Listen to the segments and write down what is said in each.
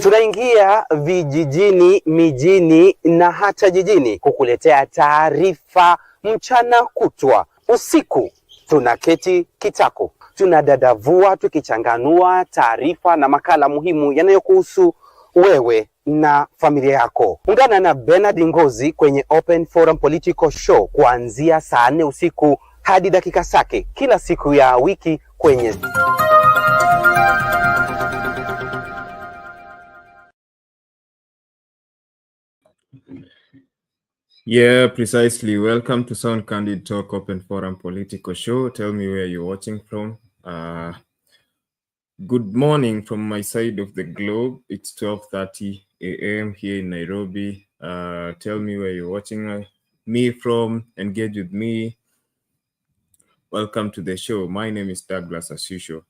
Tunaingia vijijini, mijini na hata jijini kukuletea taarifa mchana kutwa. Usiku tunaketi kitako, tunadadavua tukichanganua taarifa na makala muhimu yanayokuhusu wewe na familia yako. Ungana na Bernard Ngozi kwenye Open Forum Political Show kuanzia saa 4 usiku hadi dakika zake kila siku ya wiki kwenye Yeah, precisely. Welcome to Sound Candid Talk Open Forum Political Show. Tell me where you're watching from. Good morning from my side of the globe. It's 12:30 a.m. here in Nairobi. Tell me where you're watching me from. Engage with me. Welcome to the show. My name is Douglas as usual.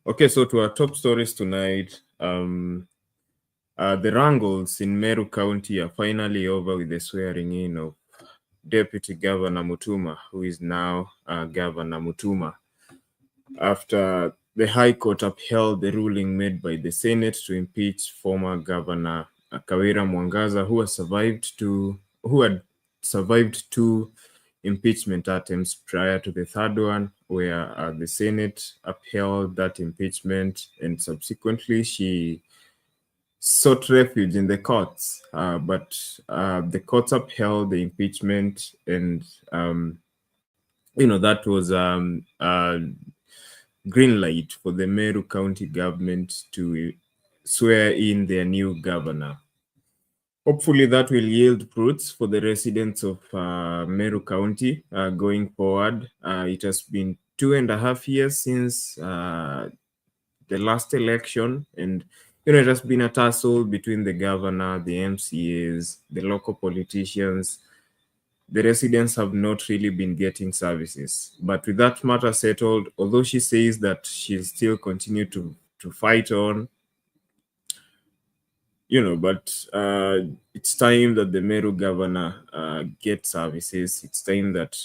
Okay, so to our top stories tonight. The wrangles in Meru County are finally over with the swearing in of Deputy Governor Mutuma, who is now Governor Mutuma, after the High Court upheld the ruling made by the Senate to impeach former Governor Kawira Mwangaza, who had survived two impeachment attempts prior to the third one, where the Senate upheld that impeachment, and subsequently she sought refuge in the courts, but the courts upheld the impeachment, and that was green light for the Meru County government to swear in their new governor. Hopefully that will yield fruits for the residents of Meru County going forward. It has been 2.5 years since the last election, and it has been a tussle between the governor, the MCAs, the local politicians. The residents have not really been getting services. But with that matter settled, although she says that she'll still continue to fight on, but it's time that the Meru governor gets services. It's time that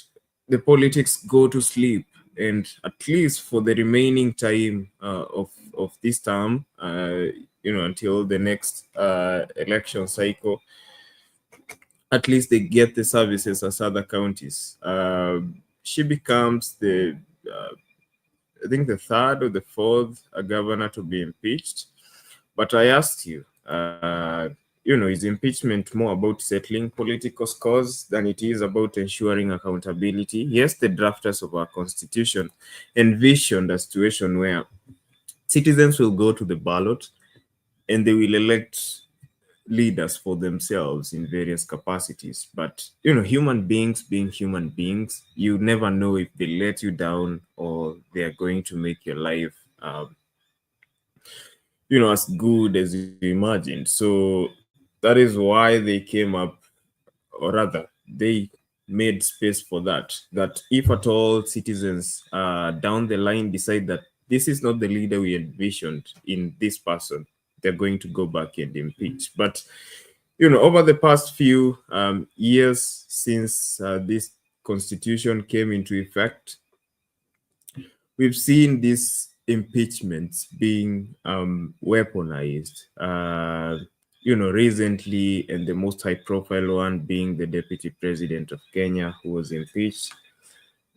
the politics go to sleep. And at least for the remaining time of this term, until the next election cycle, at least they get the services as other counties. She becomes I think the third or the fourth governor to be impeached. But I asked you, is impeachment more about settling political scores than it is about ensuring accountability? Yes, the drafters of our constitution envisioned a situation where citizens will go to the ballot and they will elect leaders for themselves in various capacities. But, human beings being human beings, you never know if they let you down or they are going to make your life as good as you imagined. So that is why they came up, or rather, they made space for that if at all citizens down the line decide that this is not the leader we envisioned in this person, they're going to go back and impeach. But, over the past few years since this constitution came into effect, we've seen these impeachments being weaponized. Recently, and the most high-profile one being the Deputy President of Kenya, who was impeached,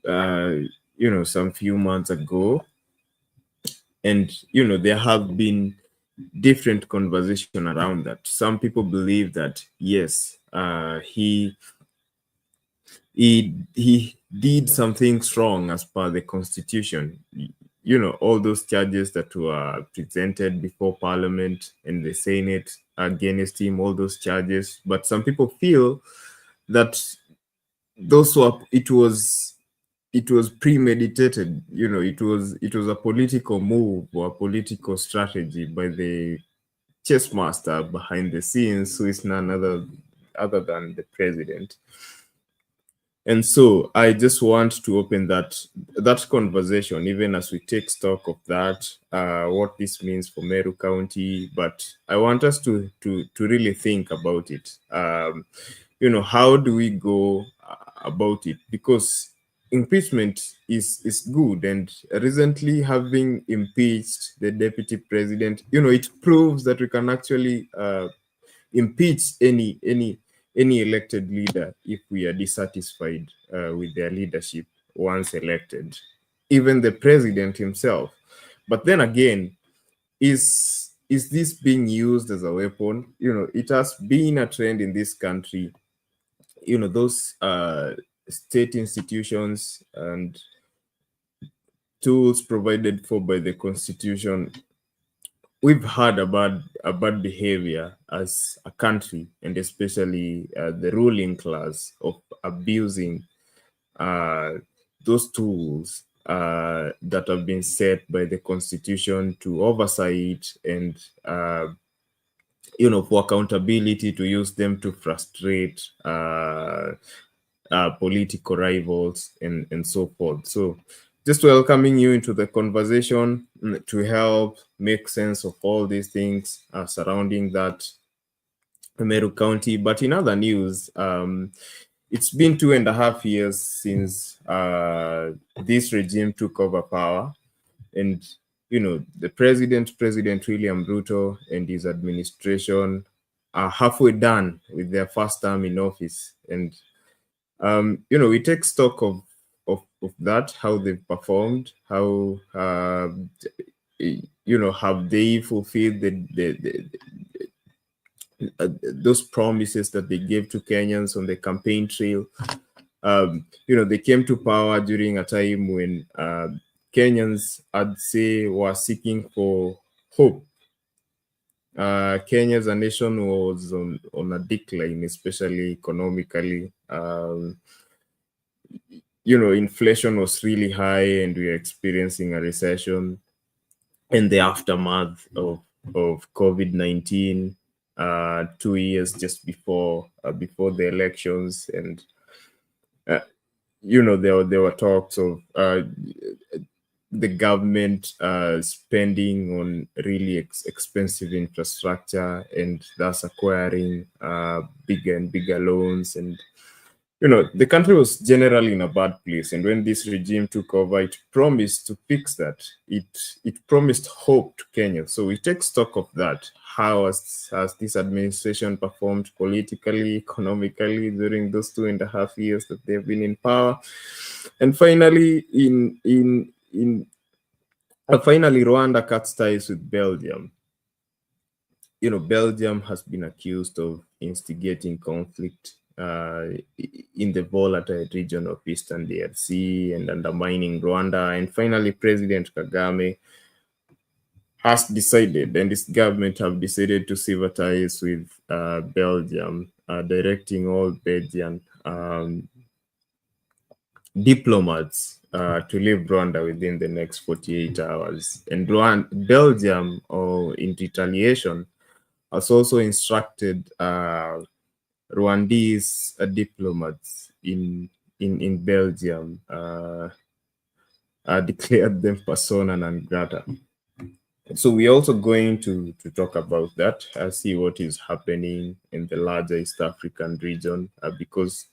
some few months ago. And, there have been different conversation around that. Some people believe that, yes, he did something wrong as per the constitution. All those charges that were presented before Parliament and the Senate against him, all those charges. But some people feel that it was premeditated. It was a political move or a political strategy by the chess master behind the scenes, who is none other than the president. And so I just want to open that conversation, even as we take stock of that, what this means for Meru County. But I want us to really think about it. How do we go about it? Because impeachment is good, and recently having impeached the deputy president, it proves that we can actually impeach any elected leader if we are dissatisfied with their leadership once elected, even the president himself. But then again, is this being used as a weapon? It has been a trend in this country. Those state institutions and tools provided for by the constitution, we've had a bad behavior as a country, and especially the ruling class, of abusing those tools that have been set by the constitution to oversight and for accountability, to use them to frustrate political rivals and so forth. So just welcoming you into the conversation to help make sense of all these things surrounding that Meru County. But in other news, it's been 2.5 years since this regime took over power, and the President William Ruto and his administration are halfway done with their first term in office. And we take stock of that, how they've performed, how have they fulfilled those promises that they gave to Kenyans on the campaign trail. They came to power during a time when Kenyans, I'd say, were seeking for hope. Kenya as a nation was on a decline, especially economically. Inflation was really high, and we are experiencing a recession in the aftermath of COVID-19, 2 years just before the elections. And there were talks of the government spending on really expensive infrastructure, and thus acquiring bigger and bigger loans. And the country was generally in a bad place. And when this regime took over, it promised to fix that. It promised hope to Kenya. So we take stock of that. How has this administration performed politically, economically during those 2.5 years that they've been in power? And finally, finally, Rwanda cuts ties with Belgium. Belgium has been accused of instigating conflict in the volatile region of Eastern DRC and undermining Rwanda. And finally, President Kagame has decided, and his government have decided, to sever ties with Belgium, directing all Belgian diplomats to leave Rwanda within the next 48 hours. And Belgium, in retaliation, has also instructed Rwandese diplomats in Belgium, declared them persona non grata. So we're also going to talk about that, see what is happening in the larger East African region, because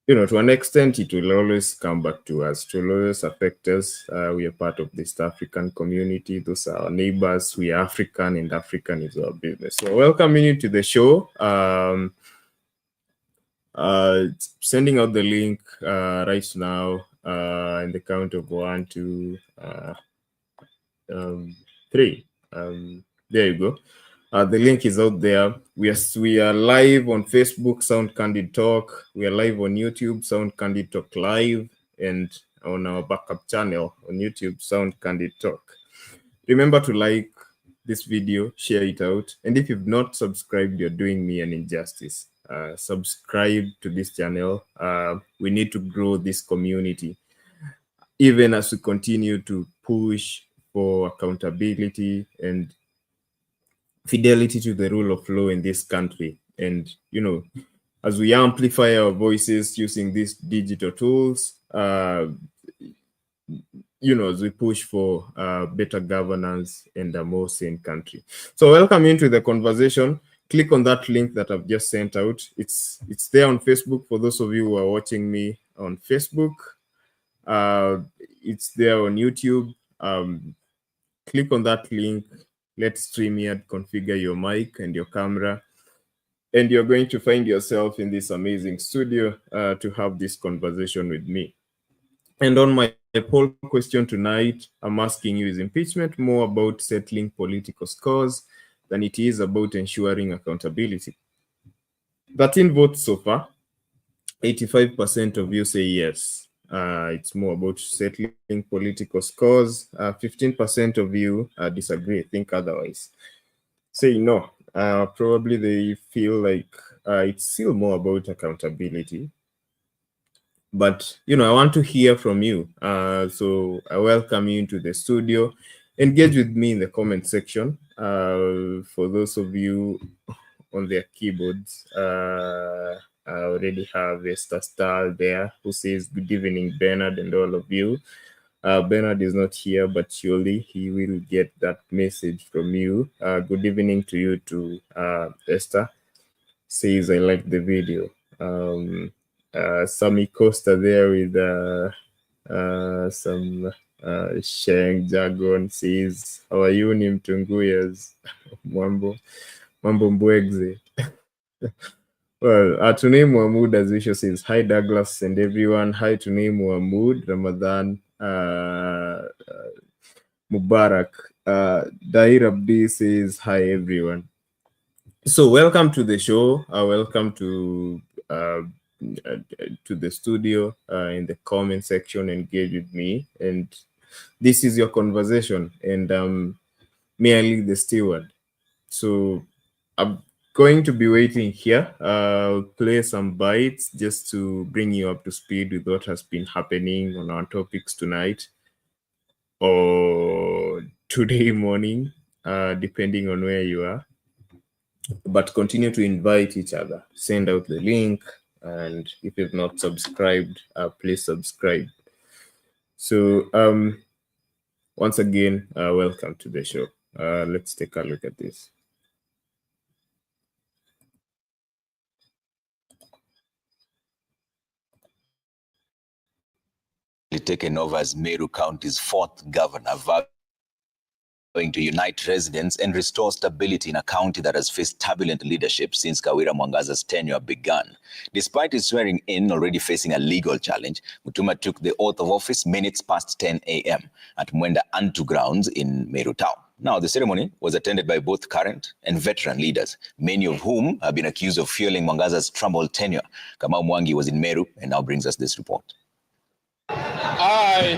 to an extent, it will always come back to us. It will always affect us. We are part of the East African community. Those are our neighbors. We are African, and African is our business. So welcoming you to the show. Sending out the link right now in the count of 1, 2, 3. There you go. The link is out there. We are live on Facebook, Sound Candid Talk. We are live on YouTube, Sound Candid Talk Live, and on our backup channel on YouTube, Sound Candid Talk. Remember to like this video, share it out, and if you've not subscribed, you're doing me an injustice. Subscribe to this channel. We need to grow this community, even as we continue to push for accountability and fidelity to the rule of law in this country. And as we amplify our voices using these digital tools, as we push for better governance and a more sane country. So welcome into the conversation. click on that link that I've just sent out. It's there on Facebook for those of you who are watching me on Facebook. It's there on YouTube. Click on that link. Let StreamYard configure your mic and your camera, and you're going to find yourself in this amazing studio to have this conversation with me. And on my poll question tonight, I'm asking you, is impeachment more about settling political scores than it is about ensuring accountability? 13 votes so far. 85% of you say yes. It's more about settling political scores. 15% of you disagree, think otherwise. Say no. Probably they feel like it's still more about accountability. But, I want to hear from you. So I welcome you into the studio. Engage with me in the comment section. For those of you on their keyboards, I already have Esther Star there who says, good evening, Bernard, and all of you. Bernard is not here, but surely he will get that message from you. Good evening to you too, Esther. Says, I like the video. Sammy Costa there with some Sheng jargon says, how are you, Nimtunguyas? Mambo Mbwegze. Well, Tunaim Mahmood, as usual, says, hi, Douglas and everyone. Hi, Tunaim Mahmood, Ramadan, Mubarak. Dair Abdi says, hi, everyone. So welcome to the show. Welcome to the studio. In the comment section, engage with me. And this is your conversation. And I'm merely the steward. So I'm going to be waiting here. I'll play some bites just to bring you up to speed with what has been happening on our topics tonight or today morning, depending on where you are. But continue to invite each other. Send out the link. And if you've not subscribed, please subscribe. So once again, welcome to the show. Let's take a look at this. Taken over as Meru County's fourth governor, vowing to unite residents and restore stability in a county that has faced turbulent leadership since Kawira Mwangaza's tenure began. Despite his swearing in already facing a legal challenge, Mutuma took the oath of office minutes past 10 a.m. at Mwenda Antu grounds in Meru town. Now, the ceremony was attended by both current and veteran leaders, many of whom have been accused of fueling Mwangaza's troubled tenure. Kamau Mwangi was in Meru and now brings us this report. I,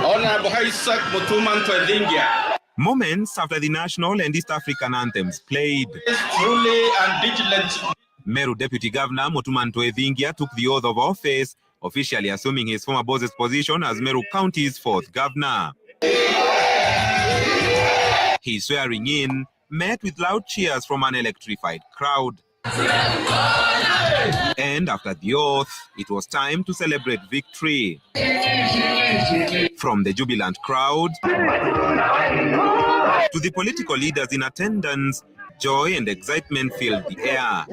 Honorable Isaac Mutuma. Moments after the national and East African anthems played, Truly and vigilant. Meru Deputy Governor Mutuma took the oath of office, officially assuming his former boss's position as Meru County's fourth governor. His swearing in met with loud cheers from an electrified crowd. And after the oath, it was time to celebrate victory. From the jubilant crowd to the political leaders in attendance, joy and excitement filled the air.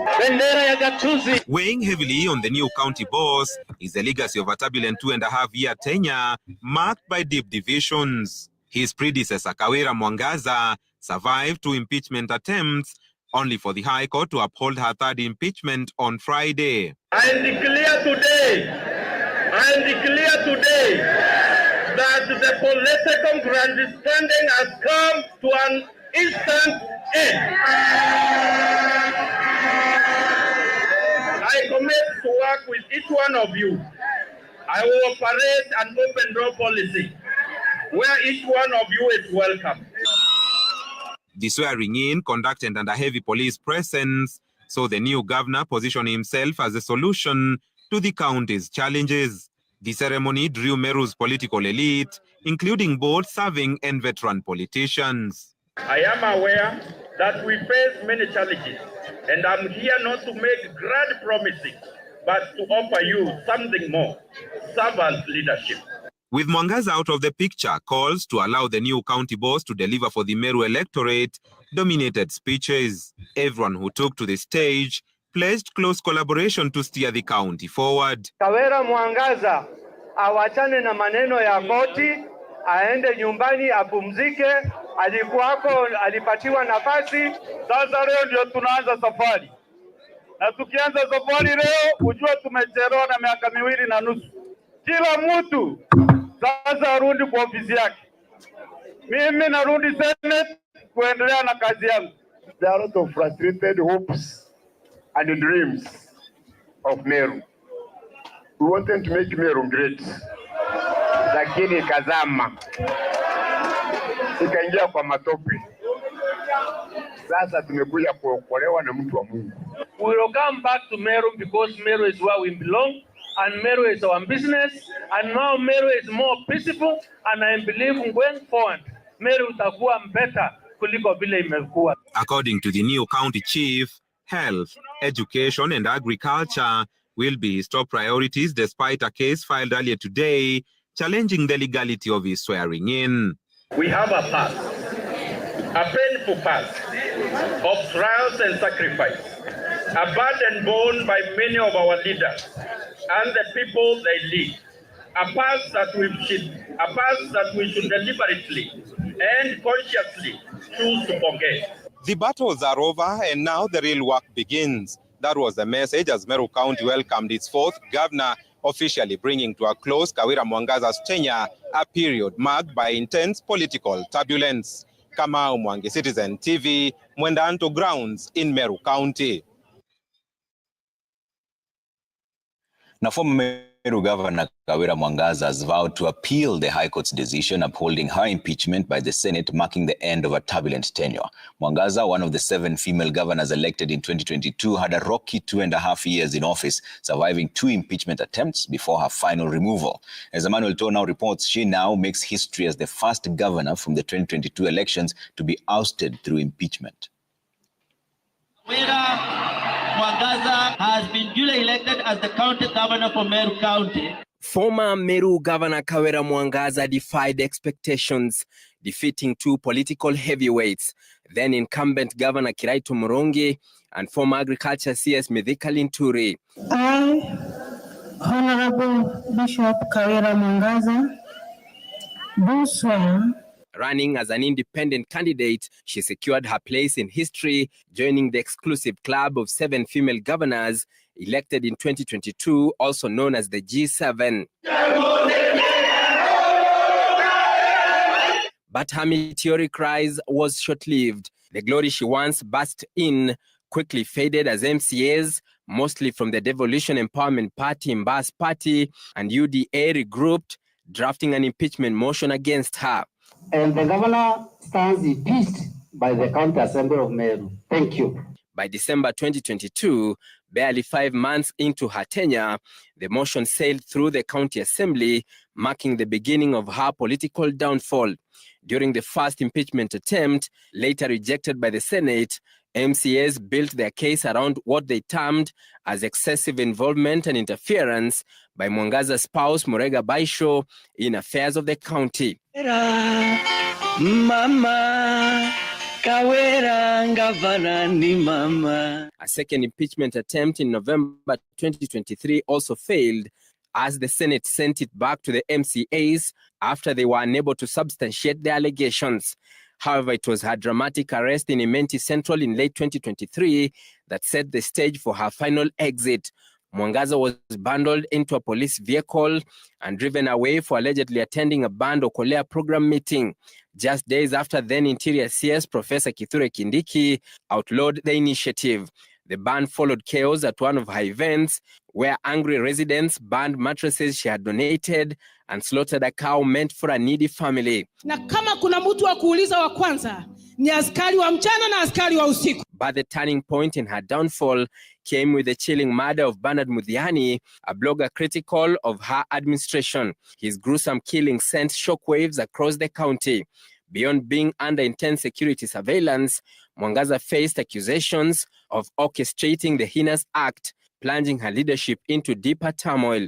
Weighing heavily on the new county boss is the legacy of a turbulent 2.5-year tenure marked by deep divisions. His predecessor, Kawira Mwangaza, survived 2 impeachment attempts, only for the High Court to uphold her third impeachment on Friday. I declare today that the political grandstanding has come to an instant end. I commit to work with each one of you. I will operate an open door policy where each one of you is welcome. The swearing in, conducted under heavy police presence, saw the new governor position himself as a solution to the county's challenges. The ceremony drew Meru's political elite, including both serving and veteran politicians. I am aware that we face many challenges, and I'm here not to make grand promises, but to offer you something more: servant leadership. With Mwangaza out of the picture, calls to allow the new county boss to deliver for the Meru electorate dominated speeches. Everyone who took to the stage pledged close collaboration to steer the county forward. Kawira Mwangaza awachane na maneno ya koti, aende nyumbani apumzike. Alikuwako, alipatiwa nafasi. Sasa leo ndio tunaanza safari, na tukianza safari leo ujue tumechelewa na miaka 2.5. Kila mtu sasa arudi kwa ofisi yake. Mimi narudi Senate kuendelea na kazi yangu. There are a lot of frustrated hopes and dreams of Meru. We wanted to make Meru great, lakini kazama ikaingia kwa matope. Sasa tumekuja kuokolewa na mtu wa Mungu. We will come back to Meru because Meru is where we belong, and Meru is our business, and now Meru is more peaceful, and I believe going forward Meru itakuwa better kuliko vile imekuwa. According to the new county chief, health, education and agriculture will be his top priorities despite a case filed earlier today challenging the legality of his swearing in. We have a past, a painful past of trials and sacrifice, a burden borne by many of our leaders and the people they lead, a past that we should deliberately and consciously choose to forget. The battles are over and now the real work begins. That was the message as Meru County welcomed its fourth governor, officially bringing to a close Kawira Mwangaza's tenure, a period marked by intense political turbulence. Kamau Mwangi, Citizen TV, Mwendanto grounds in Meru County. Now, former Meru Governor Kawira Mwangaza has vowed to appeal the High Court's decision upholding her impeachment by the Senate, marking the end of a turbulent tenure. Mwangaza, one of the 7 female governors elected in 2022, had a rocky 2.5 years in office, surviving 2 impeachment attempts before her final removal. As Emmanuel Toh now reports, she now makes history as the first governor from the 2022 elections to be ousted through impeachment. Mwangaza has been duly elected as the county governor for Meru County. Former Meru Governor Kawira Mwangaza defied expectations, defeating 2 political heavyweights, then incumbent Governor Kiraitu Murungi and former Agriculture CS Mithika Linturi. I, Honorable Bishop Kawira Mwangaza, do swear. Running as an independent candidate, she secured her place in history, joining the exclusive club of 7 female governors elected in 2022, also known as the G7. But her meteoric rise was short-lived. The glory she once basked in quickly faded as MCAs, mostly from the Devolution Empowerment Party, Mbas Party, and UDA regrouped, drafting an impeachment motion against her. And the governor stands impeached by the County Assembly of Meru. Thank you. By December 2022, barely 5 months into her tenure, the motion sailed through the County Assembly, marking the beginning of her political downfall. During the first impeachment attempt, later rejected by the Senate, MCAs built their case around what they termed as excessive involvement and interference by Mwangaza's spouse, Murega Baisho, in affairs of the county. Mama, Kawira governor ni mama. A second impeachment attempt in November 2023 also failed, as the Senate sent it back to the MCAs after they were unable to substantiate the allegations. However, it was her dramatic arrest in Imenti Central in late 2023 that set the stage for her final exit. Mwangaza was bundled into a police vehicle and driven away for allegedly attending a band Okolea program meeting, just days after then Interior CS Professor Kithure Kindiki outlawed the initiative. The ban followed chaos at one of her events, where angry residents burned mattresses she had donated and slaughtered a cow meant for a needy family. Na kama kuna mtu wa kuuliza wa kwanza, ni askari wa mchana na askari wa usiku. But the turning point in her downfall came with the chilling murder of Bernard Muthiani, a blogger critical of her administration. His gruesome killing sent shockwaves across the county. Beyond being under intense security surveillance, Mwangaza faced accusations of orchestrating the heinous act, plunging her leadership into deeper turmoil.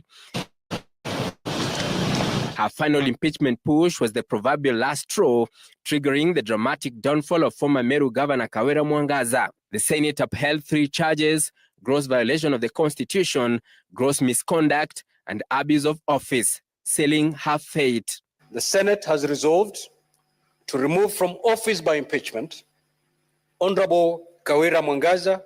Her final impeachment push was the proverbial last straw, triggering the dramatic downfall of former Meru Governor Kawira Mwangaza. The Senate upheld 3 charges: gross violation of the Constitution, gross misconduct, and abuse of office, sealing her fate. The Senate has resolved to remove from office by impeachment Honorable Kawira Mwangaza,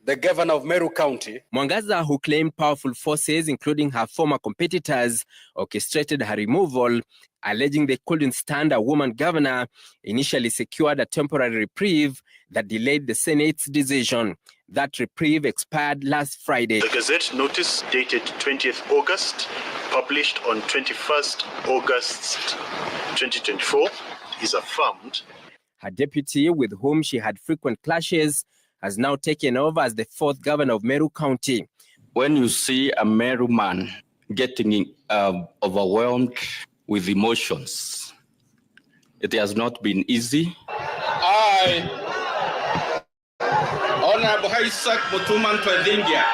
the governor of Meru County. Mwangaza, who claimed powerful forces, including her former competitors, orchestrated her removal, alleging they couldn't stand a woman governor, initially secured a temporary reprieve that delayed the Senate's decision. That reprieve expired last Friday. The Gazette notice dated 20th August, published on 21st August 2024, is affirmed. Her deputy, with whom she had frequent clashes, has now taken over as the 4th governor of Meru County. When you see a Meru man getting overwhelmed with emotions, it has not been easy. I, Honorable Isaac Mutuma Ntwadingia,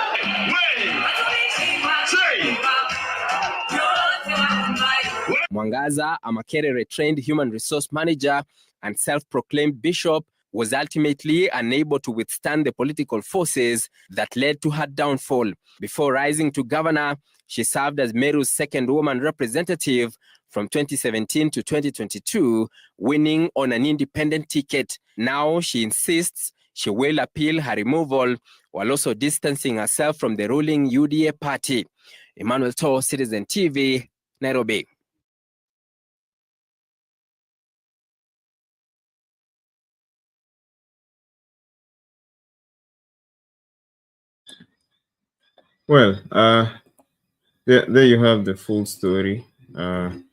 Mwangaza, a Makerere-trained human resource manager and self-proclaimed bishop, was ultimately unable to withstand the political forces that led to her downfall. Before rising to governor, she served as Meru's 2nd woman representative from 2017 to 2022, winning on an independent ticket. Now she insists she will appeal her removal while also distancing herself from the ruling UDA party. Emmanuel Toh, Citizen TV, Nairobi. Well, there you have the full story on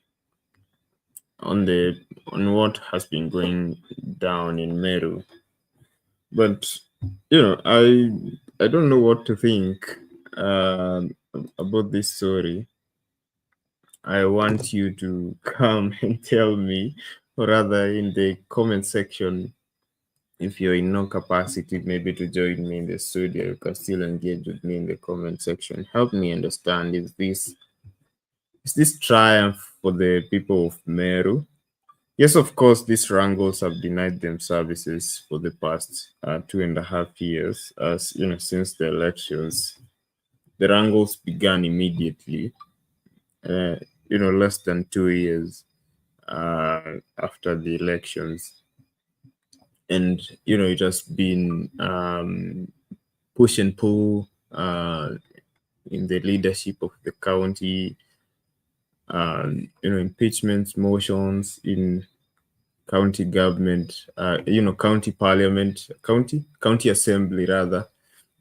what has been going down in Meru. But I don't know what to think about this story. I want you to come and tell me, or rather in the comment section, if you're in no capacity maybe to join me in the studio, you can still engage with me in the comment section. Help me understand, is this triumph for the people of Meru? Yes, of course, these wrangles have denied them services for the past 2.5 years, as since the elections. The wrangles began immediately, less than 2 years after the elections. And, it has been push and pull in the leadership of the county, impeachment motions in county government, county parliament, county assembly rather,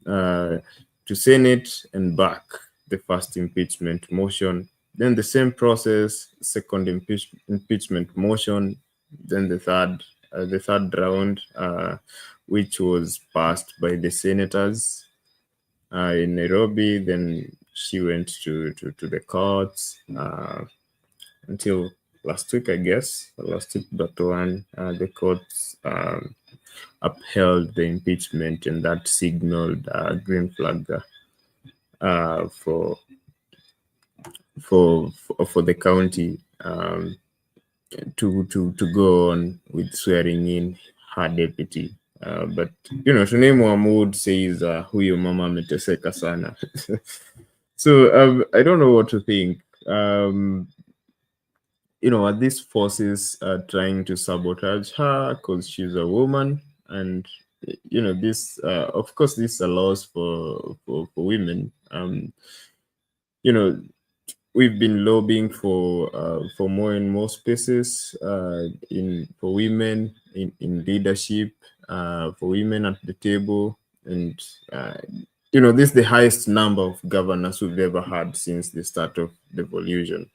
to Senate and back the first impeachment motion. Then the same process, second impeachment motion, then the third round, which was passed by the senators in Nairobi. Then she went to the courts until last week, I guess. Last week, the courts upheld the impeachment, and that signaled a green flag for the county to go on with swearing in her deputy. But Tunei Mohamud says huyo mama ameteseka sana. So I don't know what to think. Are these forces trying to sabotage her because she's a woman? And this of course this allows for women. We've been lobbying for more and more spaces for women in leadership, for women at the table, and this is the highest number of governors we've ever had since the start of devolution.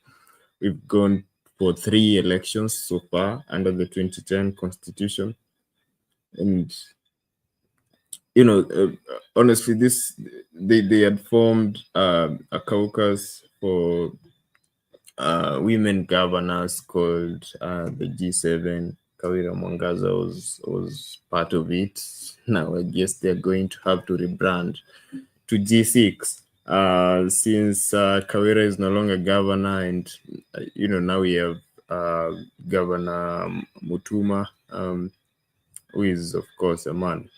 We've gone for 3 elections so far under the 2010 Constitution, and honestly, they had formed a caucus for women governors called the G7. Kawira Mwangaza was part of it. Now I guess they're going to have to rebrand to G6 since Kawira is no longer governor, and now we have Governor Mutuma, who is, of course, a man.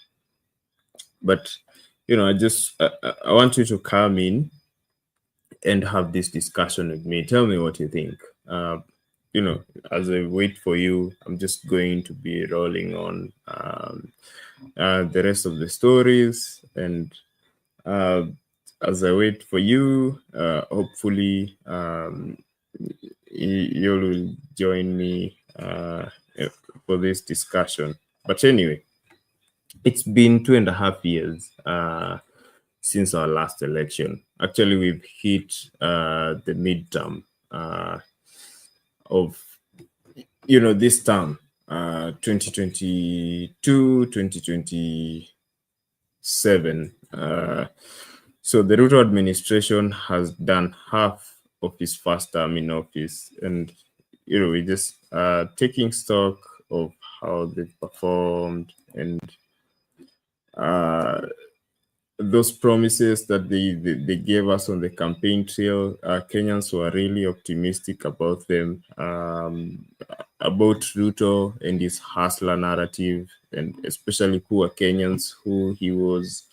But, I want you to come in and have this discussion with me. Tell me what you think. As I wait for you, I'm just going to be rolling on the rest of the stories. And as I wait for you, hopefully you will join me for this discussion. But anyway, it's been 2.5 years since our last election. Actually, we've hit the midterm of this term, 2022, 2027. So the Ruto administration has done half of his first term in office, and we're just taking stock of how they've performed and those promises that they gave us on the campaign trail. Kenyans were really optimistic about them, about Ruto and his hustler narrative, and especially poor Kenyans who he was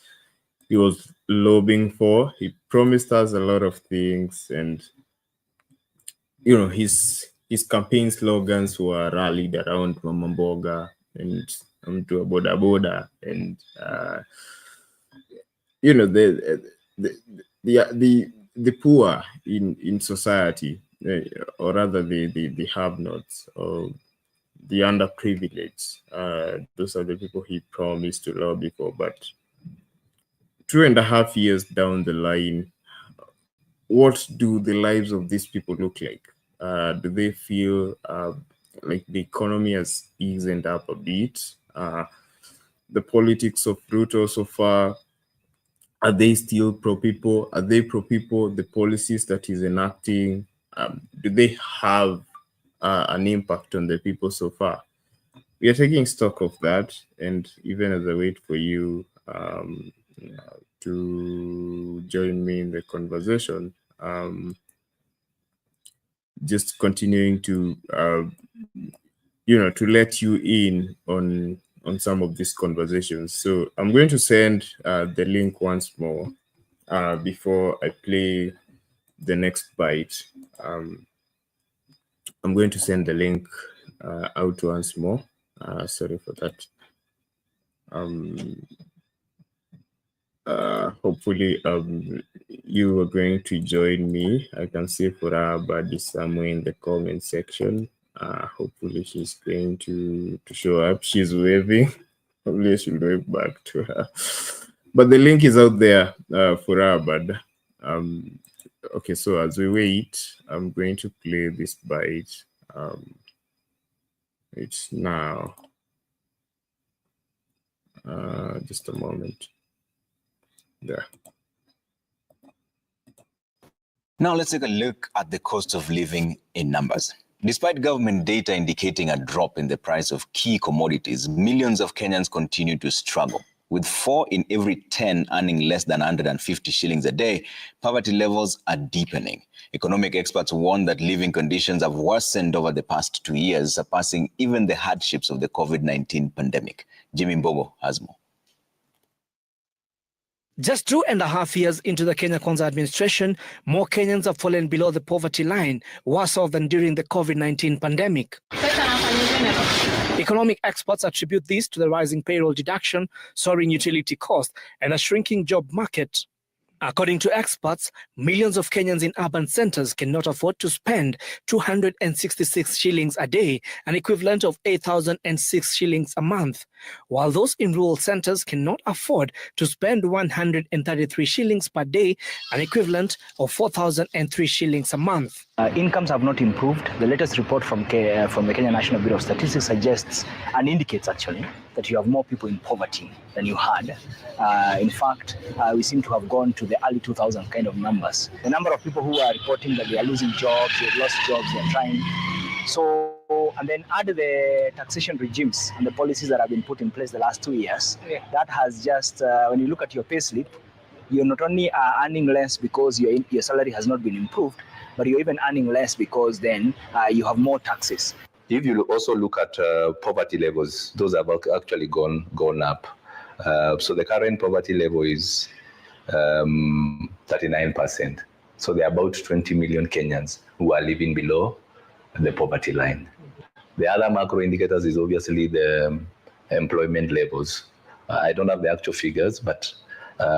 lobbying for. He promised us a lot of things, and his campaign slogans were rallied around Mama Mboga and Mtu Boda Boda, and the poor in society, or rather the have-nots, or the underprivileged. Those are the people he promised to lobby for. But 2.5 years down the line, what do the lives of these people look like? Do they feel like the economy has eased up a bit? The politics of Ruto so far, are they still pro-people? Are they pro-people? The policies that he's enacting, do they have an impact on the people so far? We are taking stock of that, and even as I wait for you to join me in the conversation, just continuing to to let you in on some of these conversations. So I'm going to send the link once more before I play the next bite. I'm going to send the link out once more. Sorry for that. Hopefully you are going to join me. I can see Furaha Badi somewhere in the comment section. Hopefully she's going to show up. She's waving. Hopefully I should wave back to her. But the link is out there for her. But okay, so as we wait, I'm going to play this bite. It's now. Just a moment. There. Now let's take a look at the cost of living in numbers. Despite government data indicating a drop in the price of key commodities, millions of Kenyans continue to struggle. With 4 in every 10 earning less than 150 shillings a day, poverty levels are deepening. Economic experts warn that living conditions have worsened over the past 2 years, surpassing even the hardships of the COVID-19 pandemic. Jimmy Mbogo has more. Just 2.5 years into the Kenya Kwanza administration, more Kenyans have fallen below the poverty line, worse off than during the COVID-19 pandemic. Economic experts attribute this to the rising payroll deduction, soaring utility costs, and a shrinking job market. According to experts, millions of Kenyans in urban centers cannot afford to spend 266 shillings a day, an equivalent of 8,006 shillings a month, while those in rural centers cannot afford to spend 133 shillings per day, an equivalent of 4,003 shillings a month. Incomes have not improved. The latest report from the Kenya National Bureau of Statistics suggests and indicates actually that you have more people in poverty than you had. In fact, we seem to have gone to the early 2000 kind of numbers. The number of people who are reporting that they are losing jobs, they've lost jobs, they're trying. So, and then add the taxation regimes and the policies that have been put in place the last 2 years. Yeah. That has just, when you look at your pay slip, you're not only earning less because your salary has not been improved, but you're even earning less because then you have more taxes. If you also look at poverty levels, those have actually gone up. So the current poverty level is 39%. So there are about 20 million Kenyans who are living below the poverty line. The other macro indicators is obviously the employment levels. I don't have the actual figures, but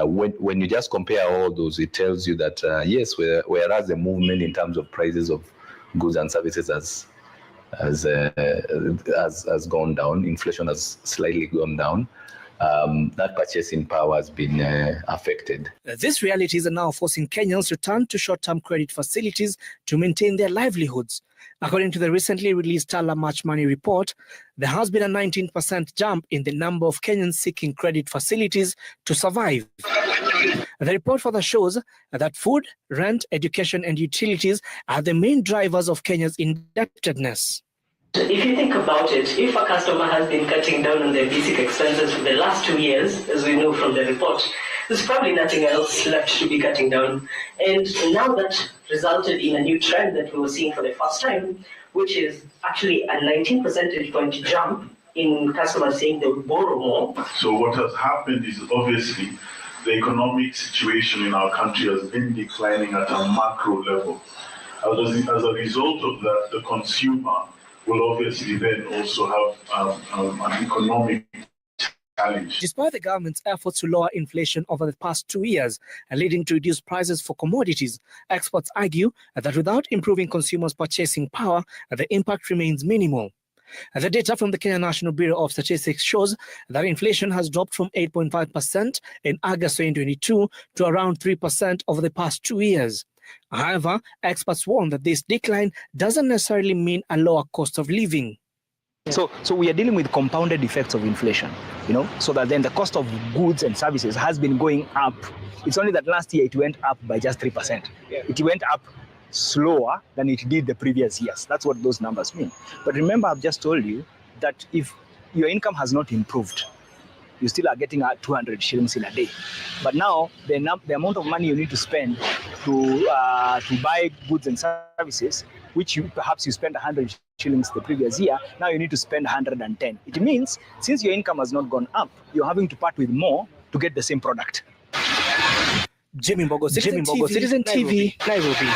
when you just compare all those, it tells you that yes, whereas the movement in terms of prices of goods and services has gone down, inflation has slightly gone down, that purchasing power has been affected. These realities are now forcing Kenyans to turn to short-term credit facilities to maintain their livelihoods. According to the recently released Tala March Money report, there has been a 19% jump in the number of Kenyans seeking credit facilities to survive. The report further shows that food, rent, education, and utilities are the main drivers of Kenya's indebtedness. If you think about it, if a customer has been cutting down on their basic expenses for the last 2 years, as we know from the report, there's probably nothing else left to be cutting down. And now that resulted in a new trend that we were seeing for the first time, which is actually a 19 percentage point jump in customers saying they will borrow more. So what has happened is obviously the economic situation in our country has been declining at a macro level. As a result of that, the consumer will obviously then also have an economic challenge. Despite the government's efforts to lower inflation over the past 2 years, leading to reduced prices for commodities, experts argue that without improving consumers' purchasing power, the impact remains minimal. The data from the Kenya National Bureau of Statistics shows that inflation has dropped from 8.5% in August 2022 to around 3% over the past 2 years. However, experts warn that this decline doesn't necessarily mean a lower cost of living. So we are dealing with compounded effects of inflation, so that then the cost of goods and services has been going up. It's only that last year it went up by just 3%. It went up slower than it did the previous years. That's what those numbers mean. But remember, I've just told you that if your income has not improved, you still are getting 200 shillings in a day. But now the amount of money you need to spend to buy goods and services, which perhaps you spent 100 shillings the previous year, now you need to spend 110. It means since your income has not gone up, you're having to part with more to get the same product. Jimmy Mbogo, Citizen TV, Nairobi.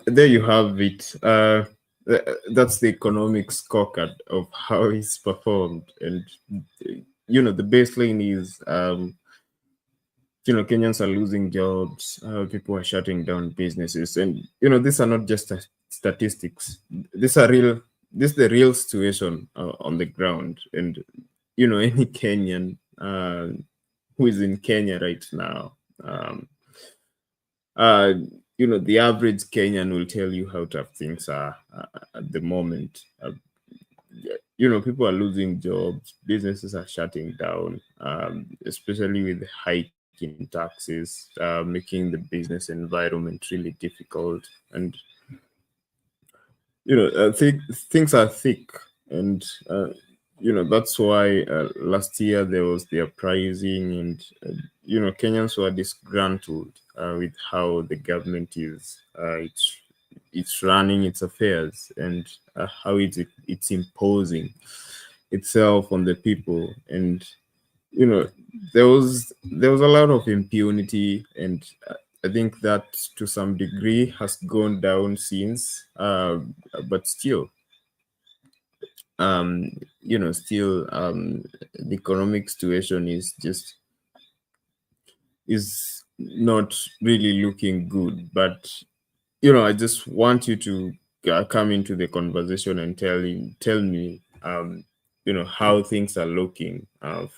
There you have it. That's the economic scorecard of how he's performed, and the baseline is Kenyans are losing jobs, people are shutting down businesses, and these are not just statistics. This is the real situation on the ground, and any Kenyan who is in Kenya right now. The average Kenyan will tell you how tough things are at the moment. People are losing jobs, businesses are shutting down, especially with the hike in taxes, making the business environment really difficult. And, things are thick. And, that's why last year there was the uprising, and, Kenyans were disgruntled with how the government is it's running its affairs, and how it's imposing itself on the people. And there was a lot of impunity, and I think that to some degree has gone down since, but still the economic situation is not really looking good. But I just want you to come into the conversation and tell me how things are looking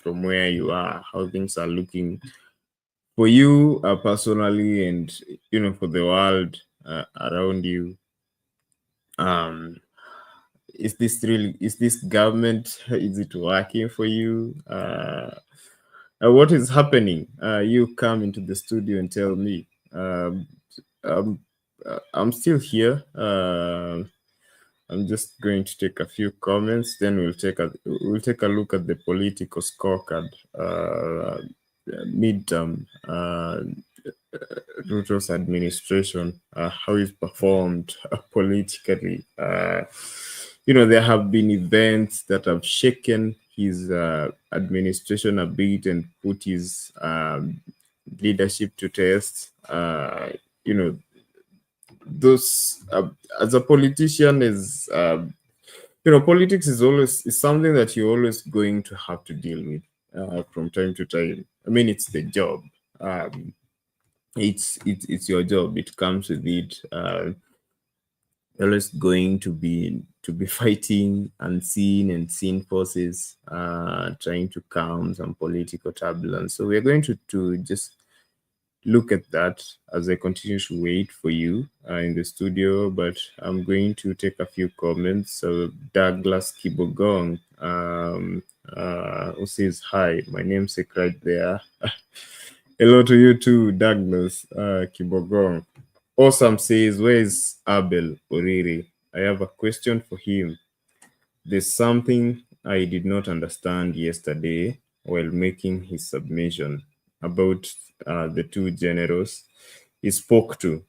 from where you are, how things are looking for you personally, and for the world around you. Is this government, is it working for you? What is happening? You come into the studio and tell me. I'm still here. I'm just going to take a few comments, then we'll take a look at the political scorecard, midterm, Ruto's administration, how he's performed politically. There have been events that have shaken his administration a bit and put his leadership to test. Those as a politician is politics is something that you're always going to have to deal with from time to time. I mean, it's the job. It's your job. It comes with it. You're always going to be fighting unseen and seen forces, trying to calm some political turbulence. So we're going to just look at that as I continue to wait for you in the studio, but I'm going to take a few comments. So Douglas Kibogong, who says, hi, my namesake right there. Hello to you too, Douglas Kibogong. Awesome says, where is Abel Oriri? I have a question for him. There's something I did not understand yesterday while making his submission about the two generals he spoke to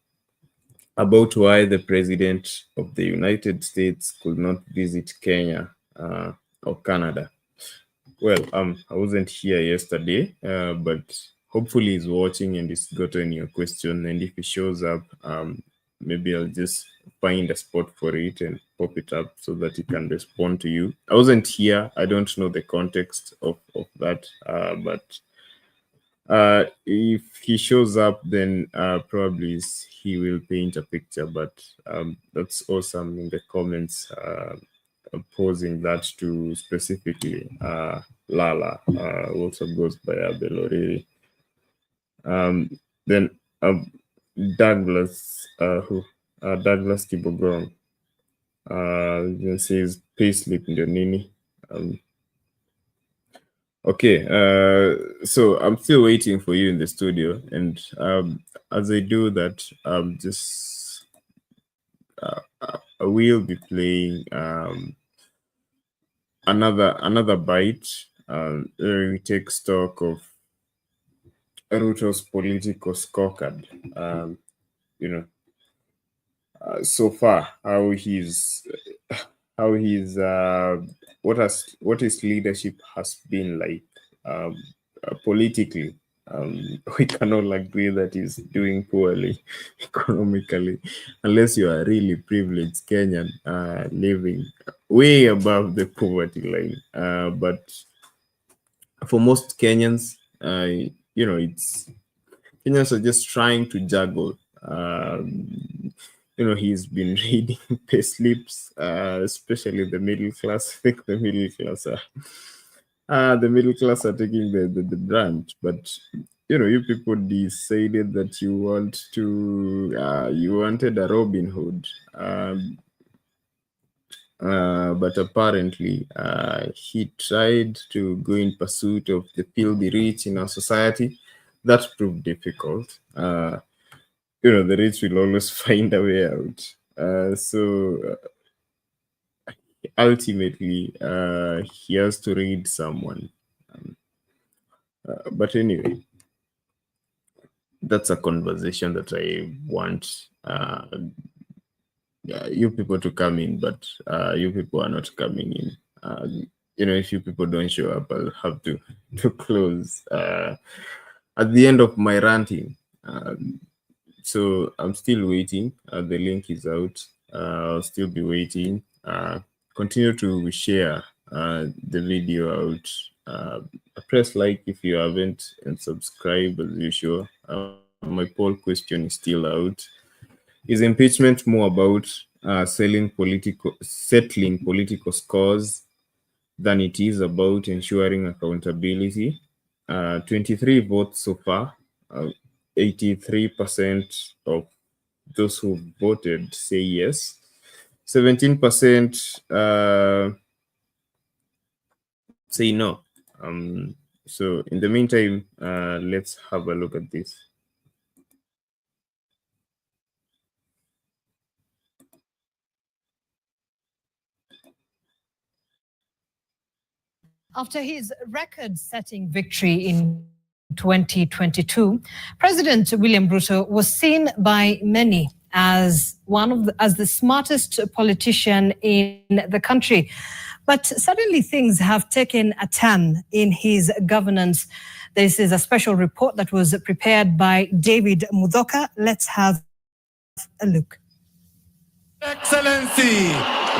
about why the president of the United States could not visit Kenya or Canada. Well, I wasn't here yesterday, but hopefully he's watching and he's gotten your question. And if he shows up, maybe I'll just find a spot for it and pop it up so that he can respond to you. I wasn't here. I don't know the context of that, but if he shows up, then probably he will paint a picture. But that's awesome in the comments, posing that to specifically Lala, also goes by Abel Oriri. Then Douglas, Douglas Kibogong, says payslip ndio nini. Okay, so I'm still waiting for you in the studio, and as I do that, I will be playing another bite. We take stock of Ruto's political scorecard. So far, what his leadership has been like politically. We can all agree that he's doing poorly economically, unless you are a really privileged Kenyan living way above the poverty line. But for most Kenyans, it's Kenyans are just trying to juggle. He's been reading pay slips, especially the middle class. I think the middle class are taking the brunt. But you people decided that you wanted a Robin Hood. But apparently he tried to go in pursuit of the filthy rich in our society. That proved difficult. The rich will always find a way out. So ultimately, he has to read someone. But anyway, that's a conversation that I want you people to come in, but you people are not coming in. If you people don't show up, I'll have to close at the end of my ranting. So I'm still waiting. The link is out. I'll still be waiting. Continue to share the video out. Press like if you haven't, and subscribe as usual. My poll question is still out. Is impeachment more about settling political scores than it is about ensuring accountability? 23 votes so far. 83% of those who voted say yes. 17% say no. So in the meantime, let's have a look at this. After his record-setting victory in 2022, President William Ruto was seen by many as as the smartest politician in the country. But suddenly things have taken a turn in his governance. This is a special report that was prepared by David Mudoka. Let's have a look. Excellency,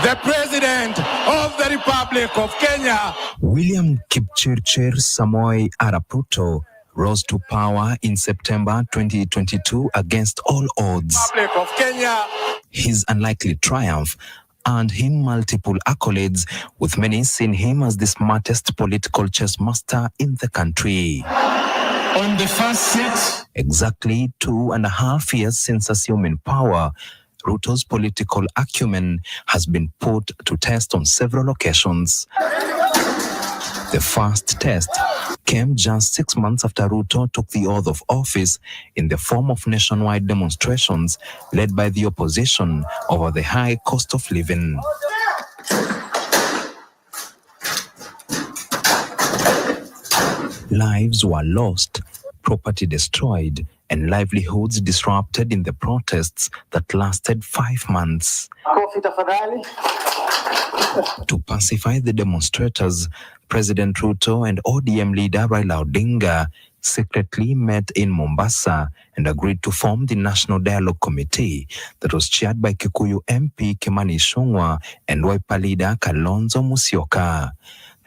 the President of the Republic of Kenya. William Kipchirchir Samoei Arap Ruto rose to power in September 2022 against all odds. Republic of Kenya. His unlikely triumph earned him multiple accolades, with many seeing him as the smartest political chess master in the country. On the first set, exactly 2.5 years since assuming power, Ruto's political acumen has been put to test on several occasions. The first test came just 6 months after Ruto took the oath of office in the form of nationwide demonstrations led by the opposition over the high cost of living. Lives were lost, property destroyed, and livelihoods disrupted in the protests that lasted 5 months. To pacify the demonstrators, President Ruto and ODM leader Raila Odinga secretly met in Mombasa and agreed to form the National Dialogue Committee that was chaired by Kikuyu MP Kimani Ichung'wah and Wiper leader Kalonzo Musyoka.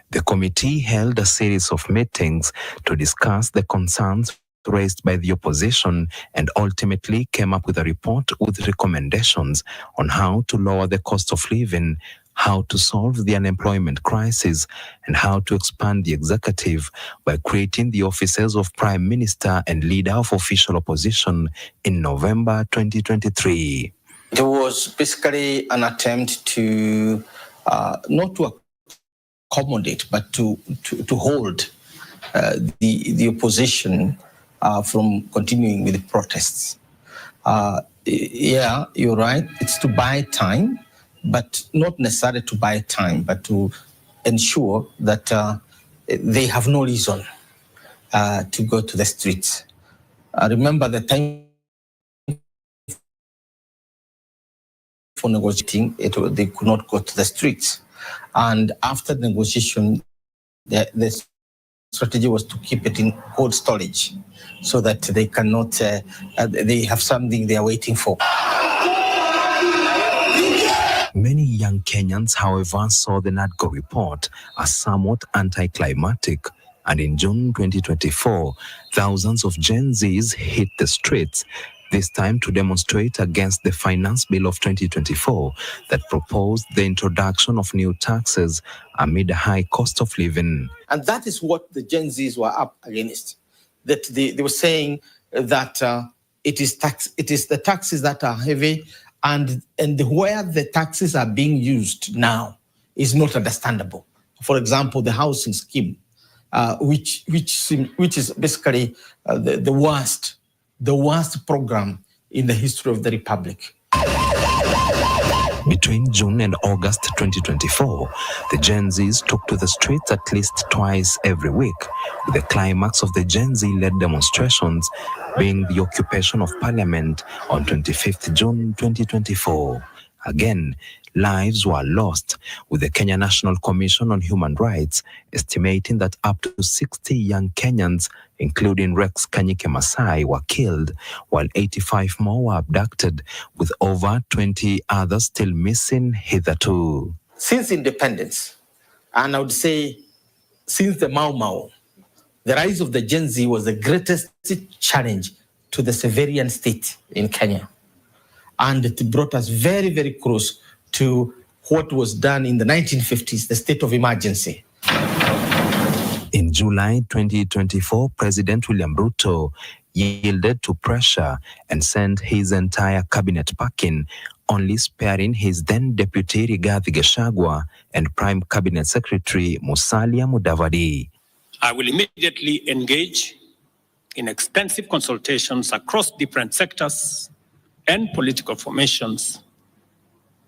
The committee held a series of meetings to discuss the concerns raised by the opposition and ultimately came up with a report with recommendations on how to lower the cost of living, how to solve the unemployment crisis, and how to expand the executive by creating the offices of Prime Minister and Leader of Official Opposition in November 2023. It was basically an attempt to not to accommodate, but to hold the opposition from continuing with the protests. Yeah, you're right. It's to buy time, but not necessarily to buy time, but to ensure that they have no reason to go to the streets. Remember the time for negotiating, they could not go to the streets. And after the negotiation, the strategy was to keep it in cold storage so that they cannot, they have something they are waiting for. Many young Kenyans, however, saw the NADCO report as somewhat anticlimactic. And in June 2024, thousands of Gen Zs hit the streets, this time to demonstrate against the Finance Bill of 2024 that proposed the introduction of new taxes amid a high cost of living. And that is what the Gen Zs were up against. That they were saying that it is the taxes that are heavy, and where the taxes are being used now is not understandable. For example, the housing scheme, which is basically the worst program in the history of the Republic. Between June and August 2024, the Gen Zs took to the streets at least twice every week, with the climax of the Gen Z-led demonstrations being the occupation of Parliament on 25th June 2024. Again, lives were lost, with the Kenya National Commission on Human Rights estimating that up to 60 young Kenyans, including Rex Kanyike Masai, were killed, while 85 more were abducted, with over 20 others still missing hitherto. Since independence, and I would say since the Mau Mau, the rise of the Gen Z was the greatest challenge to the civilian state in Kenya. And it brought us very, very close to what was done in the 1950s, the state of emergency. In July 2024, President William Ruto yielded to pressure and sent his entire cabinet packing, only sparing his then deputy Rigathi Gachagua and Prime Cabinet Secretary Musalia Mudavadi. I will immediately engage in extensive consultations across different sectors and political formations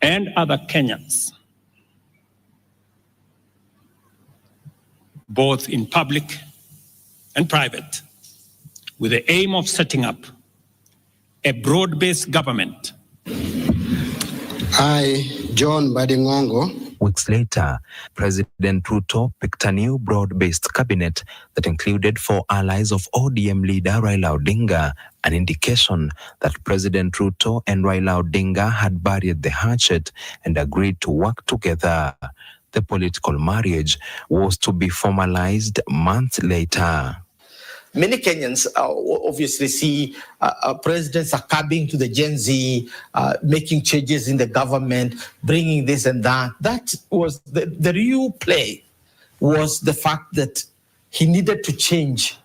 and other Kenyans both in public and private, with the aim of setting up a broad-based government. I, John Badingongo. Weeks later, President Ruto picked a new broad-based cabinet that included 4 allies of ODM leader Raila Odinga, an indication that President Ruto and Raila Odinga had buried the hatchet and agreed to work together. The political marriage was to be formalized months later. Many Kenyans obviously see presidents succumbing to the Gen Z, making changes in the government, bringing this and that. That was the real play, was the fact that he needed to change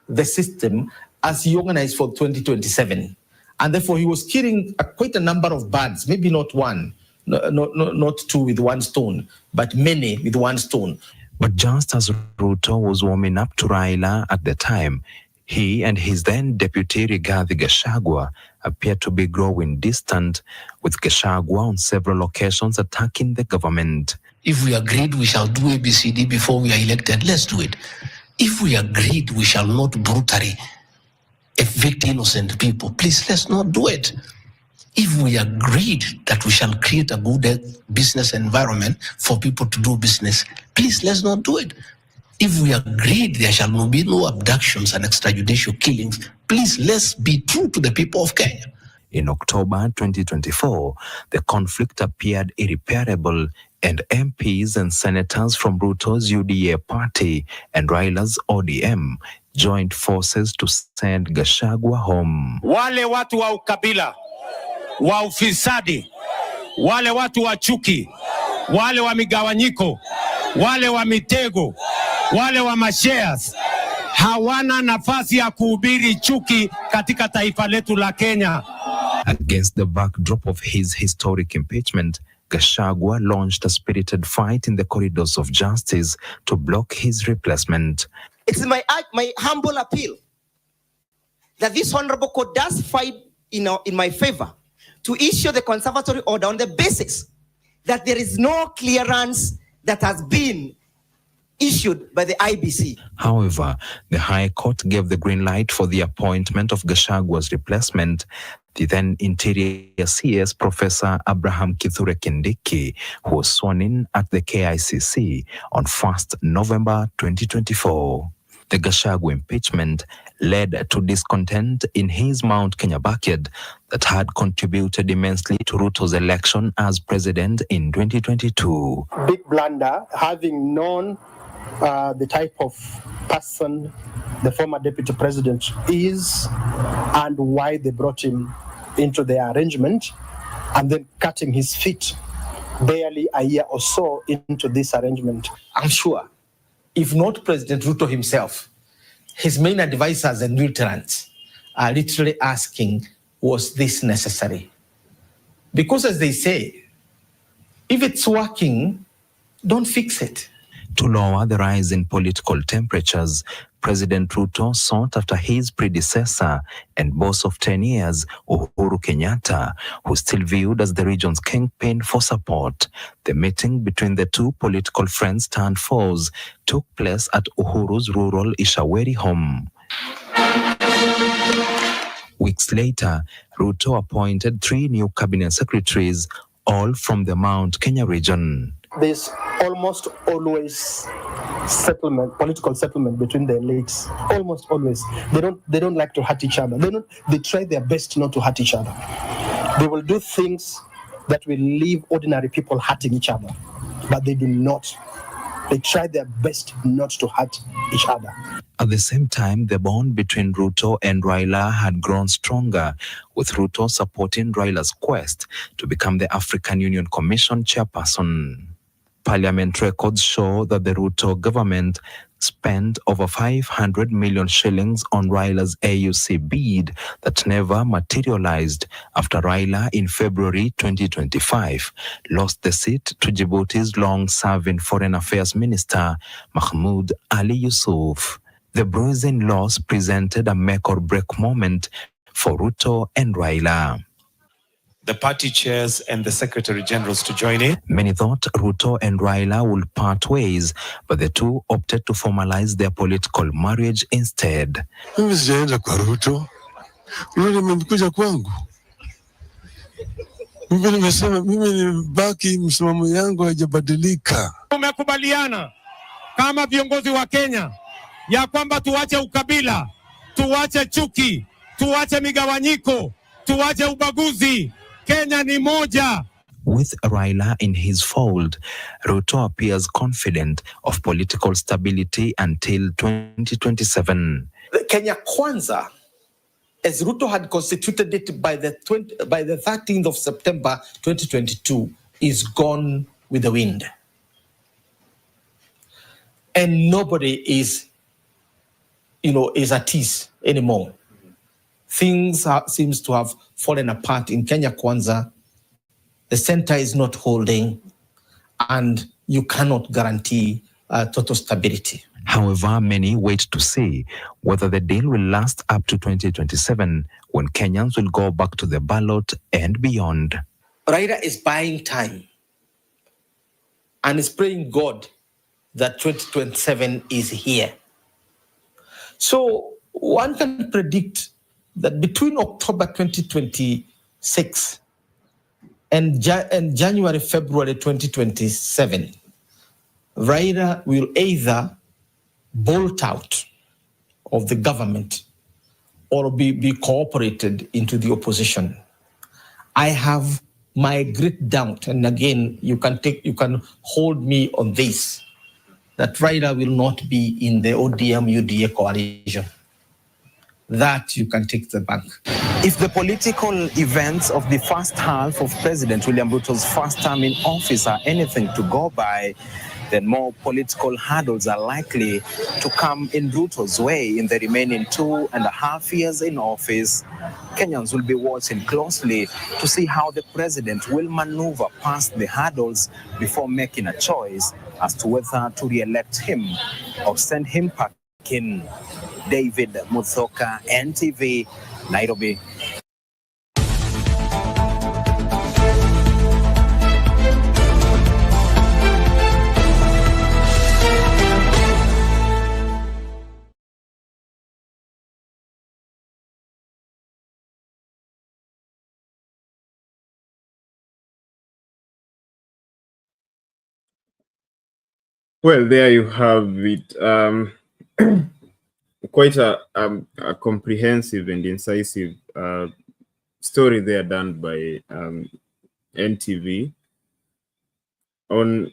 the system as he organized for 2027. And therefore he was killing quite a number of birds, maybe not one, not 2 with one stone, but many with one stone. But just as Ruto was warming up to Raila at the time, he and his then deputy Rigathi Gachagua appeared to be growing distant, with Gachagua on several occasions attacking the government. If we agreed we shall do ABCD before we are elected, let's do it. If we agreed we shall not brutally evict innocent people, please let's not do it. If we agreed that we shall create a good business environment for people to do business, please let's not do it. If we agreed there shall be no abductions and extrajudicial killings, please let's be true to the people of Kenya. In October 2024, the conflict appeared irreparable, and MPs and senators from Ruto's UDA party and Raila's ODM joined forces to send Gachagua home. Wale watu wa ukabila, wa ufisadi, wale watu wa chuki, wale wa migawanyiko, wale wa mitego, wale wa mashares hawana nafasi ya kuhubiri chuki katika taifa letu la Kenya. Against the backdrop of his historic impeachment, Gachagua launched a spirited fight in the corridors of justice to block his replacement. It's my humble appeal that this honorable court does fight in my favor to issue the conservatory order on the basis that there is no clearance that has been issued by the IBC. However, the High Court gave the green light for the appointment of Gachagua's replacement, the then Interior CS Professor Abraham Kithure Kindiki, who was sworn in at the KICC on 1st November 2024. The Gachagua impeachment led to discontent in his Mount Kenya backyard that had contributed immensely to Ruto's election as president in 2022. Big blunder, having known the type of person the former deputy president is and why they brought him into the arrangement, and then cutting his feet barely a year or so into this arrangement. I'm sure, if not President Ruto himself, his main advisors and veterans are literally asking, was this necessary? Because as they say, if it's working, don't fix it. To lower the rise in political temperatures, President Ruto sought after his predecessor and boss of 10 years, Uhuru Kenyatta, who still viewed as the region's kingpin for support. The meeting between the two political friends turned foes took place at Uhuru's rural Ishaweri home. Weeks later, Ruto appointed 3 new cabinet secretaries, all from the Mount Kenya region. There's almost always political settlement between the elites. Almost always. They don't like to hurt each other. They try their best not to hurt each other. They will do things that will leave ordinary people hurting each other, but they do not. They try their best not to hurt each other. At the same time, the bond between Ruto and Raila had grown stronger, with Ruto supporting Raila's quest to become the African Union Commission chairperson. Parliament records show that the Ruto government spent over 500 million shillings on Raila's AUC bid that never materialized after Raila in February 2025 lost the seat to Djibouti's long-serving Foreign Affairs Minister Mahmoud Ali Yusuf. The bruising loss presented a make-or-break moment for Ruto and Raila. the party chairs and the secretary generals to join in. Many thought Ruto and Raila would part ways, but the two opted to formalize their political marriage instead. Mimi sijaenda kwa Ruto. Ruto amekuja kwangu. Mimi nimesema mimi nibaki, msimamo yangu haijabadilika. Tumekubaliana kama viongozi wa Kenya ya kwamba tuache ukabila, tuache chuki, tuache migawanyiko, tuache ubaguzi. Kenya ni moja. With Raila in his fold, Ruto appears confident of political stability until 2027. The Kenya Kwanza, as Ruto had constituted it by the 13th of September 2022, is gone with the wind. And nobody is at ease anymore. Things seems to have fallen apart in Kenya Kwanza. The center is not holding, and you cannot guarantee total stability. However, many wait to see whether the deal will last up to 2027, when Kenyans will go back to the ballot and beyond. Raila is buying time and is praying God that 2027 is here. So one can predict that between October 2026 and January, February 2027, Raila will either bolt out of the government or be cooperated into the opposition. I have my great doubt, and again, you can hold me on this, that Raila will not be in the ODM-UDA coalition. That you can take the bank. If the political events of the first half of President William Ruto's first term in office are anything to go by, then more political hurdles are likely to come in Ruto's way in the remaining 2.5 years in office. Kenyans will be watching closely to see how the president will maneuver past the hurdles before making a choice as to whether to re-elect him or send him packing. David Muthoka, NTV, Nairobi. Well, there you have it. Quite a comprehensive and incisive story there done by NTV on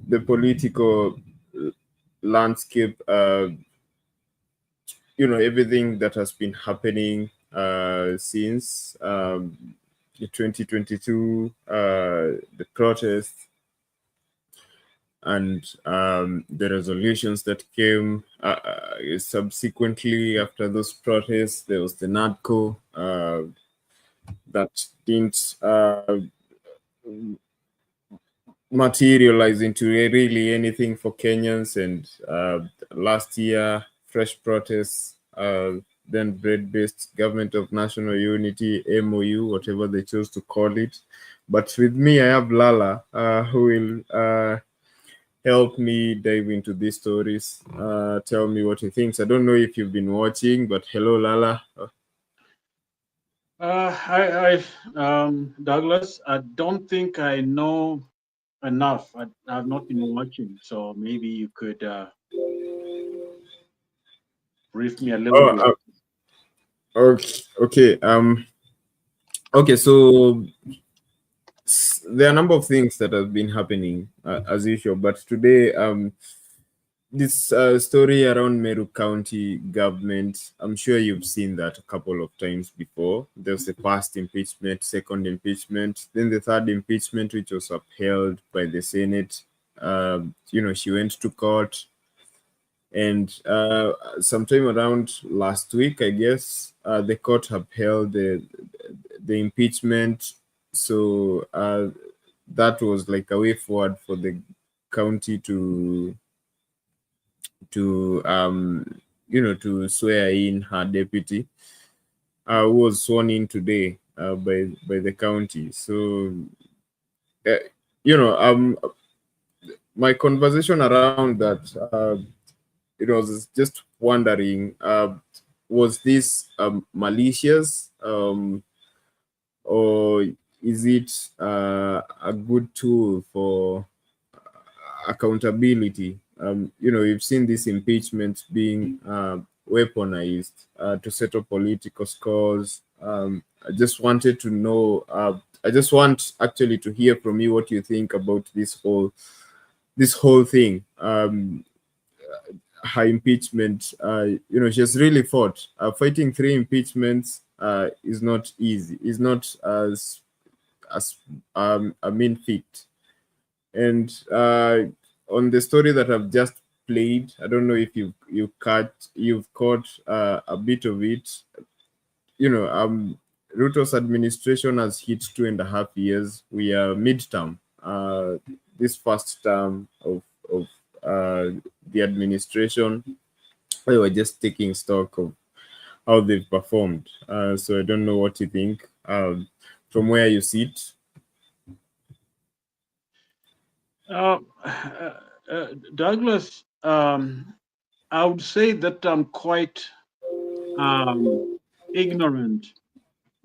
the political landscape, everything that has been happening since 2022, the protests, and the resolutions that came subsequently after those protests. There was the NADCO that didn't materialize into really anything for Kenyans, and last year, fresh protests, then bread-based Government of National Unity, MOU, whatever they chose to call it. But with me, I have Lala, who will help me dive into these stories. Tell me what he thinks. I don't know if you've been watching, but hello, Lala. Douglas, I don't think I know enough. I have not been watching, so maybe you could brief me a little bit. Okay. Okay. So there are a number of things that have been happening as usual, but today, this story around Meru County government, I'm sure you've seen that a couple of times before. There's the first impeachment, second impeachment, then the third impeachment, which was upheld by the Senate. She went to court, and sometime around last week, I guess, the court upheld the impeachment. So that was like a way forward for the county to swear in her deputy, who was sworn in today. by the county. So my conversation around that, was just wondering, was this malicious, or is it a good tool for accountability? We've seen this impeachment being weaponized to settle political scores. I just wanted to know, I just want actually to hear from you what you think about this whole thing. Her impeachment, she has really fought. Fighting 3 impeachments is not easy. It's not as a mean feat. And on the story that I've just played, I don't know if you've caught a bit of it. Ruto's administration has hit 2.5 years. We are midterm. This first term of the administration, we were just taking stock of how they've performed. So I don't know what you think from where you sit. Douglas, I would say that I'm quite ignorant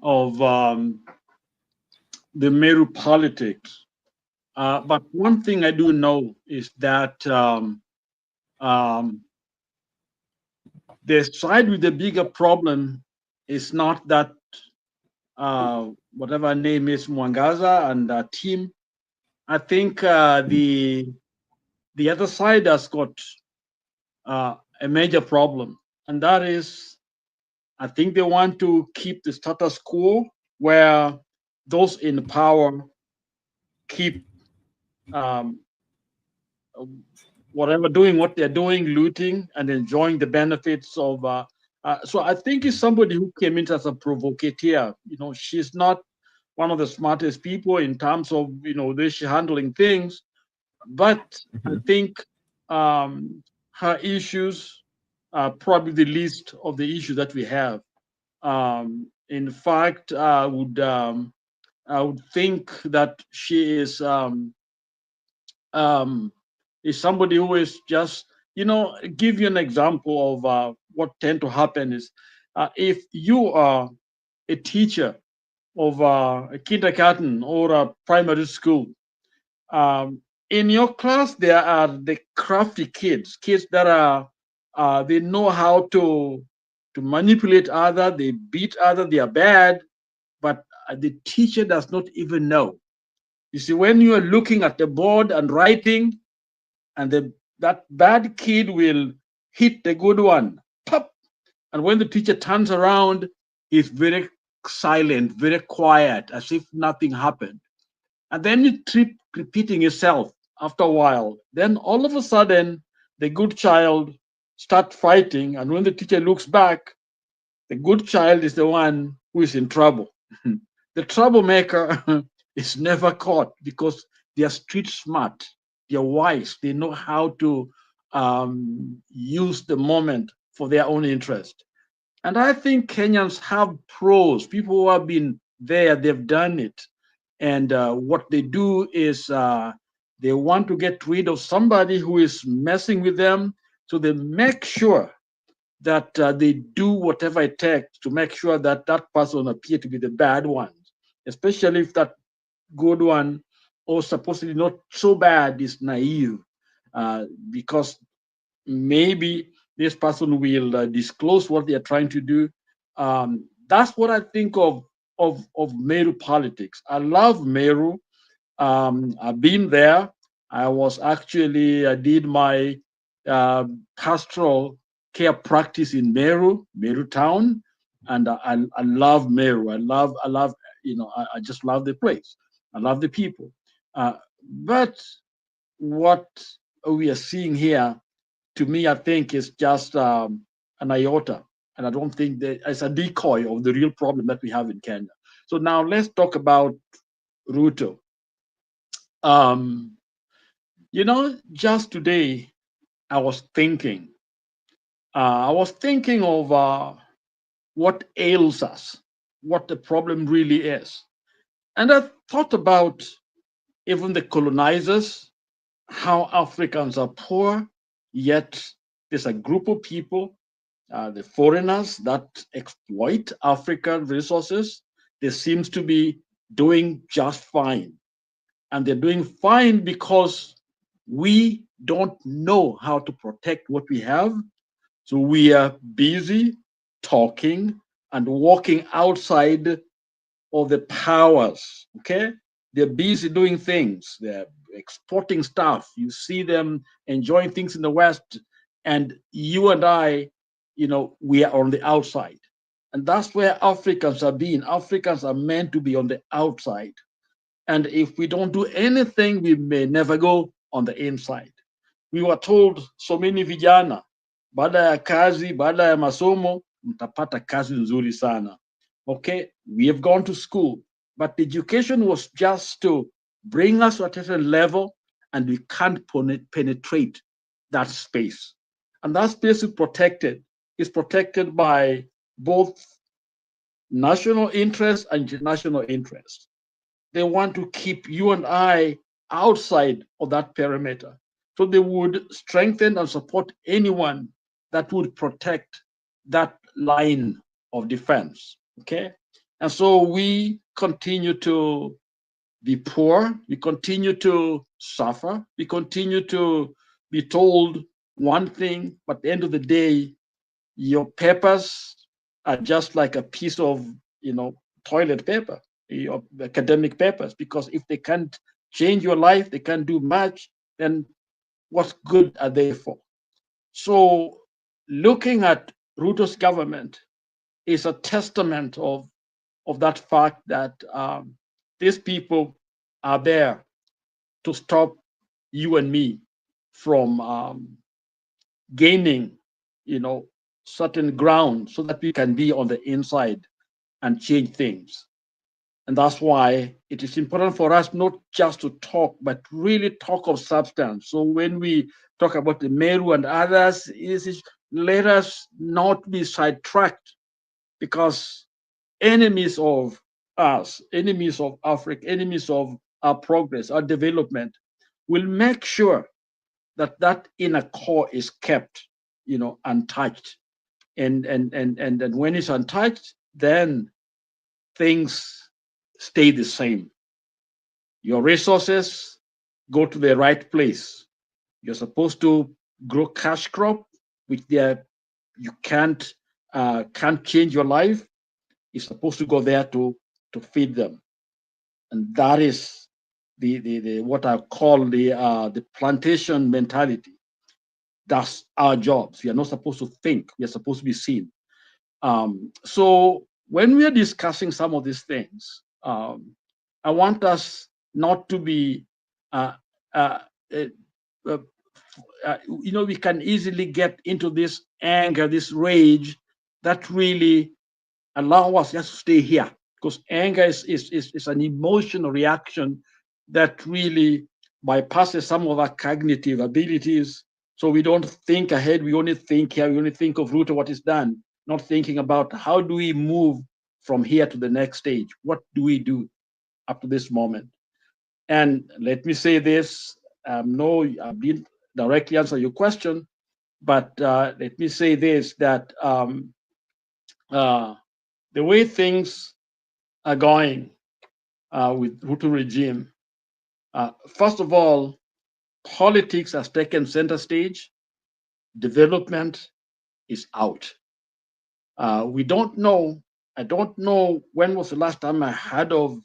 of the Meru politics. But one thing I do know is that the side with the bigger problem is not that whatever her name is, Mwangaza and team. I think the other side has got a major problem, and that is, I think they want to keep the status quo where those in power keep doing what they're doing, looting and enjoying the benefits of. So I think it's somebody who came in as a provocateur. She's not one of the smartest people in terms of she's handling things, but I think her issues are probably the least of the issues that we have. In fact, I would think that she is somebody who is just, give you an example of what tend to happen is if you are a teacher of a kindergarten or a primary school, in your class there are the crafty kids that are they know how to manipulate others, they beat others, they are bad, but the teacher does not even know. You see, when you are looking at the board and writing, and that bad kid will hit the good one, pop. And when the teacher turns around, he's very silent, very quiet, as if nothing happened. And then you keep repeating yourself after a while. Then all of a sudden, the good child starts fighting. And when the teacher looks back, the good child is the one who is in trouble. The troublemaker is never caught because they are street smart. They're wise. They know how to use the moment for their own interest. And I think Kenyans have pros, people who have been there, they've done it. And what they do is they want to get rid of somebody who is messing with them. So they make sure that they do whatever it takes to make sure that that person appears to be the bad one, especially if that good one, or supposedly not so bad, is naive, because maybe this person will disclose what they are trying to do. That's what I think of Meru politics. I love Meru. I've been there. I did my pastoral care practice in Meru town, and I love Meru. I just love the place. I love the people. But what we are seeing here, to me, I think is just an iota. And I don't think that it's a decoy of the real problem that we have in Kenya. So now let's talk about Ruto. Just today, I was thinking of what ails us. what the problem really is. And I thought about even the colonizers, how Africans are poor, yet there's a group of people, the foreigners that exploit African resources. They seem to be doing just fine. And they're doing fine because we don't know how to protect what we have. So we are busy talking and walking outside of the powers, okay? They're busy doing things. They're exporting stuff. You see them enjoying things in the West, and you and I, we are on the outside. And that's where Africans are being. Africans are meant to be on the outside. And if we don't do anything, we may never go on the inside. We were told so many vijana, baada ya kazi, baada ya masomo, mtapata kazi nzuri sana. Okay, we have gone to school, but education was just to bring us to a certain level, and we can't penetrate that space. And that space is protected. It's protected by both national interest and international interest. They want to keep you and I outside of that perimeter. So they would strengthen and support anyone that would protect that line of defense. Okay. And so we continue to be poor. We continue to suffer. We continue to be told one thing, but at the end of the day, your papers are just like a piece of, toilet paper, your academic papers, because if they can't change your life, they can't do much, then what good are they for? So looking at Ruto's government is a testament of that fact that these people are there to stop you and me from gaining, certain ground so that we can be on the inside and change things. And that's why it is important for us not just to talk, but really talk of substance. So when we talk about the Meru and others, let us not be sidetracked, because enemies of us, enemies of Africa, enemies of our progress, our development, will make sure that that inner core is kept, untouched. And when it's untouched, then things stay the same. Your resources go to the right place. You're supposed to grow cash crop, which you can't change your life. It's supposed to go there to feed them, and that is the what I call the plantation mentality. That's our jobs. We are not supposed to think. We are supposed to be seen. So when we are discussing some of these things, I want us not to be, we can easily get into this anger, this rage that really allow us just to stay here, because anger is an emotional reaction that really bypasses some of our cognitive abilities. So we don't think ahead. We only think here. We only think of Ruto, what is done, not thinking about how do we move from here to the next stage? What do we do up to this moment? And let me say this, no, I didn't directly answer your question, but let me say this, that the way things are going with Ruto regime, first of all, politics has taken center stage. Development is out. We don't know. I don't know when was the last time I heard of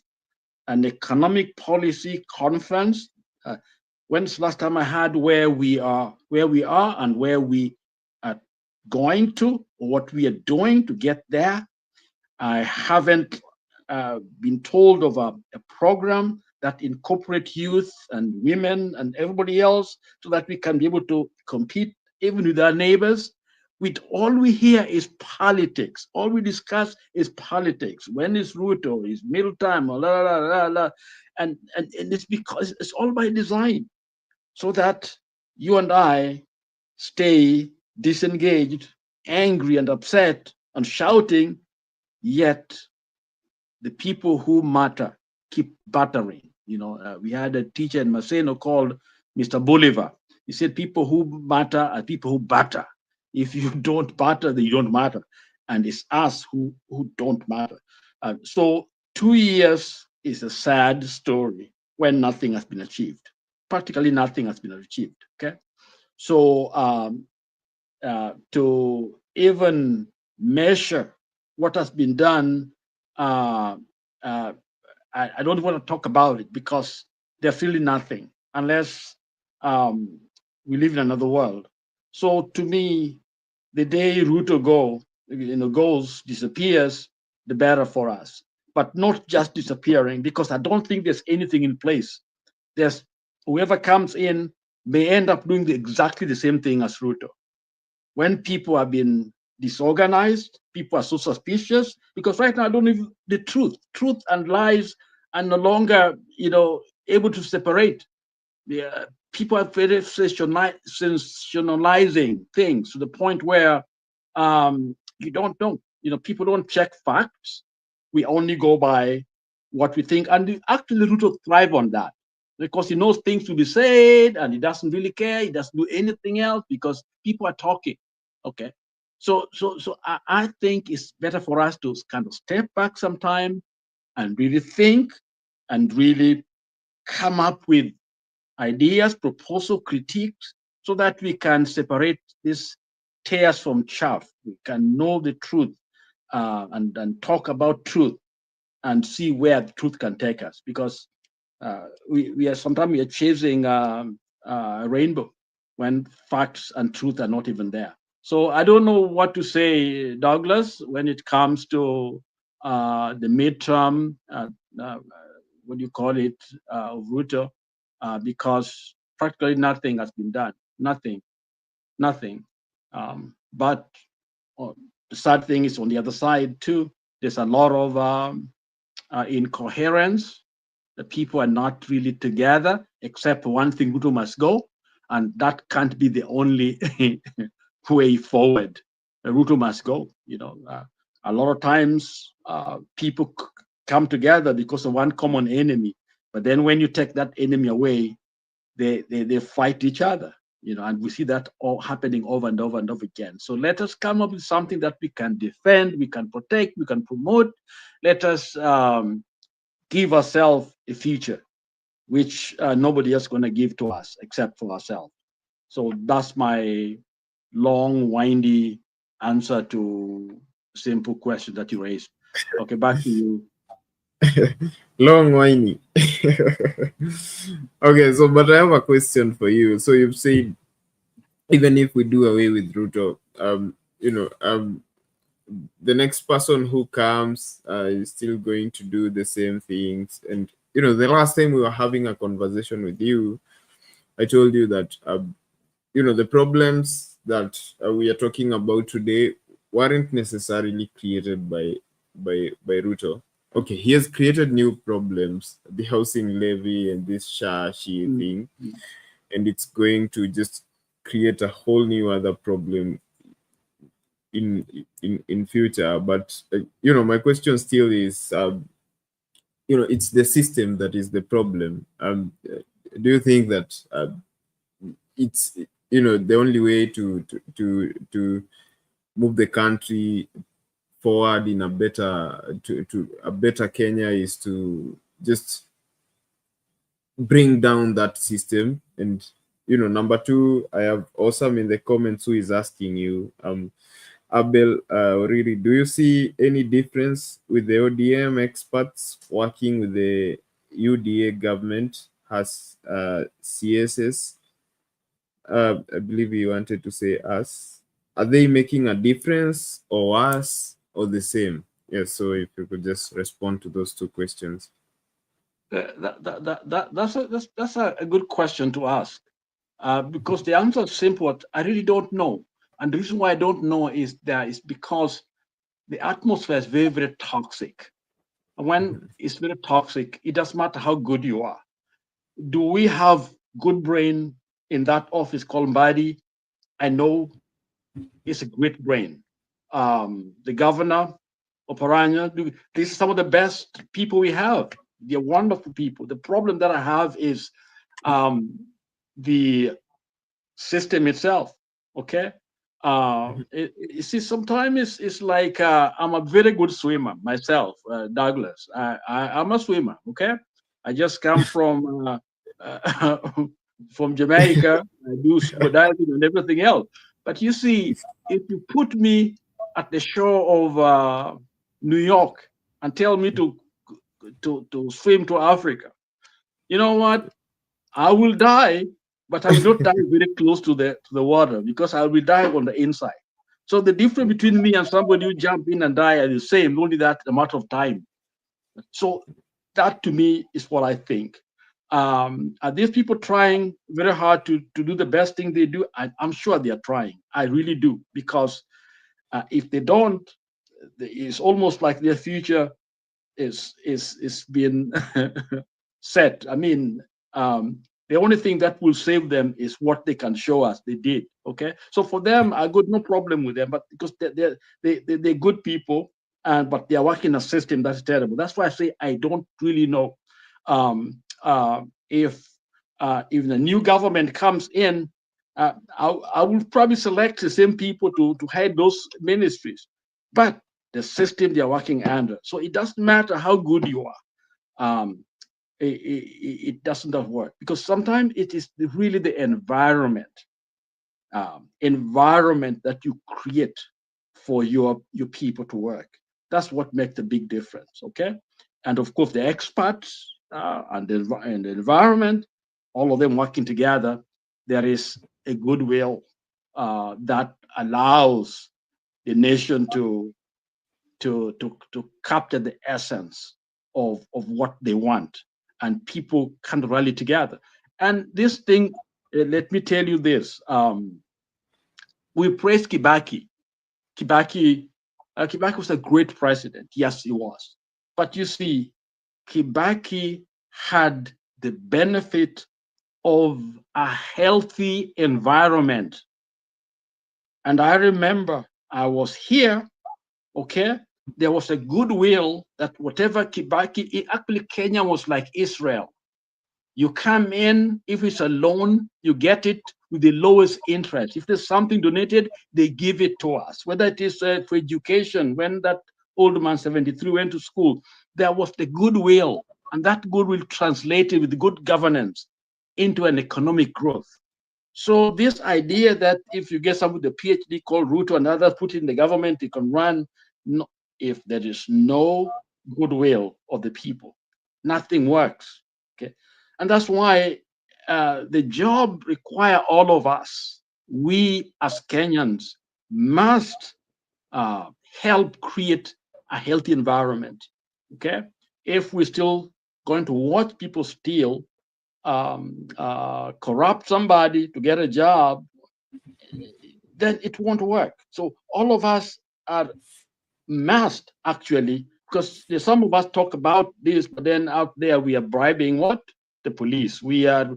an economic policy conference. When's the last time I heard where we are and where we are going to, or what we are doing to get there? I haven't been told of a program that incorporates youth and women and everybody else so that we can be able to compete even with our neighbors. With all we hear is politics. All we discuss is politics. When is Ruto? Is mealtime? And it's because it's all by design, so that you and I stay disengaged, angry and upset and shouting, yet the people who matter keep battering. We had a teacher in Maseno called Mr. Bolivar. He said people who matter are people who batter. If you don't batter, then you don't matter. And it's us who don't matter. So 2 years is a sad story when nothing has been achieved. Practically nothing has been achieved. Okay. So to even measure what has been done, I don't want to talk about it because there's really nothing unless we live in another world. So to me, the day Ruto disappears, the better for us. But not just disappearing, because I don't think there's anything in place. There's whoever comes in may end up doing exactly the same thing as Ruto. When people have been disorganized, people are so suspicious, because right now I don't know the truth and lies are no longer, able to separate. People are very sensationalizing things to the point where you don't know. People don't check facts. We only go by what we think, and actually Ruto thrive on that because he knows things to be said and he doesn't really care. He doesn't do anything else because people are talking. Okay, so I think it's better for us to kind of step back sometime and really think and really come up with ideas, proposal, critiques, so that we can separate these tares from chaff. We can know the truth and talk about truth and see where the truth can take us. Because we are sometimes chasing a rainbow when facts and truth are not even there. So I don't know what to say, Douglas, when it comes to the midterm, what do you call it, of Ruto, because practically nothing has been done. Nothing. But the sad thing is on the other side too, there's a lot of incoherence. The people are not really together, except for one thing: Ruto must go, and that can't be the only way forward. Ruto must go. A lot of times people come together because of one common enemy, but then when you take that enemy away, they fight each other. And we see that all happening over and over and over again. So let us come up with something that we can defend, we can protect, we can promote. Let us give ourselves a future, which nobody else is going to give to us except for ourselves. So that's my long, windy answer to simple question that you raised. Okay, back to you. Long whiny. Okay, so but I have a question for you. So you've said even if we do away with Ruto, the next person who comes is still going to do the same things. And the last time we were having a conversation with you, I told you that the problems that we are talking about today weren't necessarily created by Ruto. Okay, he has created new problems, the housing levy and this SHA-SHI thing, and it's going to just create a whole new other problem in future. But my question still is, it's the system that is the problem. Do you think that it's the only way to move the country forward in a better Kenya is to just bring down that system? And number two, I have Awesome in the comments who is asking you, Abel, really, do you see any difference with the ODM experts working with the UDA government as CSS? I believe you wanted to say us. Are they making a difference, or us, or the same? Yes, so if you could just respond to those two questions. That's a good question to ask, because the answer is simple. I really don't know. And the reason why I don't know is because the atmosphere is very, very toxic. And when it's very toxic, it doesn't matter how good you are. Do we have good brain in that office called Mbadi? I know it's a great brain. The governor Oparanya. These are some of the best people we have. They're wonderful people. The problem that I have is the system itself. Okay. You see, sometimes it's like I'm a very good swimmer myself, Douglas. I'm a swimmer. Okay. I just come from Jamaica. I do scuba diving and everything else. But you see, if you put me at the shore of New York and tell me to swim to Africa, you know what? I will die, but I will not die very close to the water because I will die on the inside. So the difference between me and somebody who jump in and die are the same, only that a matter of time. So that to me is what I think. Are these people trying very hard to do the best thing they do? I'm sure they are trying. I really do, because if they don't, it's almost like their future is being set. I mean, the only thing that will save them is what they can show us they did. Okay, so for them, I got no problem with them, but because they're good people, but they are working a system that's terrible. That's why I say I don't really know if the new government comes in. I will probably select the same people to head those ministries, but the system they are working under. So it doesn't matter how good you are. It doesn't work, because sometimes it is really the environment that you create for your people to work. That's what makes the big difference. Okay, and of course the experts and the environment, all of them working together, there is a goodwill that allows the nation to capture the essence of what they want, and people can rally together. And this thing, let me tell you this: we praise Kibaki. Kibaki was a great president. Yes, he was. But you see, Kibaki had the benefit of a healthy environment. And I remember I was here, okay? There was a goodwill that whatever Kibaki, actually Kenya was like Israel. You come in, if it's a loan, you get it with the lowest interest. If there's something donated, they give it to us. Whether it is for education, when that old man 73 went to school, there was the goodwill, and that goodwill translated with good governance into an economic growth. So this idea that if you get someone with a PhD called Ruto and others put in the government, you can run, no, if there is no goodwill of the people, nothing works. Okay, and that's why the job require all of us. We as Kenyans must help create a healthy environment. Okay, if we're still going to watch people steal, corrupt somebody to get a job, then it won't work. So all of us must actually, because some of us talk about this, but then out there we are bribing what? The police. We are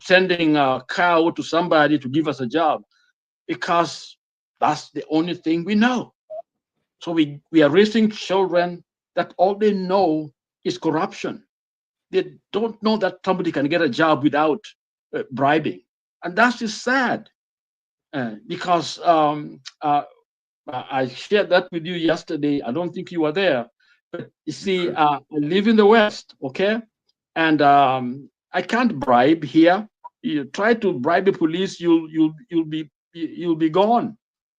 sending a cow to somebody to give us a job, because that's the only thing we know. So we are raising children that all they know is corruption. They don't know that somebody can get a job without bribing. And that is sad, because I shared that with you yesterday. I don't think you were there. But you see, I live in the West, okay? And I can't bribe here. You try to bribe the police, you'll be gone.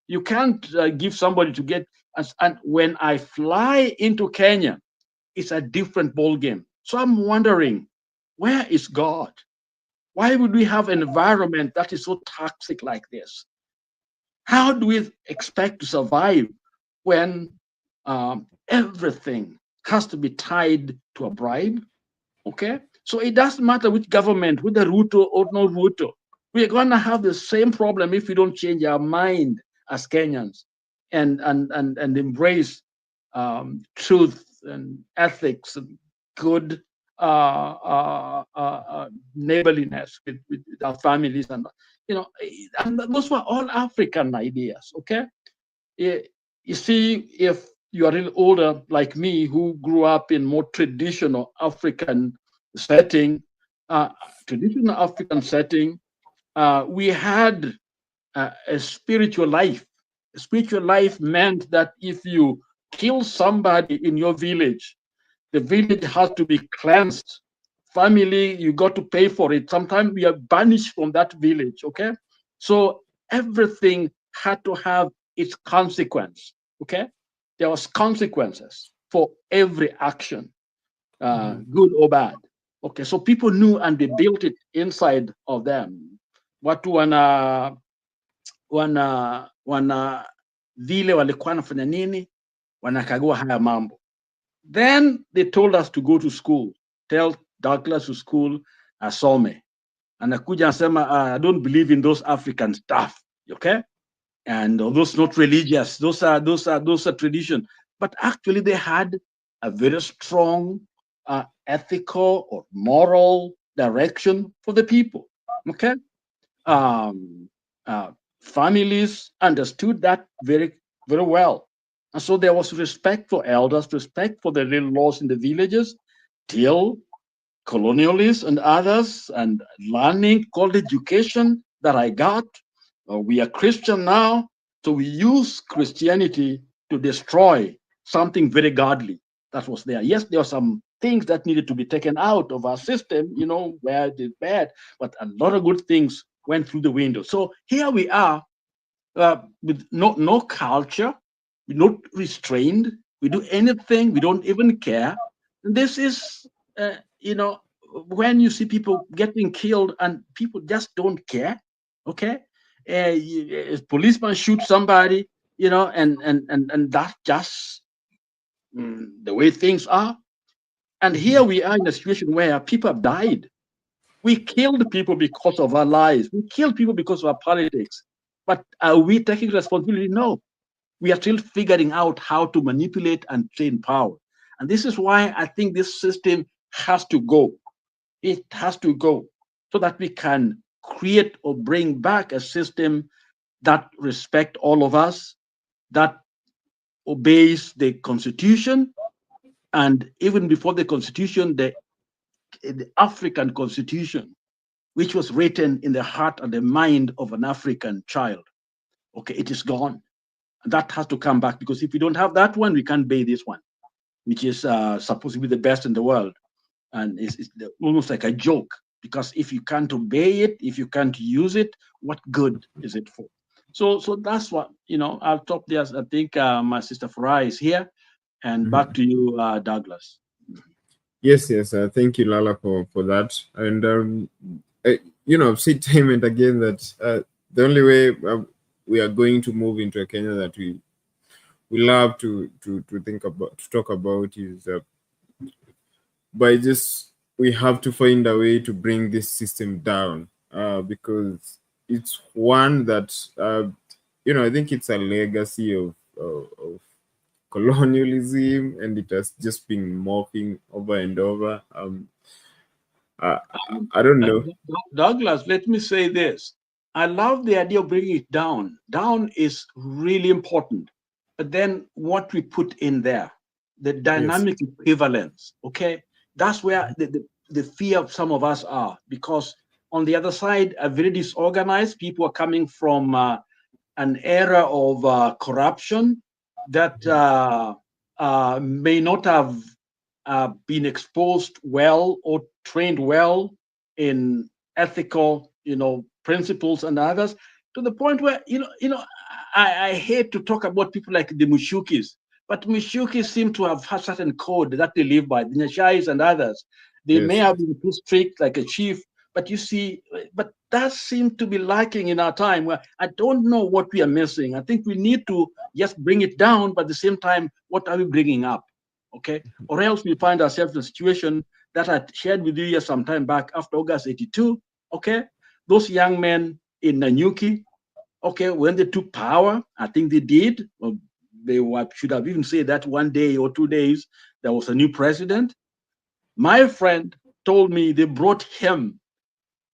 You can't give somebody to get. And when I fly into Kenya, it's a different ballgame. So I'm wondering, where is God? Why would we have an environment that is so toxic like this? How do we expect to survive when everything has to be tied to a bribe? Okay, so it doesn't matter which government, whether Ruto or no Ruto, we're going to have the same problem if we don't change our mind as Kenyans and embrace truth and ethics and good neighborliness with our families, and and those were all African ideas. Okay, you see, if you are a little older like me, who grew up in more traditional African setting, we had a spiritual life. A spiritual life meant that if you kill somebody in your village, the village has to be cleansed. Family, you got to pay for it. Sometimes we are banished from that village, okay? So everything had to have its consequence, okay? There was consequences for every action, good or bad. Okay, so people knew and they built it inside of them. Watu wana vile walikuwa wanafanya nini, wanakagua haya mambo. Then they told us to go to school. Tell Douglas to school asome. Anakuja anasema, I don't believe in those African stuff, okay? And those not religious, those are tradition. But actually they had a very strong ethical or moral direction for the people, okay? Families understood that very, very well. And so there was respect for elders, respect for the real laws in the villages, till colonialists and others, and learning, called education that I got. We are Christian now, so we use Christianity to destroy something very godly that was there. Yes, there were some things that needed to be taken out of our system, you know, where it is bad, but a lot of good things went through the window. So here we are with no culture, we're not restrained, we do anything, we don't even care. And this is, you know, when you see people getting killed and people just don't care, okay? A policeman shoots somebody, you know, and that's just the way things are. And here we are in a situation where people have died. We killed people because of our lies. We killed people because of our politics. But are we taking responsibility? No. We are still figuring out how to manipulate and train power. And this is why I think this system has to go. It has to go so that we can create or bring back a system that respects all of us, that obeys the Constitution, and even before the Constitution, the African Constitution, which was written in the heart and the mind of an African child. Okay, it is gone. And that has to come back, because if we don't have that one, we can't obey this one, which is supposed to be the best in the world. And it's almost like a joke, because if you can't obey it, if you can't use it, what good is it for? So that's what, you know, I'll stop there. I think my sister Farah is here. And back to you, Douglas. Yes. Thank you, Lala, for that. And, you know, I've said time and again that the only way we are going to move into a Kenya that we love to think about, to talk about, is by just, we have to find a way to bring this system down, because it's one that, you know, I think it's a legacy of colonialism, and it has just been morphing over and over. I don't know. Douglas, let me say this. I love the idea of bringing it down. Down is really important. But then what we put in there, the dynamic equivalence, okay? That's where the fear of some of us are, because on the other side, are very disorganized. People are coming from an era of corruption that may not have been exposed well or trained well in ethical, you know, principles and others, to the point where, you know, I hate to talk about people like the Mushukis, but Mushukis seem to have had certain code that they live by, the Nyashais and others. They may have been too strict, like a chief, but you see, but that seems to be lacking in our time, where I don't know what we are missing. I think we need to just bring it down, but at the same time, what are we bringing up? Okay, or else we find ourselves in a situation that I shared with you here some time back after August 82. Okay, those young men in Nanyuki, okay, when they took power, I think they did. Well, they should have even said that 1 day or 2 days there was a new president. My friend told me they brought him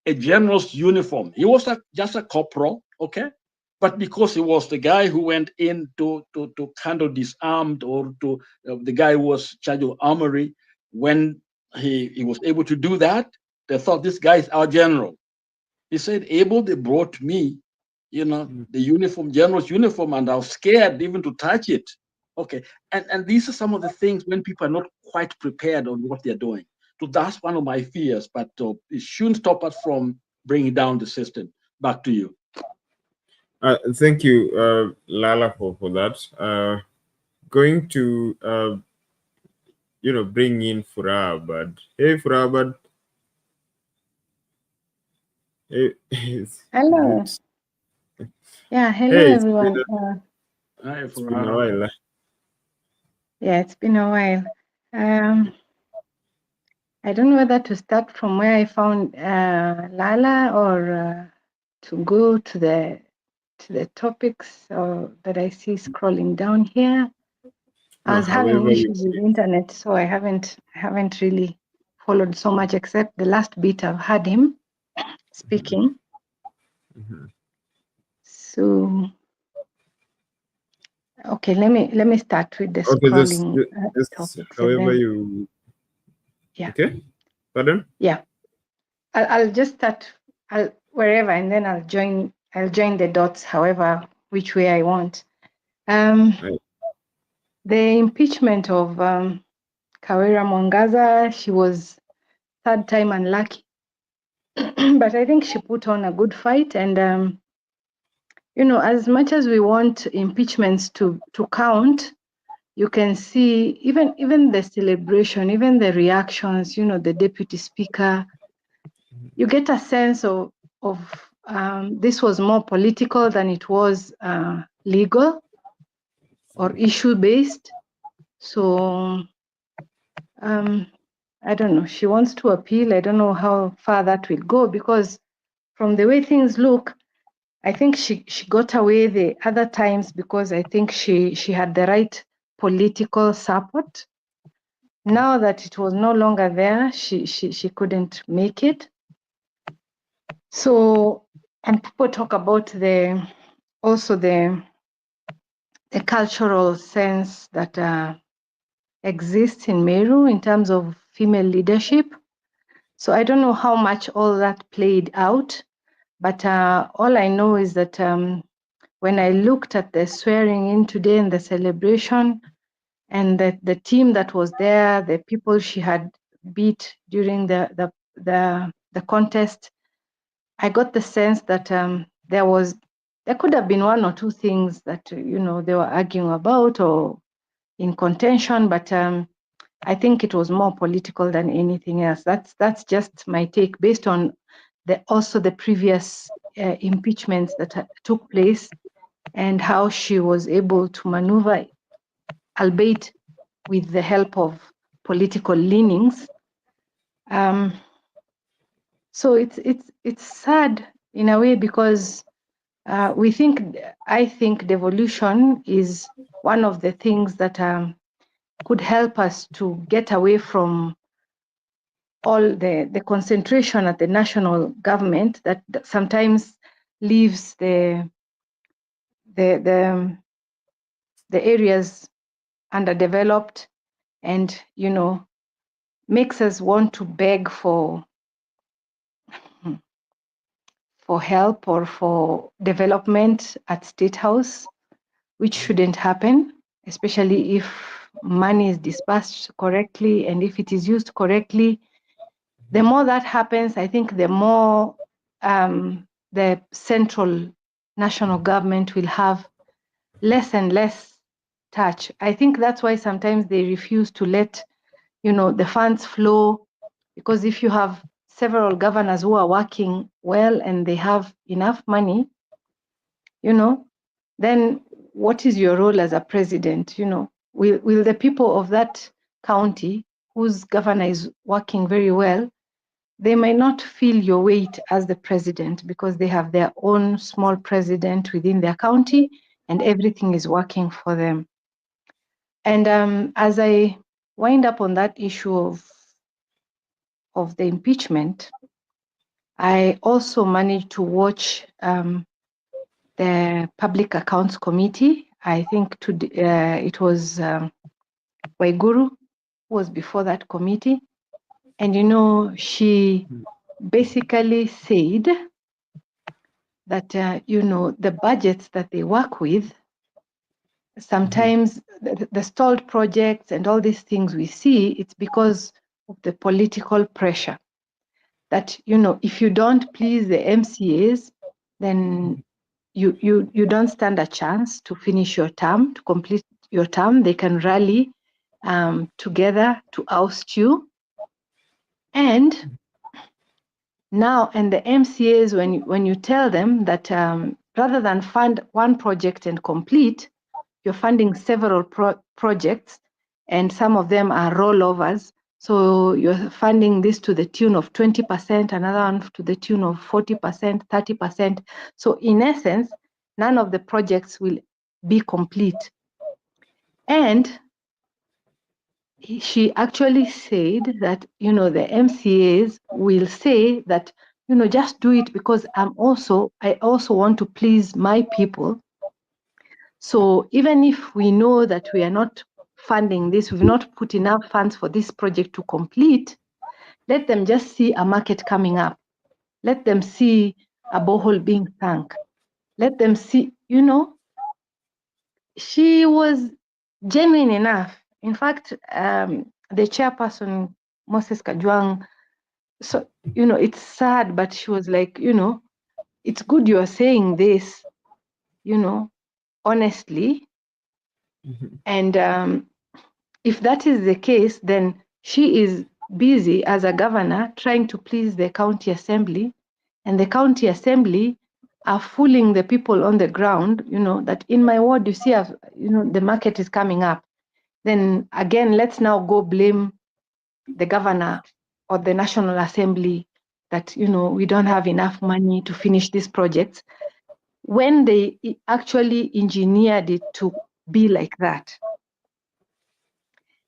a general's uniform. He was just a corporal, okay, but because he was the guy who went in to handle disarmed, or to the guy who was in charge of armory, when he was able to do that, they thought this guy is our general. He said, Abel, they brought me, the uniform, general's uniform, and I was scared even to touch it. Okay, and these are some of the things when people are not quite prepared on what they're doing. So that's one of my fears, but it shouldn't stop us from bringing down the system. Back to you. Thank you, Lala, for that. Going to bring in Furabad. Hey, Furabad. Hey, Hello. Yeah, hello hey, everyone. it's been a while. Yeah, it's been a while. I don't know whether to start from where I found Lala, or to go to the topics that I see scrolling down here. I was having issues with the internet, so I haven't really followed so much, except the last bit I've had him speaking. So okay, let me start with the scrolling topics. However you. Yeah. Okay. Pardon? Yeah. I'll just start wherever, and then I'll join the dots however which way I want. Right. The impeachment of Kawira Mwangaza, she was third time unlucky, but I think she put on a good fight, and as much as we want impeachments to count, you can see even the celebration, even the reactions, the deputy speaker, you get a sense of this was more political than it was legal or issue-based. So I don't know. She wants to appeal. I don't know how far that will go, because from the way things look, I think she got away the other times because I think she had the right political support. Now that it was no longer there, she couldn't make it. So, and people talk about also the cultural sense that exists in Meru in terms of female leadership. So I don't know how much all that played out, but all I know is that when I looked at the swearing in today and the celebration, and the team that was there, the people she had beat during the contest, I got the sense that there could have been one or two things that they were arguing about or in contention, but I think it was more political than anything else. That's just my take based on also the previous impeachments that took place and how she was able to maneuver, albeit with the help of political leanings. So it's sad in a way, because I think devolution is one of the things that could help us to get away from all the concentration at the national government that sometimes leaves the areas underdeveloped, and makes us want to beg for help or for development at State House, which shouldn't happen, especially if money is dispersed correctly and if it is used correctly. The more that happens, I think the more the central national government will have less and less touch. I think that's why sometimes they refuse to let the funds flow, because if you have several governors who are working well and they have enough money, then what is your role as a president? Will the people of that county whose governor is working very well, they might not feel your weight as the president because they have their own small president within their county and everything is working for them. And as I wind up on that issue of the impeachment, I also managed to watch the Public Accounts Committee. I think it was Waiguru was before that committee. And, you know, she basically said that, you know, the budgets that they work with, sometimes the stalled projects and all these things we see, it's because of the political pressure. That, you know, if you don't please the MCAs, then you don't stand a chance to finish your term, to complete your term. They can rally together to oust you. And now, and the MCAs, when you tell them that rather than fund one project and complete, you're funding several projects, and some of them are rollovers. So you're funding this to the tune of 20%, another one to the tune of 40%, 30%. So in essence, none of the projects will be complete. And she actually said that, you know, the MCAs will say that, you know, just do it because I also want to please my people. So even if we know that we are not funding this, we've not put enough funds for this project to complete, let them just see a market coming up. Let them see a borehole being sunk. Let them see, you know, she was genuine enough. In fact, the chairperson, Moses Kajwang, so, you know, it's sad, but she was like, you know, it's good you are saying this, you know, honestly. And if that is the case, then she is busy as a governor trying to please the county assembly, and the county assembly are fooling the people on the ground, you know, that in my ward, you see, you know, the market is coming up. Then again, let's now go blame the governor or the National Assembly that, you know, we don't have enough money to finish these projects, when they actually engineered it to be like that.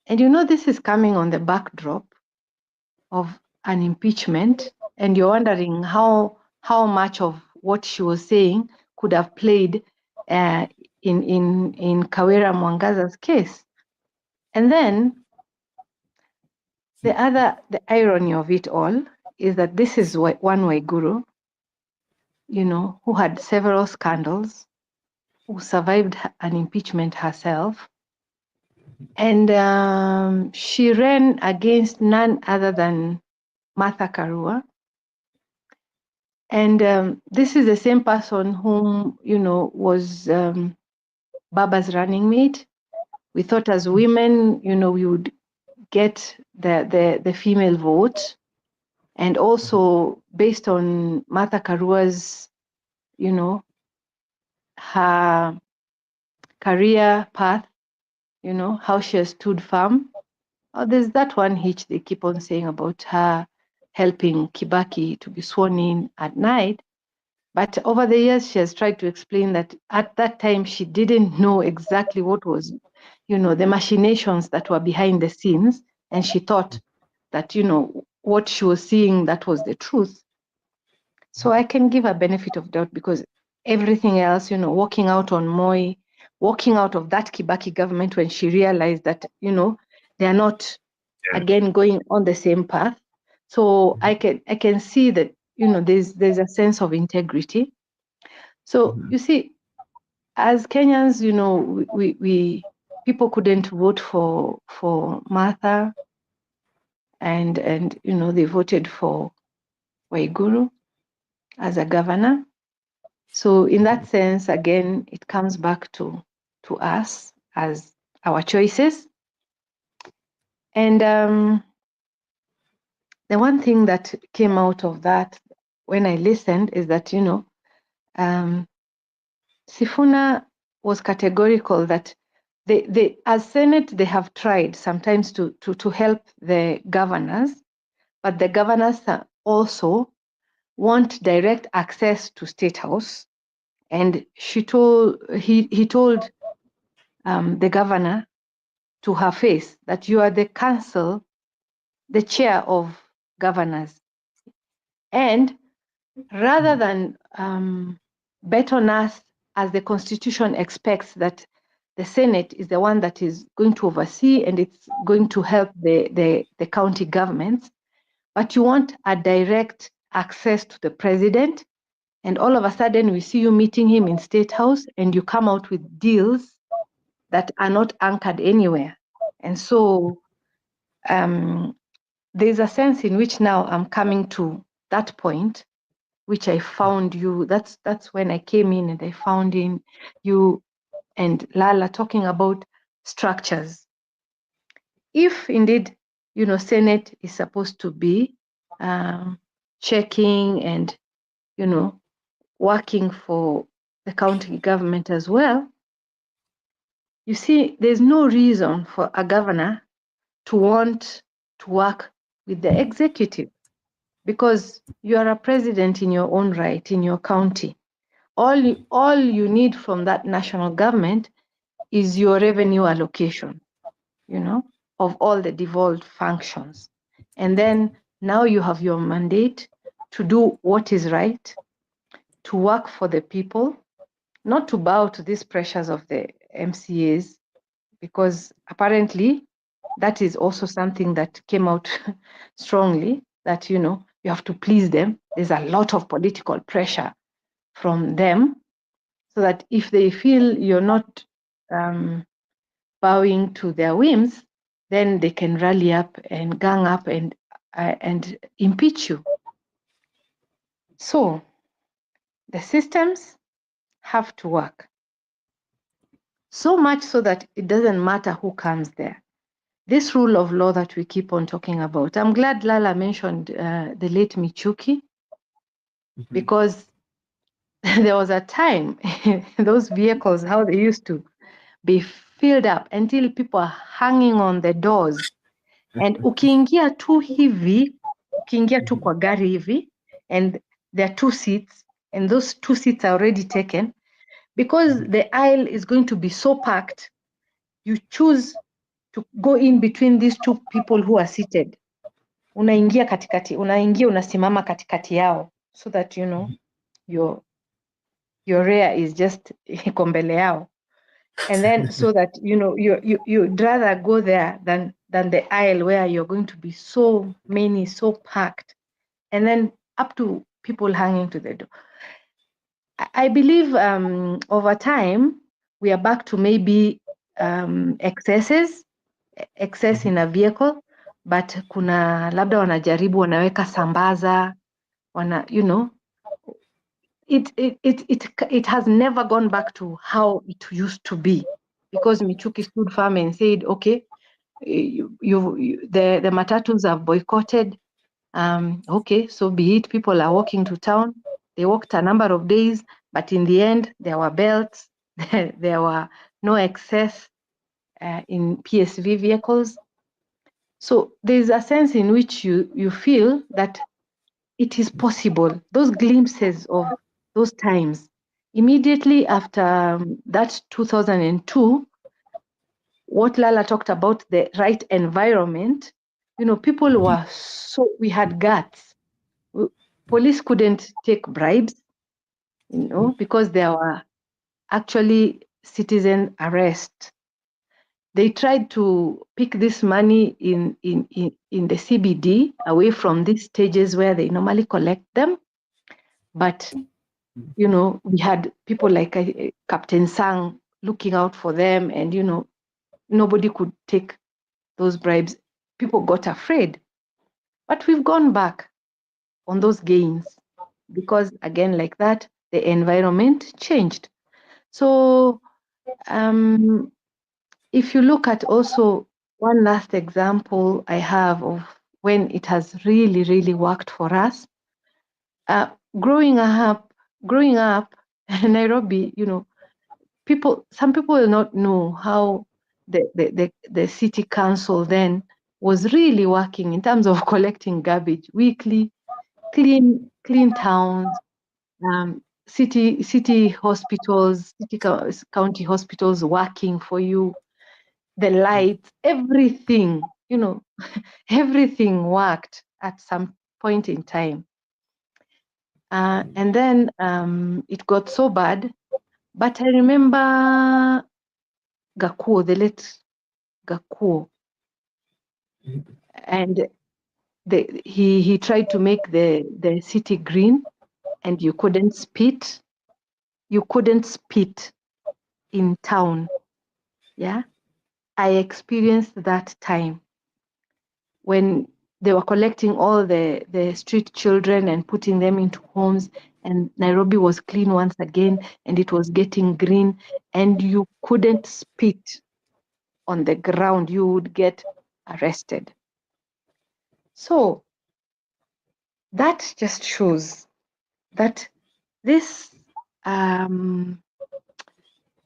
And you know, this is coming on the backdrop of an impeachment, and you're wondering how much of what she was saying could have played in Kawira Mwangaza's case. And then the irony of it all is that this is one Waiguru, you know, who had several scandals, who survived an impeachment herself. And she ran against none other than Martha Karua. And this is the same person whom, you know, was Baba's running mate. We thought as women, you know, we would get the female vote. And also based on Martha Karua's, you know, her career path, you know, how she has stood firm. Oh, there's that one hitch they keep on saying about her helping Kibaki to be sworn in at night. But over the years, she has tried to explain that at that time, she didn't know exactly what was, you know, the machinations that were behind the scenes. And she thought that, you know, what she was seeing, that was the truth. So I can give a benefit of doubt, because everything else, you know, walking out on Moi, walking out of that Kibaki government when she realized that, you know, they are not, again, going on the same path. So I can see that, you know, there's a sense of integrity. So you see, as Kenyans, you know, we people couldn't vote for Martha, and you know, they voted for Waiguru as a governor. So in that sense, again, it comes back to us as our choices. And the one thing that came out of that when I listened is that, you know, Sifuna was categorical that they as Senate, they have tried sometimes to help the governors, but the governors also want direct access to State House. And he told the governor to her face that you are the council, the chair of governors. And rather than bet on us as the Constitution expects that the Senate is the one that is going to oversee and it's going to help the county governments, but you want a direct access to the president, and all of a sudden we see you meeting him in State House and you come out with deals that are not anchored anywhere. And so there's a sense in which now I'm coming to that point, which I found you, that's when I came in and I found in you and Lala talking about structures. If indeed, Senate is supposed to be checking and, working for the county government as well, you see, there's no reason for a governor to want to work with the executive, because you are a president in your own right, in your county. All you need from that national government is your revenue allocation, of all the devolved functions. And then now you have your mandate to do what is right, to work for the people, not to bow to these pressures of the MCAs, because apparently that is also something that came out strongly, that, you have to please them. There's a lot of political pressure from them, so that if they feel you're not bowing to their whims, then they can rally up and gang up and impeach you. So the systems have to work, so much so that it doesn't matter who comes there. This rule of law that we keep on talking about. I'm glad Lala mentioned the late Michuki, because there was a time, those vehicles, how they used to be filled up until people are hanging on the doors. And ukiingia tu kwa gari hivi, and there are 2 seats, and those 2 seats are already taken, because the aisle is going to be so packed, you choose to go in between these 2 people who are seated. Unasimama katikati yao, so that, your rear is just iko mbele yao. And then so that, you'd rather go there than the aisle where you're going to be so many, so packed, and then up to people hanging to the door. I believe over time, we are back to maybe excess in a vehicle, but kuna labda wanajaribu wanaweka sambaza, it has never gone back to how it used to be, because Michuki stood firm and said, okay, the matatus have boycotted. Okay, so be it. People are walking to town. They walked a number of days, but in the end, there were belts. There were no excess in PSV vehicles. So there's a sense in which you feel that it is possible. Those glimpses of those times, immediately after that 2002, what Lala talked about, the right environment, people were we had guts. Police couldn't take bribes, because there were actually citizen arrests. They tried to pick this money in the CBD, away from these stages where they normally collect them. But, we had people like Captain Sang looking out for them, and, nobody could take those bribes. People got afraid. But we've gone back on those gains, because, again, like that, the environment changed. So if you look at also one last example I have of when it has really, really worked for us, growing up in Nairobi, some people will not know how the city council then was really working in terms of collecting garbage weekly, clean towns, city hospitals, county hospitals working for you, the lights, everything, everything worked at some point in time. And then it got so bad But I remember Gakuo, the late Gakuo, and he tried to make the city green, and you couldn't spit. You couldn't spit in town. Yeah, I experienced that time when they were collecting all the street children and putting them into homes, and Nairobi was clean once again, and it was getting green, and you couldn't spit on the ground. You would get arrested. So that just shows that this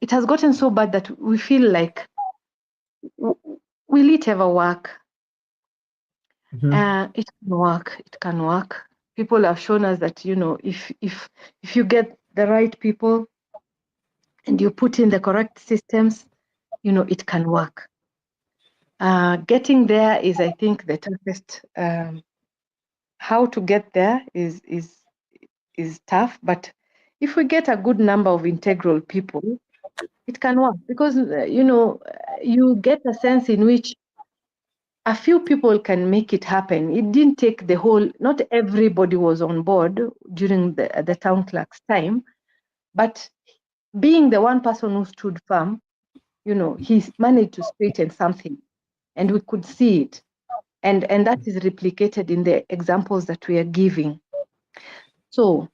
it has gotten so bad that we feel like, will it ever work? It can work. It can work. People have shown us that, you know, if you get the right people and you put in the correct systems, you know, it can work. Getting there is, I think, the toughest. How to get there is tough, but if we get a good number of integral people, it can work, because you know, you get a sense in which a few people can make it happen. It didn't take the whole, not everybody was on board during the town clerk's time, but being the one person who stood firm, you know, he managed to straighten something, and we could see it. And that is replicated in the examples that we are giving. So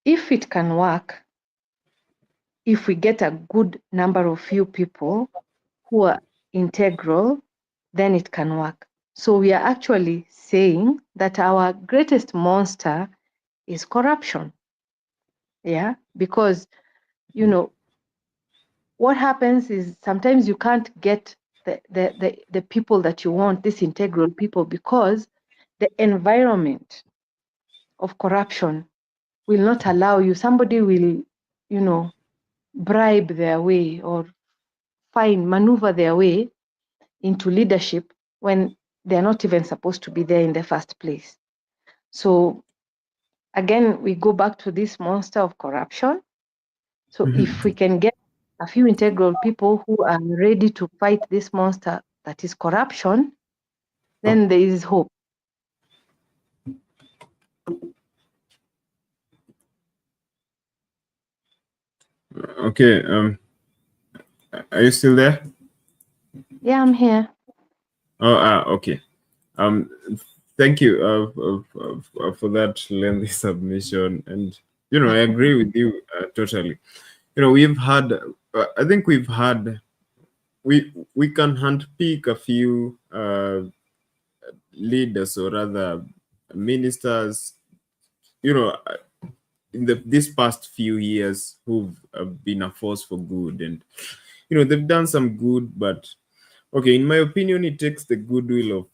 if it can work, if we get a good number of few people who are integral, then it can work. So we are actually saying that our greatest monster is corruption. Yeah, because, you know, what happens is sometimes you can't get the people that you want, these integral people, because the environment of corruption will not allow you. Somebody will, you know, bribe their way or maneuver their way into leadership when they're not even supposed to be there in the first place. So again, we go back to this monster of corruption. So if we can get a few integral people who are ready to fight this monster that is corruption, then there is hope. Okay. Are you still there? Yeah, I'm here. Oh, okay. Thank you for that lengthy submission, and you know, I agree with you totally. You know, we've had, I think we've had, we can handpick a few leaders, or rather ministers, you know, in this past few years, who've been a force for good, and you know, they've done some good, but okay, in my opinion, it takes the goodwill of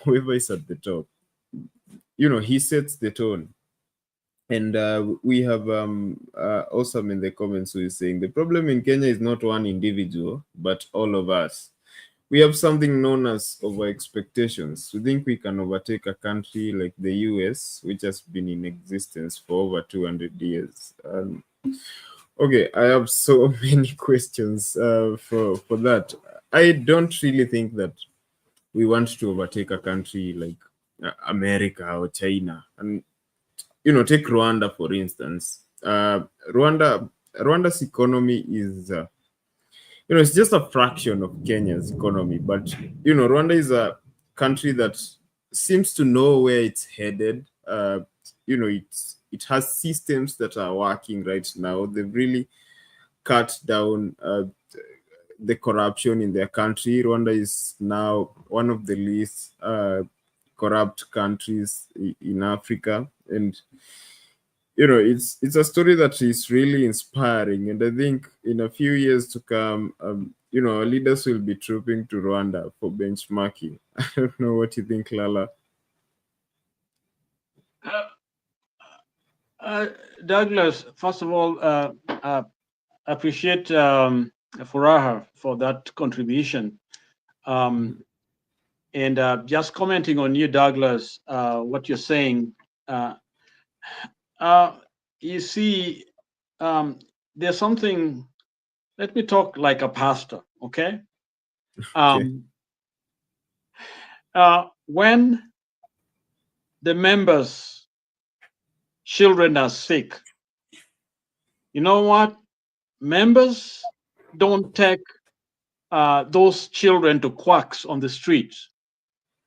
whoever is at the top. You know, he sets the tone. And we have Awesome in the comments who is saying the problem in Kenya is not one individual, but all of us. We have something known as over expectations. We think we can overtake a country like the US, which has been in existence for over 200 years. Okay, I have so many questions for that. I don't really think that we want to overtake a country like America or China. And you know, take Rwanda for instance. Rwanda's economy is, you know, it's just a fraction of Kenya's economy. But you know, Rwanda is a country that seems to know where it's headed. You know, it has systems that are working right now. They've really cut down the corruption in their country. Rwanda is now one of the least corrupt countries in Africa, and you know, it's a story that is really inspiring. And I think in a few years to come, you know, our leaders will be trooping to Rwanda for benchmarking. I don't know what you think, Lala. Douglas, first of all, appreciate Furaha for that contribution. And just commenting on you, Douglas, what you're saying, you see, there's something, let me talk like a pastor, okay? When the members' children are sick, you know what? Members don't take those children to quacks on the streets.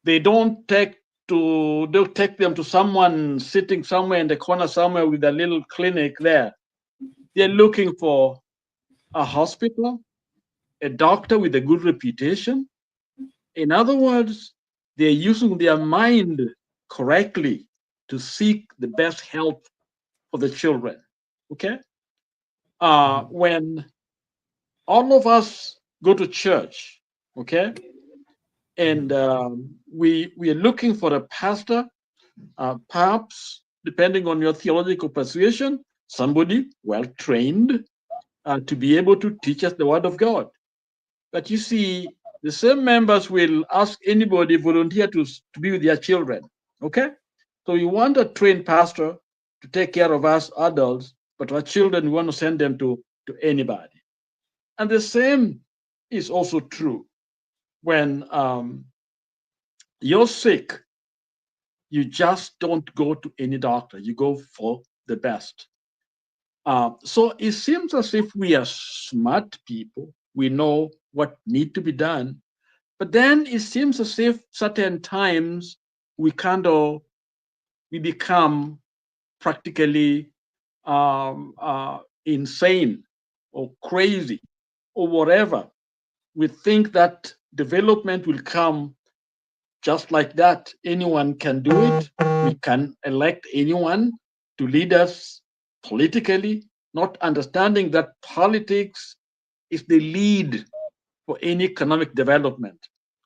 They don't take them to someone sitting somewhere in the corner somewhere with a little clinic there. They're looking for a hospital, a doctor with a good reputation. In other words, they're using their mind correctly to seek the best help for the children. Okay? When all of us go to church, okay, and we are looking for a pastor, perhaps depending on your theological persuasion, somebody well trained to be able to teach us the word of God. But you see, the same members will ask anybody volunteer to be with their children. Okay? So you want a trained pastor to take care of us adults, but our children, we want to send them to anybody. And the same is also true when you're sick. You just don't go to any doctor. You go for the best. So it seems as if we are smart people. We know what needs to be done. But then it seems as if certain times we become practically insane or crazy or whatever. We think that development will come just like that. Anyone can do it. We can elect anyone to lead us politically, not understanding that politics is the lead for any economic development.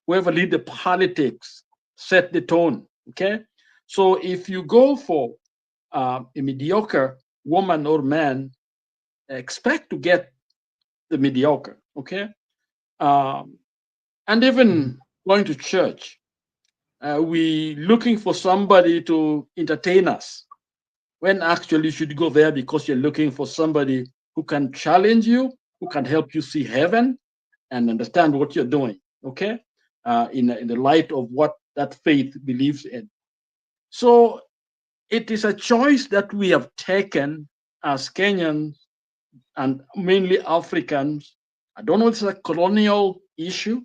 Whoever lead the politics set the tone. Okay, so if you go for a mediocre woman or man, expect to get the mediocre. Okay, and even going to church, we looking for somebody to entertain us, when actually you should go there because you're looking for somebody who can challenge you, who can help you see heaven and understand what you're doing, okay? In the light of what that faith believes in. So it is a choice that we have taken as Kenyans and mainly Africans. I don't know if it's a colonial issue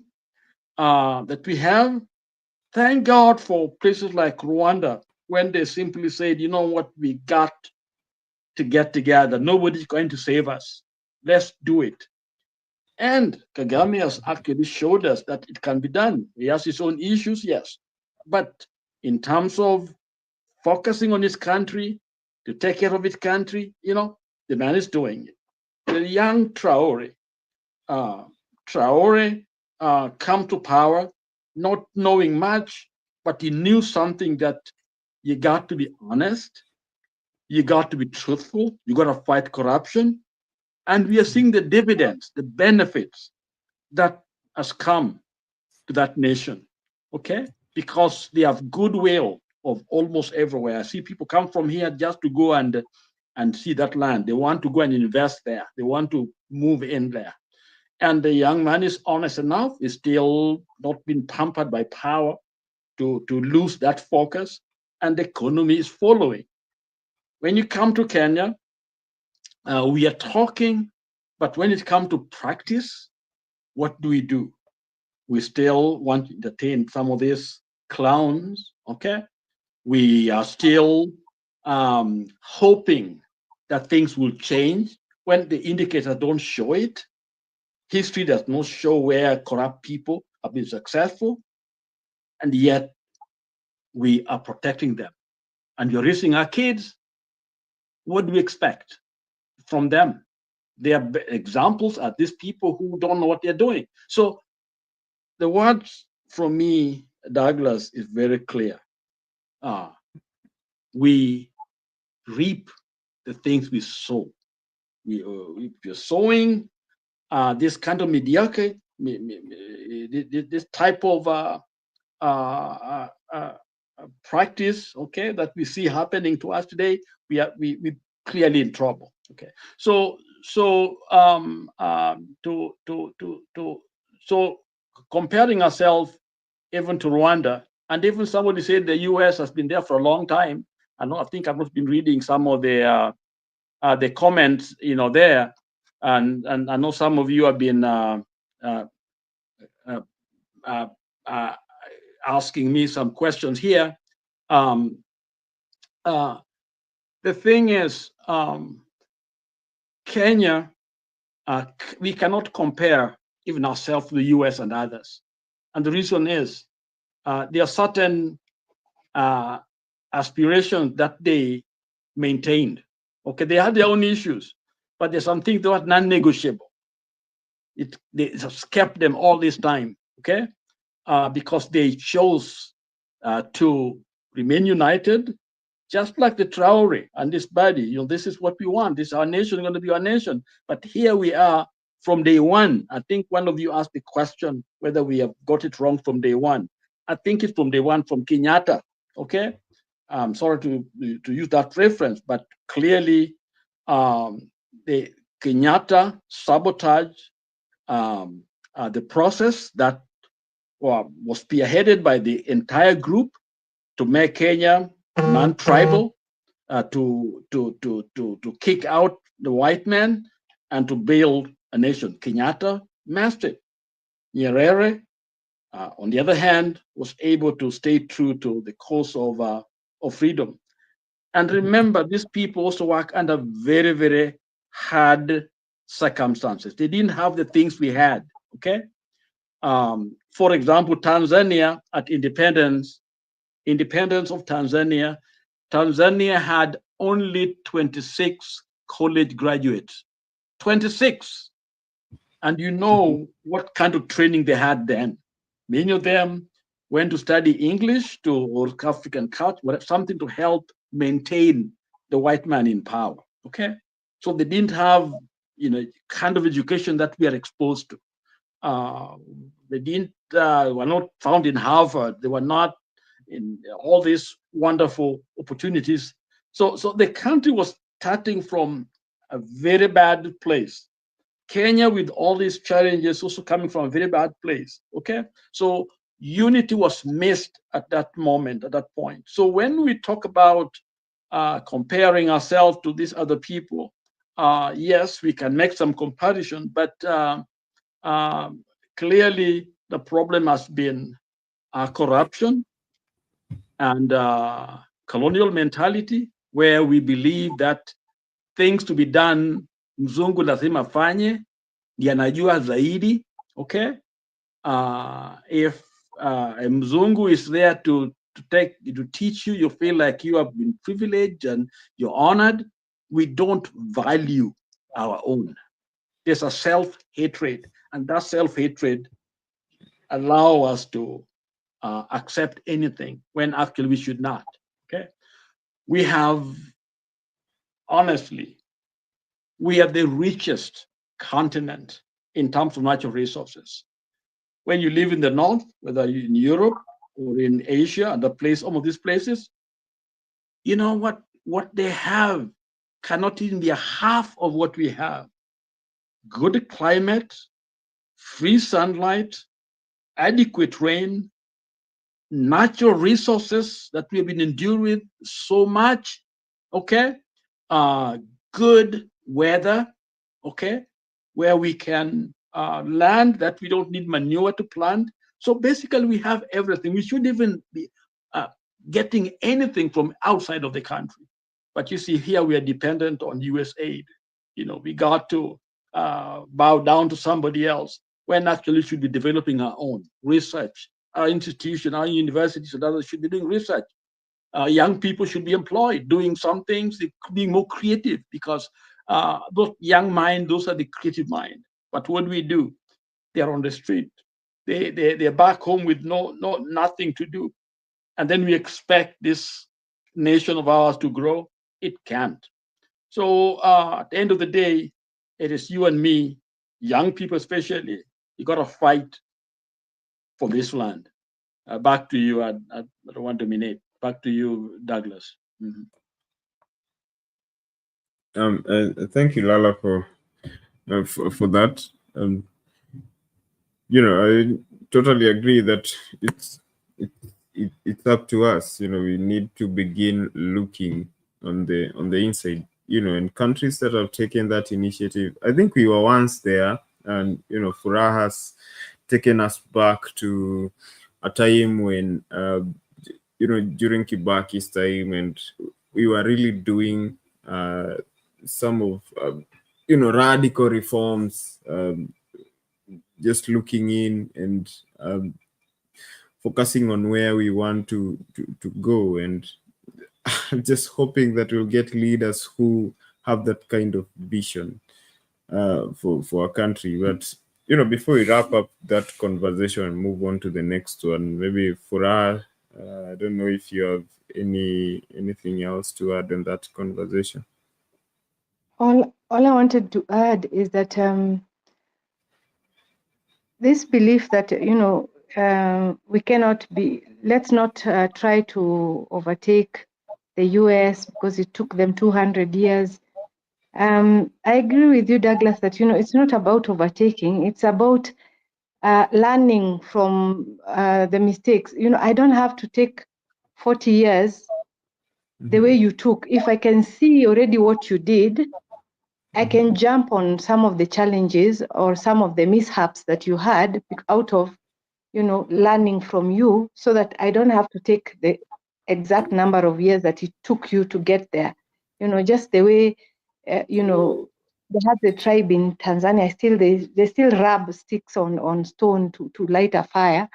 that we have. Thank God for places like Rwanda, when they simply said, you know what, we got to get together. Nobody's going to save us. Let's do it. And Kagame has actually showed us that it can be done. He has his own issues, yes. But in terms of focusing on his country, to take care of his country, you know, the man is doing it. The young Traore come to power not knowing much, but he knew something, that you got to be honest, you got to be truthful, you got to fight corruption. And we are seeing the dividends, the benefits that has come to that nation, okay? Because they have goodwill of almost everywhere. I see people come from here just to go and see that land. They want to go and invest there. They want to move in there. And the young man is honest enough, is still not been pampered by power to lose that focus, and the economy is following. When you come to Kenya, we are talking, but when it comes to practice, what do? We still want to entertain some of these clowns, okay? We are still hoping that things will change when the indicators don't show it. History does not show where corrupt people have been successful, and yet we are protecting them. And you're raising our kids. What do we expect from them? Their examples are these people who don't know what they're doing. So the words from me, Douglas, is very clear. We reap the things we sow. If you're sowing this kind of mediocre, this type of practice, okay, that we see happening to us today, we clearly in trouble. Okay, so So comparing ourselves even to Rwanda, and even somebody said the U.S. has been there for a long time. I think I've not been reading some of the comments, there, and I know some of you have been asking me some questions here. The thing is, Kenya, we cannot compare even ourselves to the US and others. And the reason is there are certain aspirations that they maintained. Okay, they had their own issues, but there's something that was non-negotiable. They have kept them all this time, okay? Because they chose to remain united, just like the Traore and this body. This is what we want. This is our nation, going to be our nation. But here we are from day one. I think one of you asked the question whether we have got it wrong from day one. I think it's from day one from Kenyatta, okay? I'm sorry to use that reference, but clearly the Kenyatta sabotaged the process that was spearheaded by the entire group to make Kenya non-tribal, to kick out the white man, and to build a nation. Kenyatta mastered it. Nyerere, on the other hand, was able to stay true to the cause of freedom. And remember, these people also work under very, very hard circumstances. They didn't have the things we had, okay? For example, Tanzania at independence of Tanzania had only 26 college graduates. 26. And you know what kind of training they had then. Many of them went to study English or African culture, something to help maintain the white man in power. Okay? So they didn't have kind of education that we are exposed to. They were not found in Harvard. They were not in all these wonderful opportunities. So the country was starting from a very bad place. Kenya, with all these challenges, also coming from a very bad place. Okay, so unity was missed at that moment, at that point. So when we talk about comparing ourselves to these other people, yes, we can make some comparison, but clearly the problem has been corruption and colonial mentality, where we believe that things to be done, mzungu lazima fanye, ndiye anajua zaidi. Okay, if a mzungu is there to teach you, you feel like you have been privileged and you're honored. We don't value our own. There's a self-hatred, and that self-hatred allow us to accept anything when actually we should not. Okay, we have, honestly, we are the richest continent in terms of natural resources. When you live in the north, whether you're in Europe or in Asia, some of these places, you know what they have cannot even be a half of what we have. Good climate, free sunlight, adequate rain, natural resources that we've been endured with so much, okay? Good weather, okay? Where we can land that we don't need manure to plant. So basically we have everything. We shouldn't even be getting anything from outside of the country. But you see, here we are dependent on US aid. We got to bow down to somebody else when actually we should be developing our own research. Our institution, our universities and others should be doing research. Young people should be employed, doing some things, being more creative, because those young minds, those are the creative mind. But what do? They're on the street. They're back home with nothing to do. And then we expect this nation of ours to grow. It can't. So at the end of the day, it is you and me, young people especially, you got to fight for this land. Back to you. I don't want to dominate. Back to you, Douglas. Thank you, Lala, for for that. I totally agree that it's up to us. We need to begin looking on the inside. In countries that have taken that initiative, I think we were once there, and Furaha has taken us back to a time when during Kibaki's time, and we were really doing some of radical reforms, just looking in and focusing on where we want to go. And I'm just hoping that we'll get leaders who have that kind of vision for our country. But before we wrap up that conversation and move on to the next one, maybe Furaha, I don't know if you have anything else to add in that conversation. All I wanted to add is that this belief that we cannot be, let's not try to overtake the US because it took them 200 years. I agree with you, Douglas, that it's not about overtaking, it's about learning from the mistakes. I don't have to take 40 years the way you took. If I can see already what you did, I can jump on some of the challenges or some of the mishaps that you had out of, learning from you, so that I don't have to take the exact number of years that it took you to get there. Just the way, they have the tribe in Tanzania, they still rub sticks on stone to light a fire.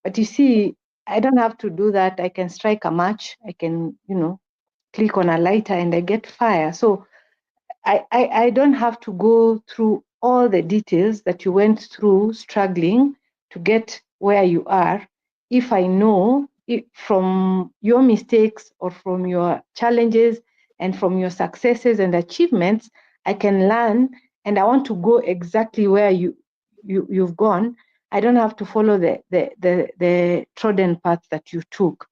But you see, I don't have to do that. I can strike a match. I can, click on a lighter and I get fire. So I don't have to go through all the details that you went through struggling to get where you are. If I know from your mistakes or from your challenges and from your successes and achievements, I can learn, and I want to go exactly where you've gone. I don't have to follow the trodden path that you took.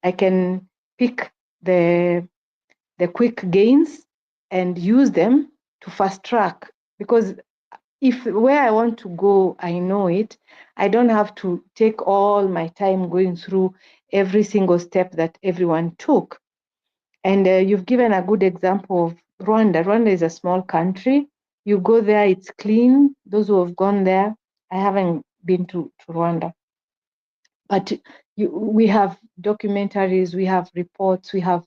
I can pick the quick gains and use them to fast track, because if where I want to go, I know it, I don't have to take all my time going through every single step that everyone took. And you've given a good example of Rwanda. Rwanda is a small country. You go there, it's clean. Those who have gone there, I haven't been to Rwanda. But we have documentaries, we have reports, we have,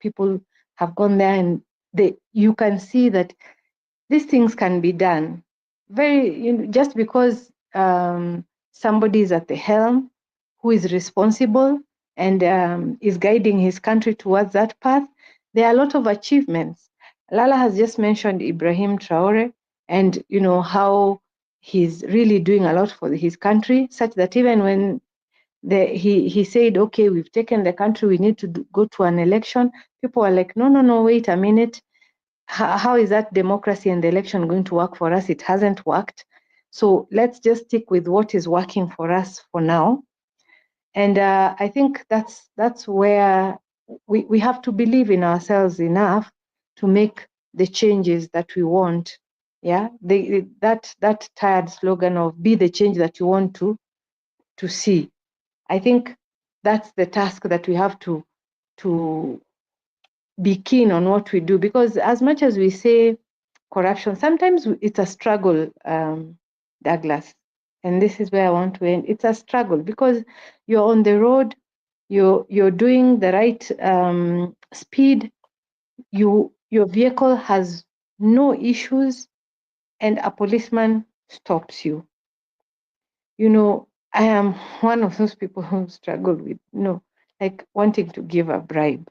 people have gone there, and you can see that these things can be done. Just because somebody is at the helm who is responsible and is guiding his country towards that path, there are a lot of achievements. Lala has just mentioned Ibrahim Traore, and how he's really doing a lot for his country, such that even when he said, okay, we've taken the country, we need to go to an election, people are like, no, wait a minute. How is that democracy and the election going to work for us? It hasn't worked. So let's just stick with what is working for us for now. And I think that's where we have to believe in ourselves enough to make the changes that we want. Yeah, that tired slogan of be the change that you want to see. I think that's the task that we have to be keen on what we do, because as much as we say corruption, sometimes it's a struggle, Douglas, and this is where I want to end. It's a struggle because you're on the road, you're doing the right speed, your vehicle has no issues, and a policeman stops you. I am one of those people who struggle with, like wanting to give a bribe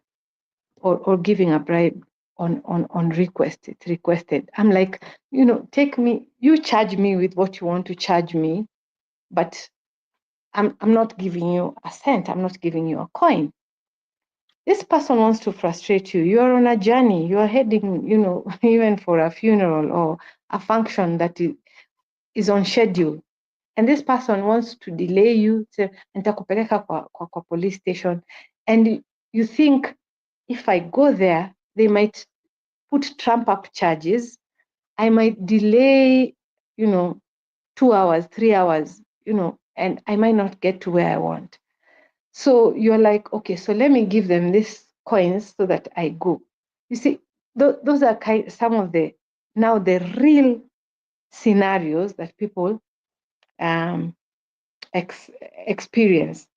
or giving a bribe on request. It's requested. I'm like, take me, you charge me with what you want to charge me, but I'm not giving you a cent. I'm not giving you a coin. This person wants to frustrate you. You are on a journey. You are heading, even for a funeral or a function that is on schedule. And this person wants to delay you, nitakupeleka kwa police station. And you think, if I go there, they might put trump up charges I might delay, 2 hours, 3 hours, and I might not get to where I want. So you're like, okay, so let me give them this coins so that I go. You see, those are some of the real scenarios that people experience.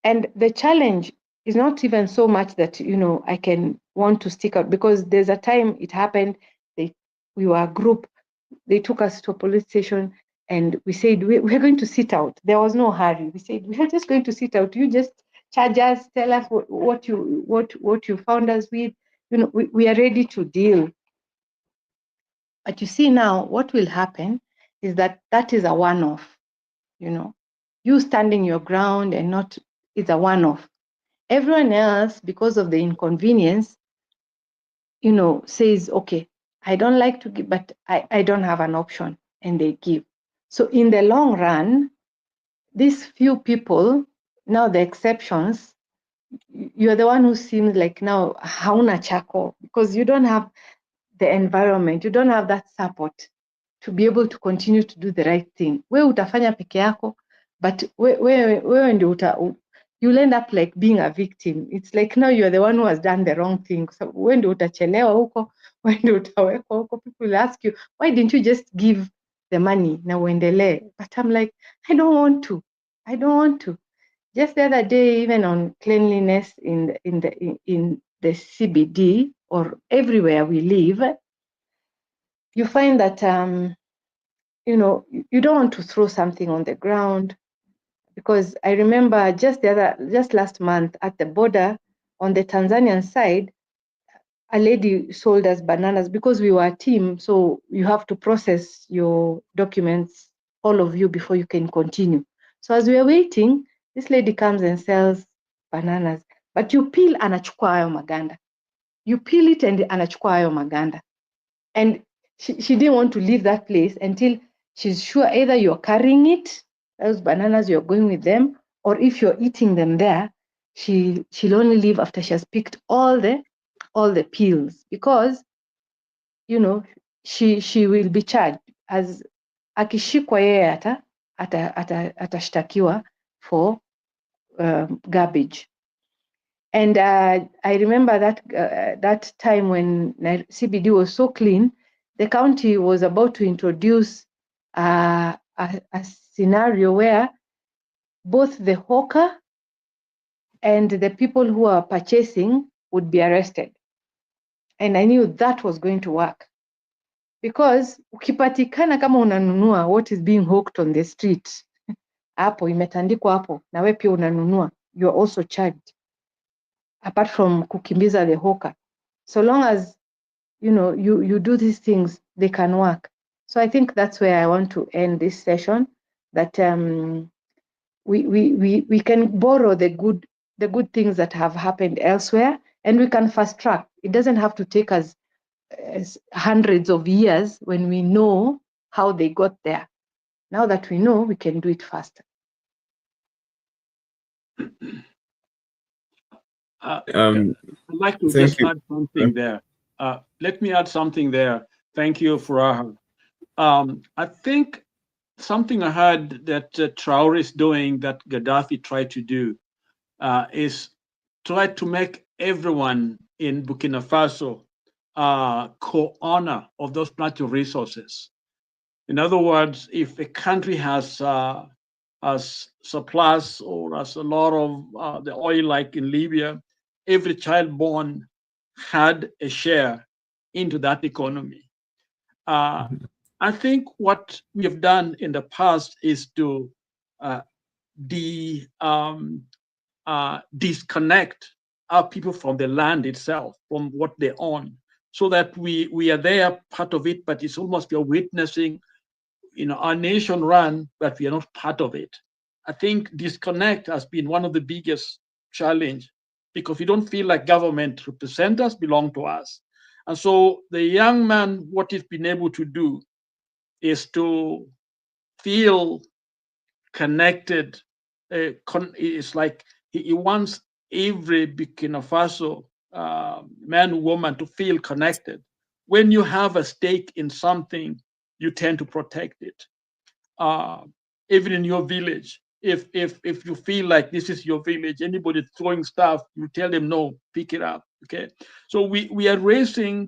And the challenge is not even so much that, I can want to stick out, because there's a time it happened, we were a group, they took us to a police station and we said, we're going to sit out. There was no hurry. We said, we're just going to sit out. You just charge us, tell us what you found us with. We are ready to deal. But you see now, what will happen is that is a one-off, You standing your ground and not, it's a one-off. Everyone else, because of the inconvenience, says, okay, I don't like to give, but I don't have an option, and they give. So in the long run, these few people, now the exceptions, you're the one who seems like now hauna chako, because you don't have the environment, you don't have that support to be able to continue to do the right thing. We utafanya peke yako, but wewe ndio you'll end up like being a victim. It's like now you're the one who has done the wrong thing. So wewe ndio utachelewa huko, wewe ndio utawekwa huko. People will ask you, why didn't you just give the money na uendelee? But I'm like, I don't want to. Just the other day, even on cleanliness in the CBD or everywhere we live, you find that you don't want to throw something on the ground, because I remember just last month at the border on the Tanzanian side, a lady sold us bananas because we were a team. So you have to process your documents, all of you, before you can continue. So as we are waiting, this lady comes and sells bananas, but you peel anachukua hayo maganda. You peel it and anachukua hayo maganda. And she didn't want to leave that place until she's sure either you're carrying it, those bananas, you're going with them, or if you're eating them there, she'll only leave after she has picked all the peels, because she will be charged as akishikwa yeye atashtakiwa for garbage. And I remember that time when CBD was so clean, the county was about to introduce a scenario where both the hawker and the people who are purchasing would be arrested. And I knew that was going to work, because ukipatikana kama unanunua what is being hawked on the street, hapo imetandikwa hapo na wewe pia unanunua, you are also charged, apart from kukimbiza the hawker. So long as you do these things, they can work. So I think that's where I want to end this session, that we can borrow the good things that have happened elsewhere, and we can fast track. It doesn't have to take us hundreds of years when we know how they got there. Now that we know, we can do it faster. I'd like to just add something there. Let me add something there. Thank you, Furaha. I think something I heard that Traore is doing that Gaddafi tried to do is try to make everyone in Burkina Faso co-owner of those natural resources. In other words, if a country has surplus or has a lot of the oil, like in Libya, every child born had a share into that economy. I think what we have done in the past is to disconnect our people from the land itself, from what they own, so that we are there, part of it, but it's almost we are witnessing, our nation run, but we are not part of it. I think disconnect has been one of the biggest challenge, because we don't feel like government represent us, belong to us. And so the young man, what he's been able to do is to feel connected. It's like he wants every Burkina Faso man, woman to feel connected when you have a stake in something, you tend to protect it. Even in your village, if you feel like this is your village, anybody throwing stuff, you tell them no, pick it up. Okay, so we are raising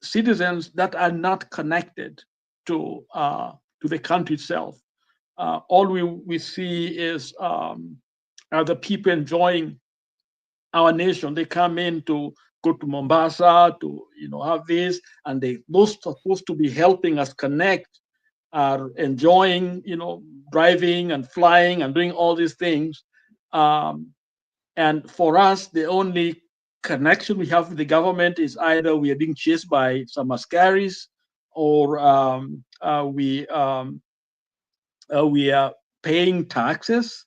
citizens that are not connected to the country itself. All we see is the people enjoying our nation. They come in to go to Mombasa to have this, and those supposed to be helping us connect are enjoying driving and flying and doing all these things. And for us, the only connection we have with the government is either we are being chased by some askaris, or we are paying taxes,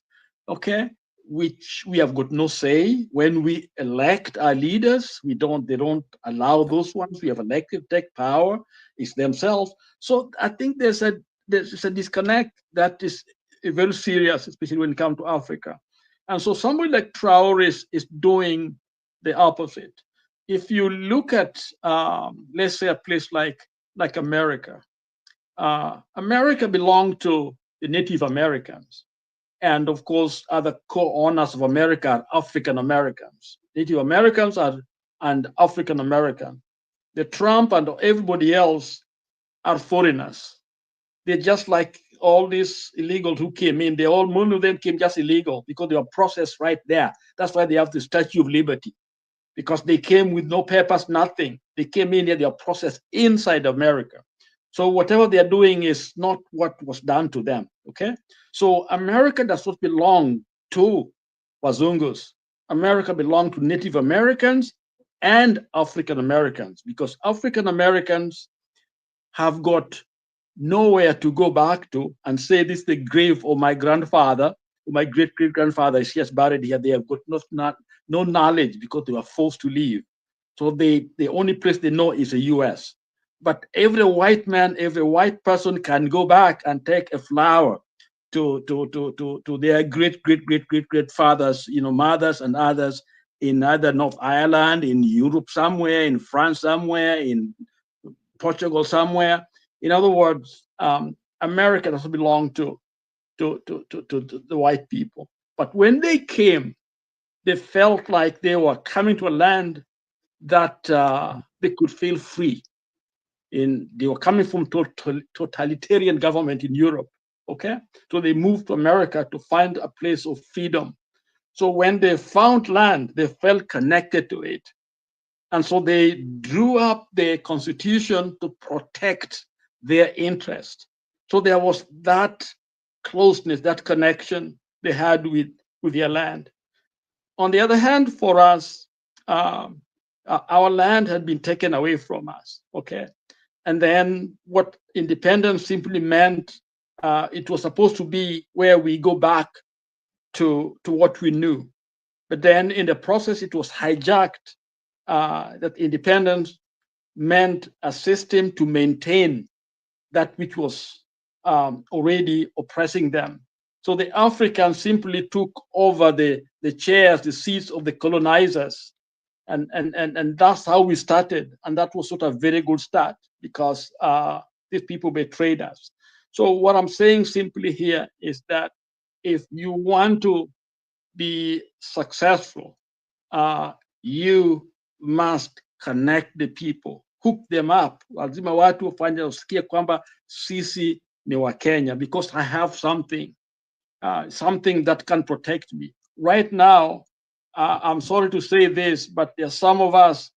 okay, which we have got no say. When we elect our leaders, they don't allow those ones we have elected take power. It's themselves. So I think there's a disconnect that is very serious, especially when it comes to Africa. And so somebody like Traore is doing the opposite. If you look at, let's say, a place like America, America belonged to the Native Americans. And of course, other co-owners of America are African Americans. Native Americans and African American. The Trump and everybody else are foreigners. They're just like all these illegals who came in. Many of them came just illegal because they were processed right there. That's why they have the Statue of Liberty, because they came with no papers, nothing. They came in here, they are processed inside America. So whatever they are doing is not what was done to them, okay? So America does not belong to Wazungus. America belongs to Native Americans and African Americans, because African Americans have got nowhere to go back to and say this is the grave of my grandfather, or my great-great-grandfather is just buried here. They have got no knowledge because they were forced to leave. So the only place they know is the US. But every white man, every white person can go back and take a flower to their great-great-great-great-great-fathers, mothers and others in either North Ireland, in Europe somewhere, in France somewhere, in Portugal somewhere. In other words, America doesn't belong to the white people. But when they came, they felt like they were coming to a land that they could feel free. They were coming from totalitarian government in Europe, okay? So they moved to America to find a place of freedom. So when they found land, they felt connected to it. And so they drew up their constitution to protect their interest. So there was that closeness, that connection they had with their land. On the other hand, for us, our land had been taken away from us, okay? And then what independence simply meant, it was supposed to be where we go back to what we knew. But then in the process, it was hijacked, that independence meant a system to maintain that which was already oppressing them. So the Africans simply took over the chairs, the seats of the colonizers. And that's how we started. And that was sort of a very good start, because these people betrayed us. So what I'm saying simply here is that if you want to be successful, you must connect the people, hook them up. Lazima watu wafanye usikie kwamba sisi ni wa Kenya, because I have something that can protect me. Right now, I'm sorry to say this, but there are some of us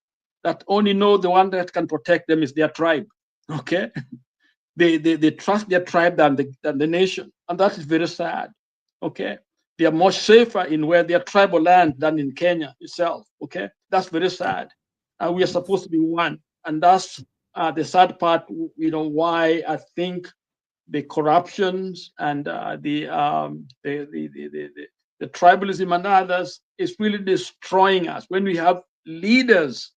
that only know the one that can protect them is their tribe, okay? They trust their tribe than the nation, and that is very sad, okay? They are much safer in where their tribal land than in Kenya itself, okay? That's very sad. We are supposed to be one, and that's the sad part, why I think the corruptions and the tribalism and others is really destroying us. When we have leaders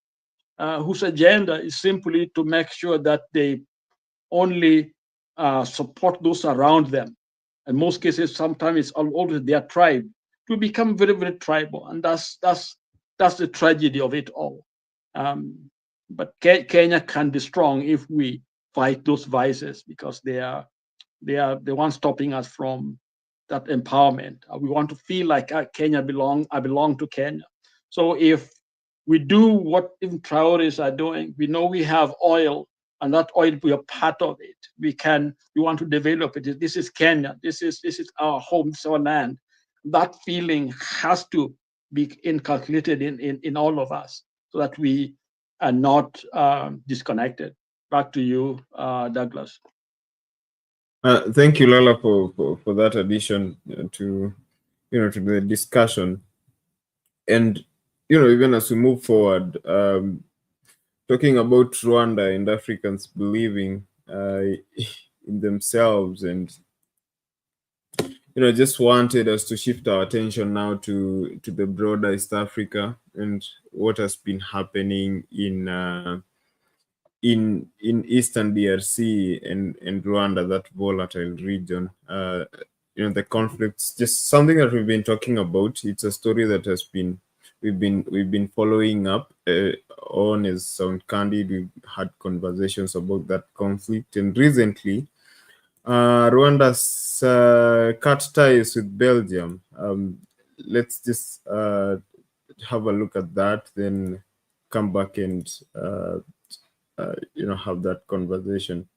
whose agenda is simply to make sure that they only support those around them. In most cases, sometimes it's always their tribe, to become very, very tribal. And that's the tragedy of it all. But Kenya can be strong if we fight those vices, because they are the ones stopping us from that empowerment. We want to feel like I belong to Kenya. So if we do what even Traoris are doing, we know we have oil, and that oil, we are part of it. We want to develop it. This is Kenya. This is our home, this is our land. That feeling has to be inculcated in all of us, so that we are not disconnected. Back to you, Douglas. Thank you, Lala, for that addition to the discussion. And even as we move forward, talking about Rwanda and Africans believing in themselves, and just wanted us to shift our attention now to the broader East Africa and what has been happening in Eastern DRC and Rwanda, that volatile region. The conflicts, just something that we've been talking about. It's a story that we've been following up on as Sound Candid. We've had conversations about that conflict, and recently Rwanda's cut ties with Belgium. Let's just have a look at that, then come back and have that conversation.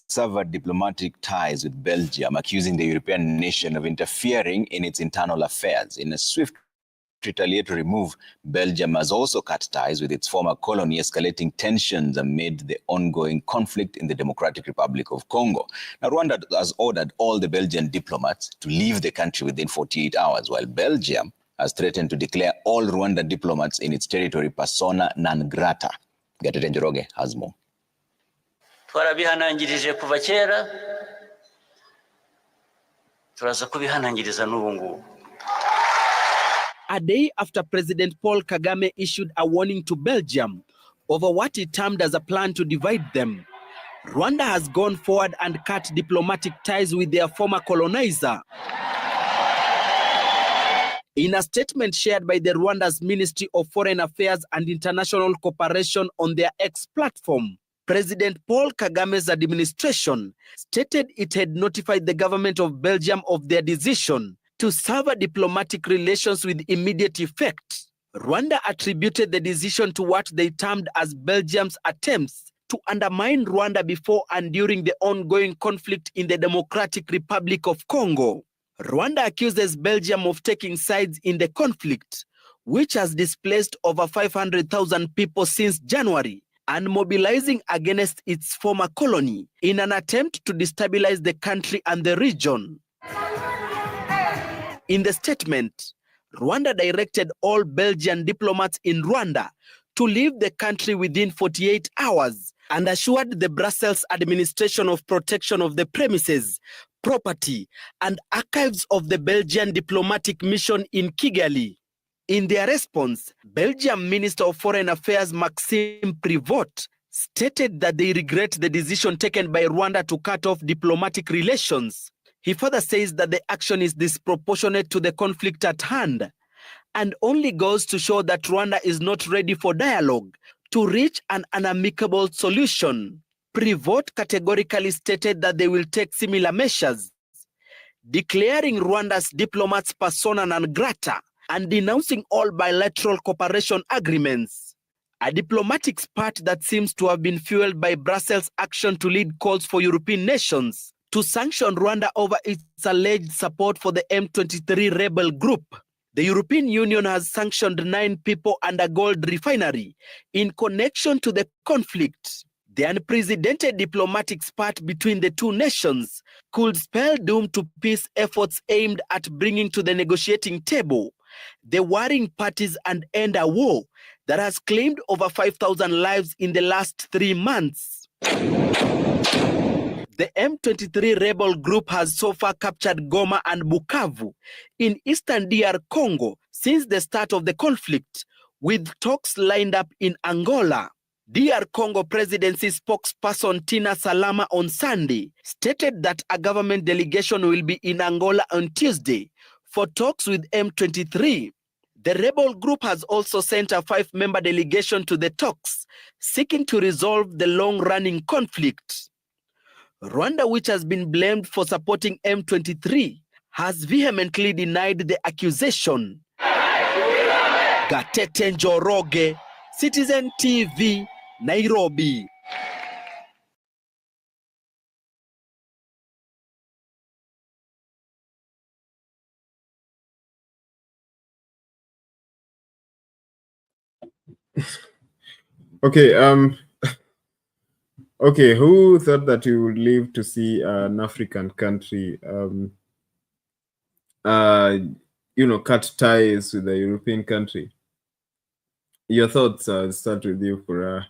Severed diplomatic ties with Belgium, accusing the European nation of interfering in its internal affairs. In a swift retaliatory move, Belgium has also cut ties with its former colony, escalating tensions amid the ongoing conflict in the Democratic Republic of Congo. Now, Rwanda has ordered all the Belgian diplomats to leave the country within 48 hours, while Belgium has threatened to declare all Rwandan diplomats in its territory persona non grata. Gatete Njoroge has more. Twarabihanangirije kuva kera, turaza kubihanangiriza n'ubu ngubu. A day after President Paul Kagame issued a warning to Belgium over what he termed as a plan to divide them, Rwanda has gone forward and cut diplomatic ties with their former colonizer. In a statement shared by the Rwanda's Ministry of Foreign Affairs and International Cooperation on their X platform, President Paul Kagame's administration stated it had notified the government of Belgium of their decision to sever diplomatic relations with immediate effect. Rwanda attributed the decision to what they termed as Belgium's attempts to undermine Rwanda before and during the ongoing conflict in the Democratic Republic of Congo. Rwanda accuses Belgium of taking sides in the conflict, which has displaced over 500,000 people since January, and mobilizing against its former colony in an attempt to destabilize the country and the region. In the statement, Rwanda directed all Belgian diplomats in Rwanda to leave the country within 48 hours and assured the Brussels administration of protection of the premises, property, and archives of the Belgian diplomatic mission in Kigali. In their response, Belgium Minister of Foreign Affairs Maxime Prevot stated that they regret the decision taken by Rwanda to cut off diplomatic relations. He further says that the action is disproportionate to the conflict at hand and only goes to show that Rwanda is not ready for dialogue to reach an amicable solution. Prevot categorically stated that they will take similar measures, declaring Rwanda's diplomats persona non grata and denouncing all bilateral cooperation agreements. A diplomatic spat that seems to have been fueled by Brussels' action to lead calls for European nations to sanction Rwanda over its alleged support for the M23 rebel group. The European Union has sanctioned 9 people and a gold refinery in connection to the conflict. The unprecedented diplomatic spat between the two nations could spell doom to peace efforts aimed at bringing to the negotiating table the warring parties and end a war that has claimed over 5,000 lives in the last 3 months. The M23 rebel group has so far captured Goma and Bukavu in eastern DR Congo since the start of the conflict, with talks lined up in Angola. DR Congo presidency spokesperson Tina Salama on Sunday stated that a government delegation will be in Angola on Tuesday for talks with M23. The rebel group has also sent a 5-member delegation to the talks, seeking to resolve the long-running conflict. Rwanda, which has been blamed for supporting M23, has vehemently denied the accusation. Gatete Njoroge, Citizen TV, Nairobi. Okay, okay, who thought that you would live to see an African country, cut ties with a European country? Your thoughts, I'll start with you for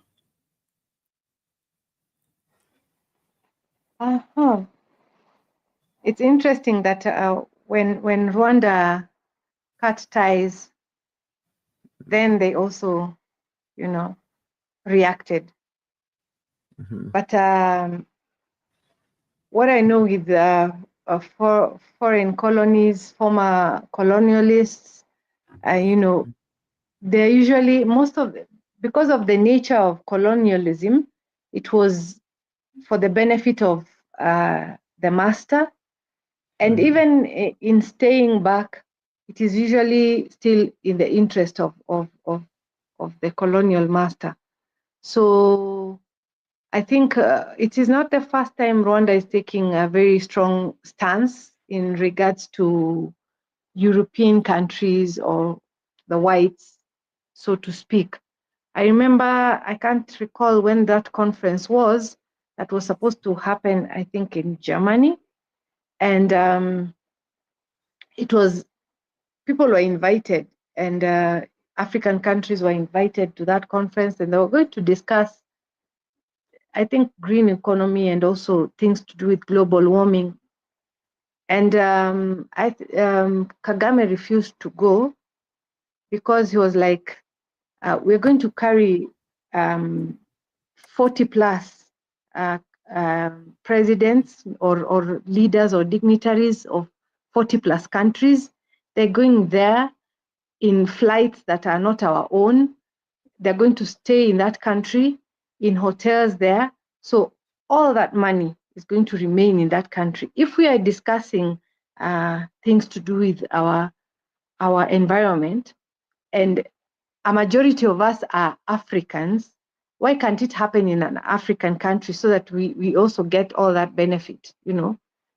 It's interesting that when Rwanda cut ties, then they also, reacted. But what I know with foreign colonies, former colonialists, they're usually because of the nature of colonialism, it was for the benefit of the master. And even in staying back, it is usually still in the interest of the colonial master. So I think it is not the first time Rwanda is taking a very strong stance in regards to European countries or the whites, so to speak. I remember, I can't recall when that conference was, that was supposed to happen, I think, in Germany. And it was, people were invited, and African countries were invited to that conference, and they were going to discuss, I think, green economy and also things to do with global warming. And Kagame refused to go because he was like, we're going to carry 40 plus presidents or leaders or dignitaries of 40 plus countries. They're going there in flights that are not our own. They're going to stay in that country, in hotels there. So all that money is going to remain in that country. If we are discussing things to do with our environment, and a majority of us are Africans, why can't it happen in an African country so that we also get all that benefit,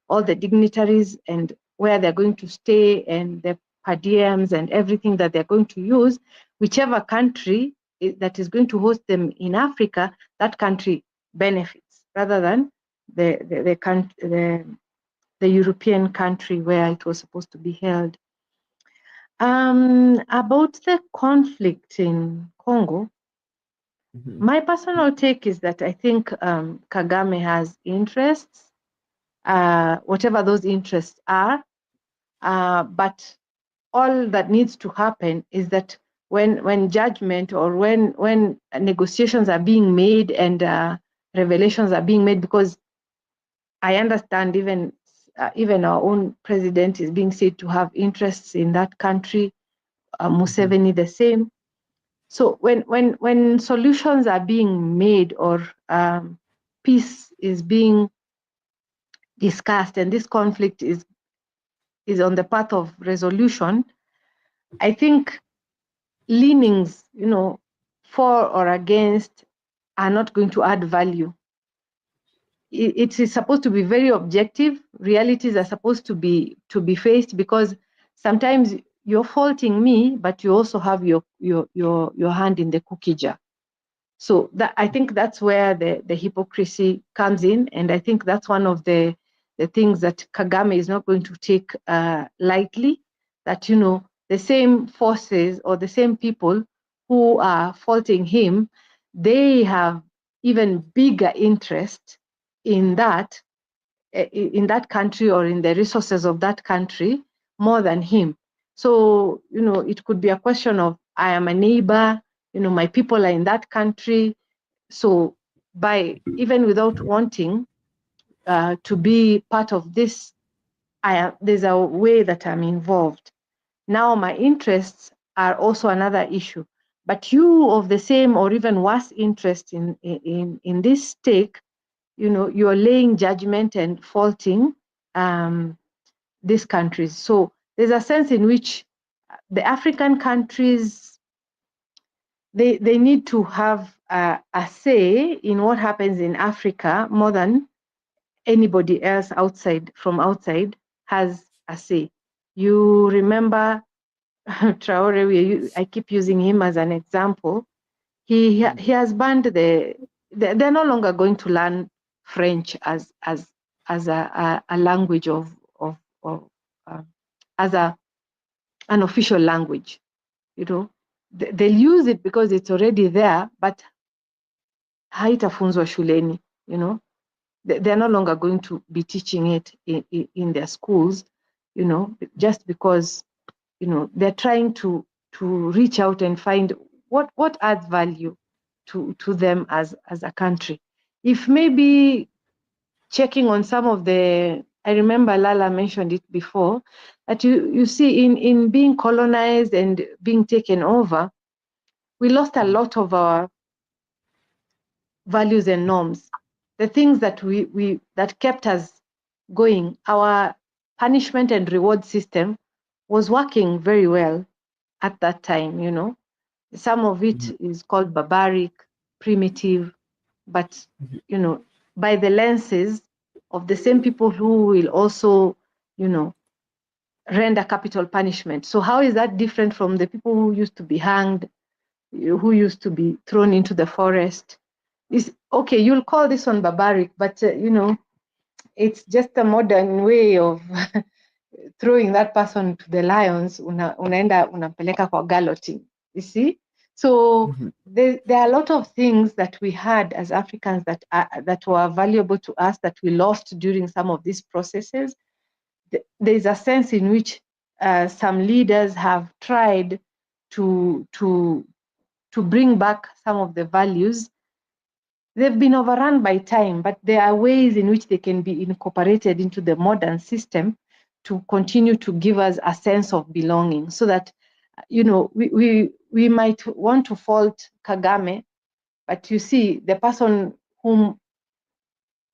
all the dignitaries and where they're going to stay and the per diems and everything that they're going to use, whichever country that is going to host them in Africa, that country benefits rather than the European country where it was supposed to be held. About the conflict in Congo, my personal take is that I think Kagame has interests, whatever those interests are, but all that needs to happen is that when judgment or when negotiations are being made and revelations are being made, because I understand even our own president is being said to have interests in that country, Museveni the same. So when solutions are being made or peace is being discussed and this conflict is on the path of resolution, I think leanings, for or against, are not going to add value. It is supposed to be very objective. Realities are supposed to be faced, because sometimes you're faulting me, but you also have your hand in the cookie jar. So I think that's where the hypocrisy comes in, and I think that's one of the things that Kagame is not going to take lightly. That the same forces or the same people who are faulting him, they have even bigger interest in that country or in the resources of that country more than him. So it could be a question of, I am a neighbor, my people are in that country, so even without wanting to be part of this, there's a way that I'm involved. Now my interests are also another issue. But you of the same or even worse interest in this stake, you're laying judgment and faulting these countries. So there's a sense in which the African countries, they need to have a say in what happens in Africa more than anybody else from outside has a say. You remember Traore, I keep using him as an example. He has banned they're no longer going to learn French as a language as an official language. They'll use it because it's already there, but haitafunzwa shuleni. They're no longer going to be teaching it in their schools, just because they're trying to reach out and find what adds value to them as a country. If maybe checking on some of I remember Lala mentioned it before, that you see in being colonized and being taken over, we lost a lot of our values and norms, the things that that kept us going. Our punishment and reward system was working very well at that time. Some of it is called barbaric, primitive, but by the lenses of the same people who will also render capital punishment. So how is that different from the people who used to be hanged, who used to be thrown into the forest? Okay, you'll call this one barbaric, but it's just a modern way of throwing that person to the lions. Unaenda unampeleka kwa guillotine. You see? So there are a lot of things that we had as Africans that were valuable to us that we lost during some of these processes. There's a sense in which some leaders have tried to bring back some of the values. They've been overrun by time, but there are ways in which they can be incorporated into the modern system to continue to give us a sense of belonging, so that we might want to fault Kagame, but you see, the person whom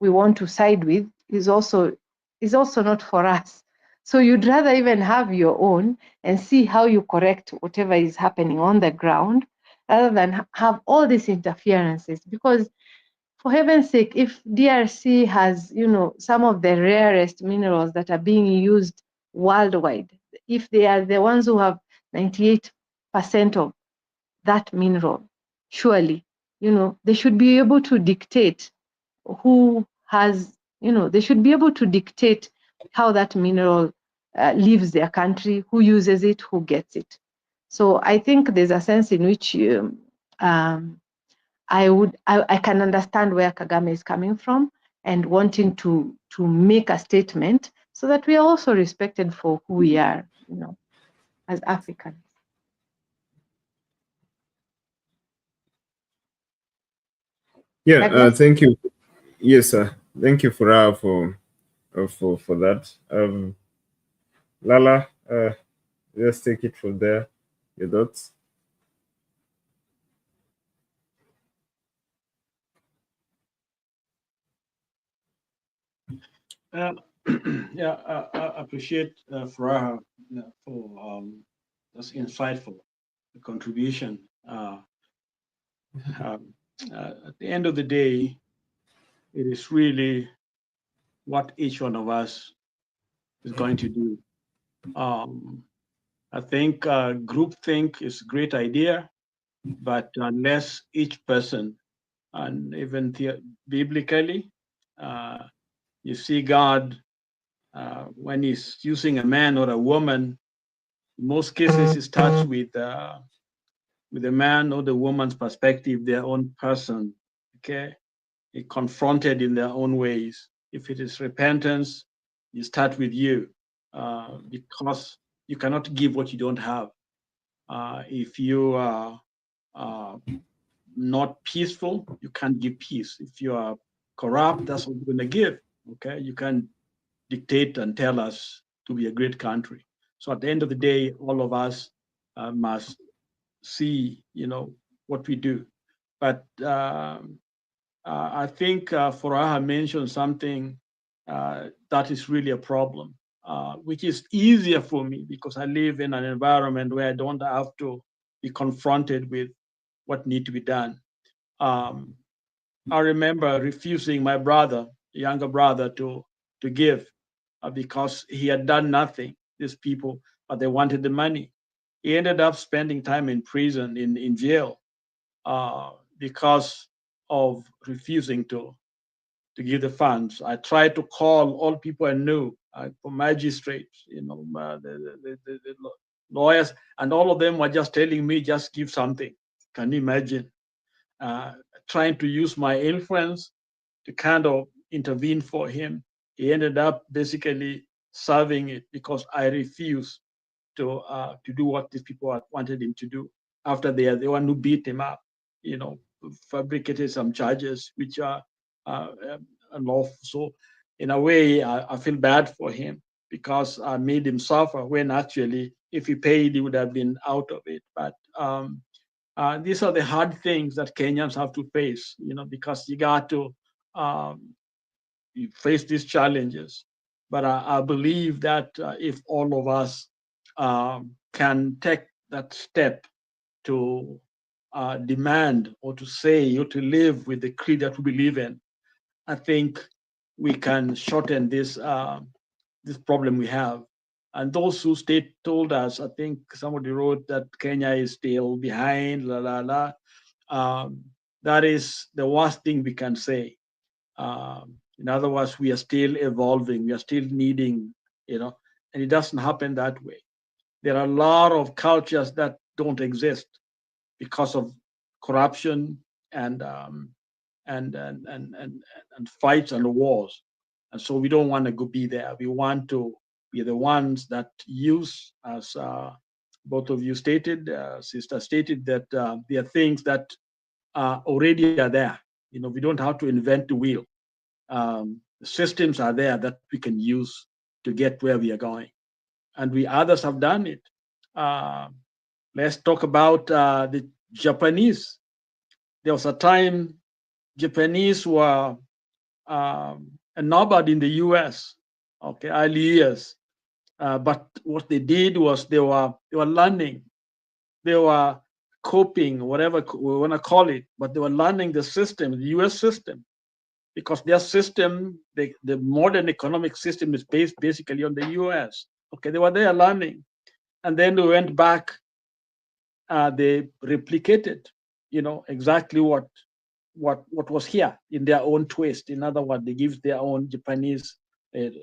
we want to side with is also not for us. So you'd rather even have your own and see how you correct whatever is happening on the ground, rather than have all these interferences. Because for heaven's sake, if DRC has, some of the rarest minerals that are being used worldwide, if they are the ones who have 98% of that mineral, surely, they should be able to dictate who has, they should be able to dictate how that mineral leaves their country, who uses it, who gets it. So I think there's a sense in which I can understand where Kagame is coming from and wanting to make a statement so that we are also respected for who we are, as Africans. Yeah, thank you. Yes, sir. Thank you for that. Lala, just take it from there. Your thoughts? I appreciate Faraha for this insightful contribution. At the end of the day, it is really what each one of us is going to do. I think groupthink is a great idea, but unless each person, and even biblically, you see God when he's using a man or a woman, in most cases it starts with the man or the woman's perspective, their own person, okay? It confronted in their own ways. If it is repentance, you start with you, because you cannot give what you don't have. If you are not peaceful, you can't give peace. If you are corrupt, that's what you're going to give, okay? You can't dictate and tell us to be a great country. So at the end of the day, all of us must see, what we do. But I think Furaha mentioned something that is really a problem, which is easier for me because I live in an environment where I don't have to be confronted with what needs to be done. I remember refusing my brother, younger brother, to give because he had done nothing, these people, but they wanted the money. He ended up spending time in prison, in jail, because of refusing to give the funds. I tried to call all people I knew, for magistrates, the lawyers, and all of them were just telling me, just give something. Can you imagine? Trying to use my influence to kind of intervene for him. He ended up basically serving it because I refused to do what these people wanted him to do. After they are the one who beat him up, fabricated some charges which are unlawful. So in a way, I feel bad for him because I made him suffer when actually, if he paid, he would have been out of it. But these are the hard things that Kenyans have to face, because you got to you face these challenges. But I believe that if all of us can take that step to demand or to say or to live with the creed that we believe in, I think we can shorten this this problem we have. And those who told us, I think somebody wrote that Kenya is still behind, that is the worst thing we can say. In other words, we are still evolving, we are still needing, and it doesn't happen that way. There are a lot of cultures that don't exist because of corruption and fights and wars. And so we don't want to go be there. We want to be the ones that use, as both of you stated, sister stated, that there are things that already are there. We don't have to invent the wheel. The systems are there that we can use to get where we are going. And we others have done it. Let's talk about the Japanese. There was a time Japanese were a nobody in the US, early years. But what they did was they were learning, they were coping, whatever we want to call it, but they were learning the system, the US system, because their system, the modern economic system, is based basically on the US. They were there learning, and then they went back. They replicated, exactly what was here in their own twist. In other words, they give their own Japanese, and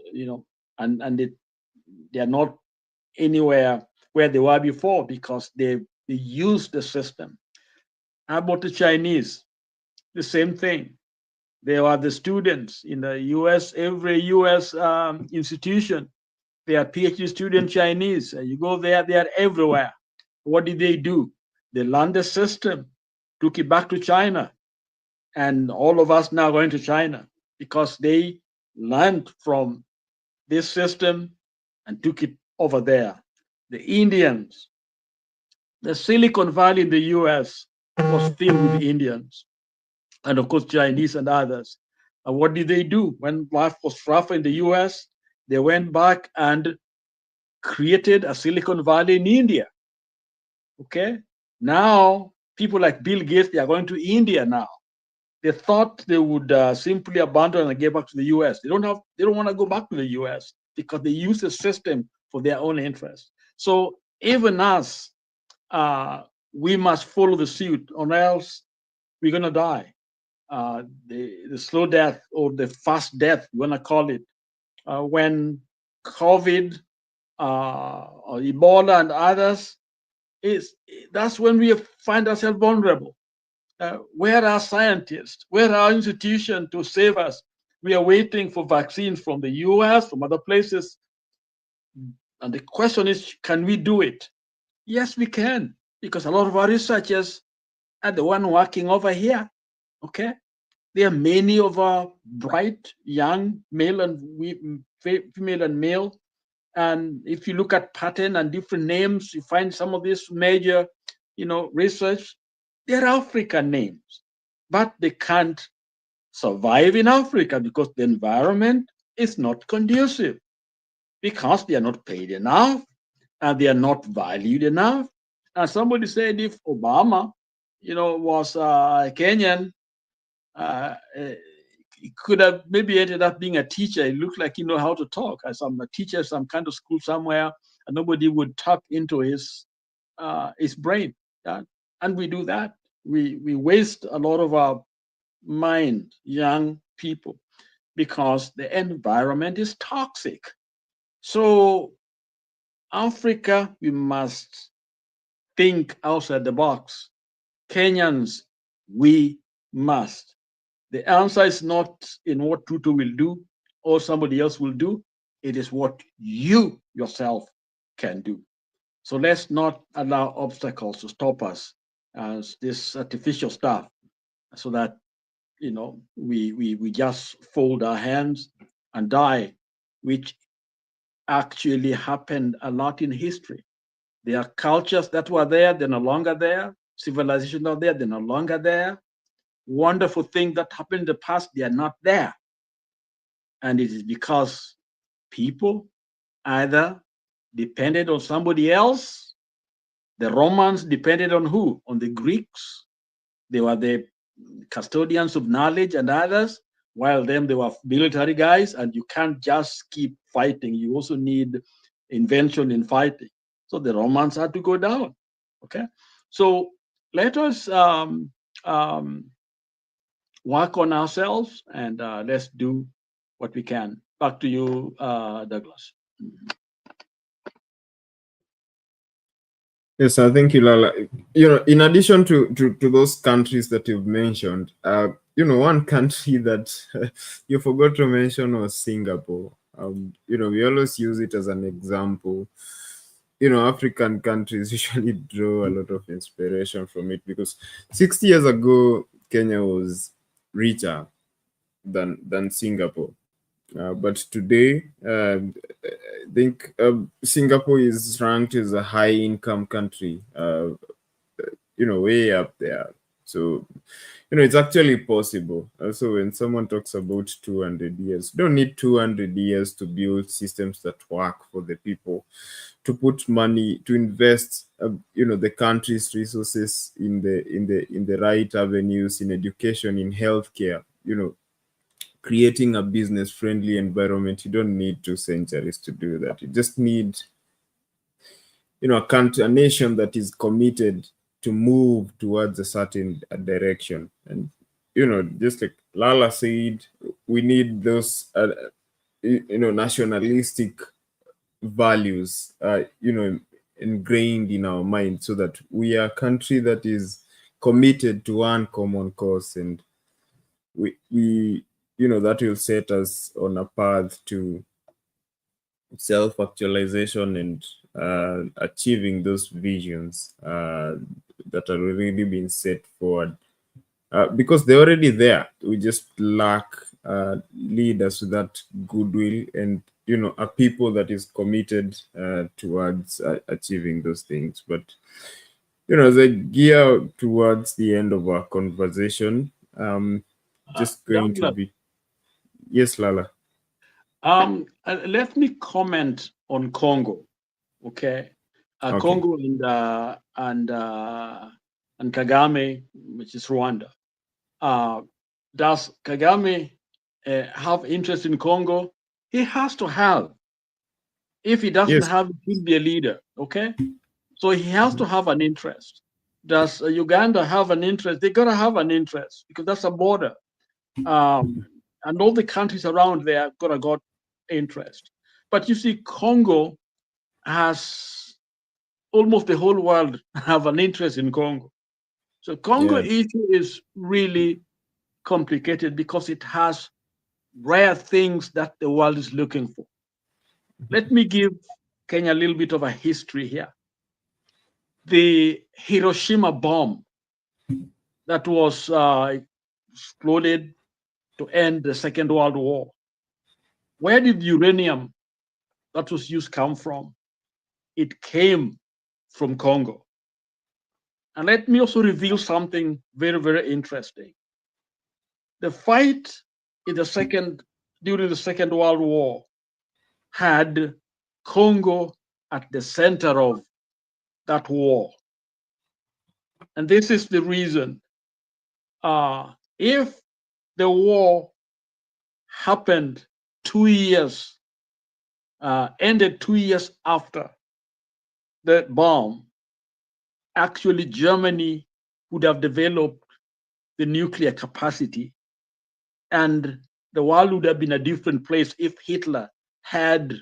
they are not anywhere where they were before because they used the system. How about the Chinese? The same thing. They are the students in the US, every US institution. They are PhD student Chinese. You go there, they are everywhere. What did they do? They learned the system, took it back to China. And all of us now going to China because they learned from this system and took it over there. The Indians, the Silicon Valley in the US was filled with the Indians, and of course Chinese and others. And what did they do? When life was rough in the US, they went back and created a Silicon Valley in India. Now people like Bill Gates, they are going to India now. They thought they would simply abandon and get back to the US. They don't want to go back to the US because they use the system for their own interest. So even us, we must follow the suit, or else we're gonna die. The slow death or the fast death, you wanna call it, when COVID, or Ebola and others, that's when we find ourselves vulnerable. Where are scientists? Where are institutions to save us? We are waiting for vaccines from the US, from other places. And the question is, can we do it? Yes, we can, because a lot of our researchers are the one working over here. There are many of our bright, young, male and female and male And if you look at pattern and different names, you find some of these major, research, they're African names, but they can't survive in Africa because the environment is not conducive, because they are not paid enough and they are not valued enough. And somebody said if Obama, was Kenyan, he could have maybe ended up being a teacher. He looked like he know how to talk. As I'm a teacher, some kind of school somewhere, and nobody would tap into his brain. Yeah? And we do that. We waste a lot of our mind, young people, because the environment is toxic. So Africa, we must think outside the box. Kenyans, we must. The answer is not in what Ruto will do or somebody else will do. It is what you yourself can do. So let's not allow obstacles to stop us as this artificial stuff, so that we just fold our hands and die, which actually happened a lot in history. There are cultures that were there, they're no longer there. Civilizations are there, they're no longer there. Wonderful things that happened in the past, they are not there. And it is because people either depended on somebody else. The Romans depended on who? On the Greeks. They were the custodians of knowledge and others, while them they were military guys, and you can't just keep fighting. You also need invention in fighting. So the Romans had to go down. Okay, so let us work on ourselves, and let's do what we can. Back to you, Douglas. Yes, I think Lala. In addition to those countries that you've mentioned, one country that you forgot to mention was Singapore. We always use it as an example. African countries usually draw a lot of inspiration from it, because 60 years ago, Kenya was richer than Singapore. But today, I think Singapore is ranked as a high-income country, way up there. So, it's actually possible. Also, when someone talks about 200 years, you don't need 200 years to build systems that work for the people, to put money, to invest, the country's resources in the right avenues, in education, in healthcare, creating a business-friendly environment. You don't need 2 centuries to do that. You just need, a nation that is committed to move towards a certain direction. And, just like Lala said, we need those, nationalistic values, ingrained in our mind, so that we are a country that is committed to one common cause, and we that will set us on a path to self-actualization and achieving those visions that are already being set forward, because they're already there. We just lack leaders with that goodwill and a people that is committed towards achieving those things. But as I gear towards the end of our conversation, just going to be. Yes, Lala. Let me comment on Congo. Okay. Okay. Congo and Kagame, which is Rwanda. Does Kagame have interest in Congo? He has to have. If he doesn't have, he'll be a leader. Okay. So he has to have an interest. Does Uganda have an interest? They gotta have an interest, because that's a border. And all the countries around there got interest. But you see, Congo has almost the whole world have an interest in Congo. So Congo issue is really complicated, because it has rare things that the world is looking for. Let me give Kenya a little bit of a history here. The Hiroshima bomb that was exploded to end the Second World War. Where did uranium that was used come from? It came from Congo. And let me also reveal something very, very interesting. The fight in during the Second World War had Congo at the center of that war. And this is the reason. If the war happened 2 years, ended 2 years after the bomb, actually Germany would have developed the nuclear capacity, and the world would have been a different place if Hitler had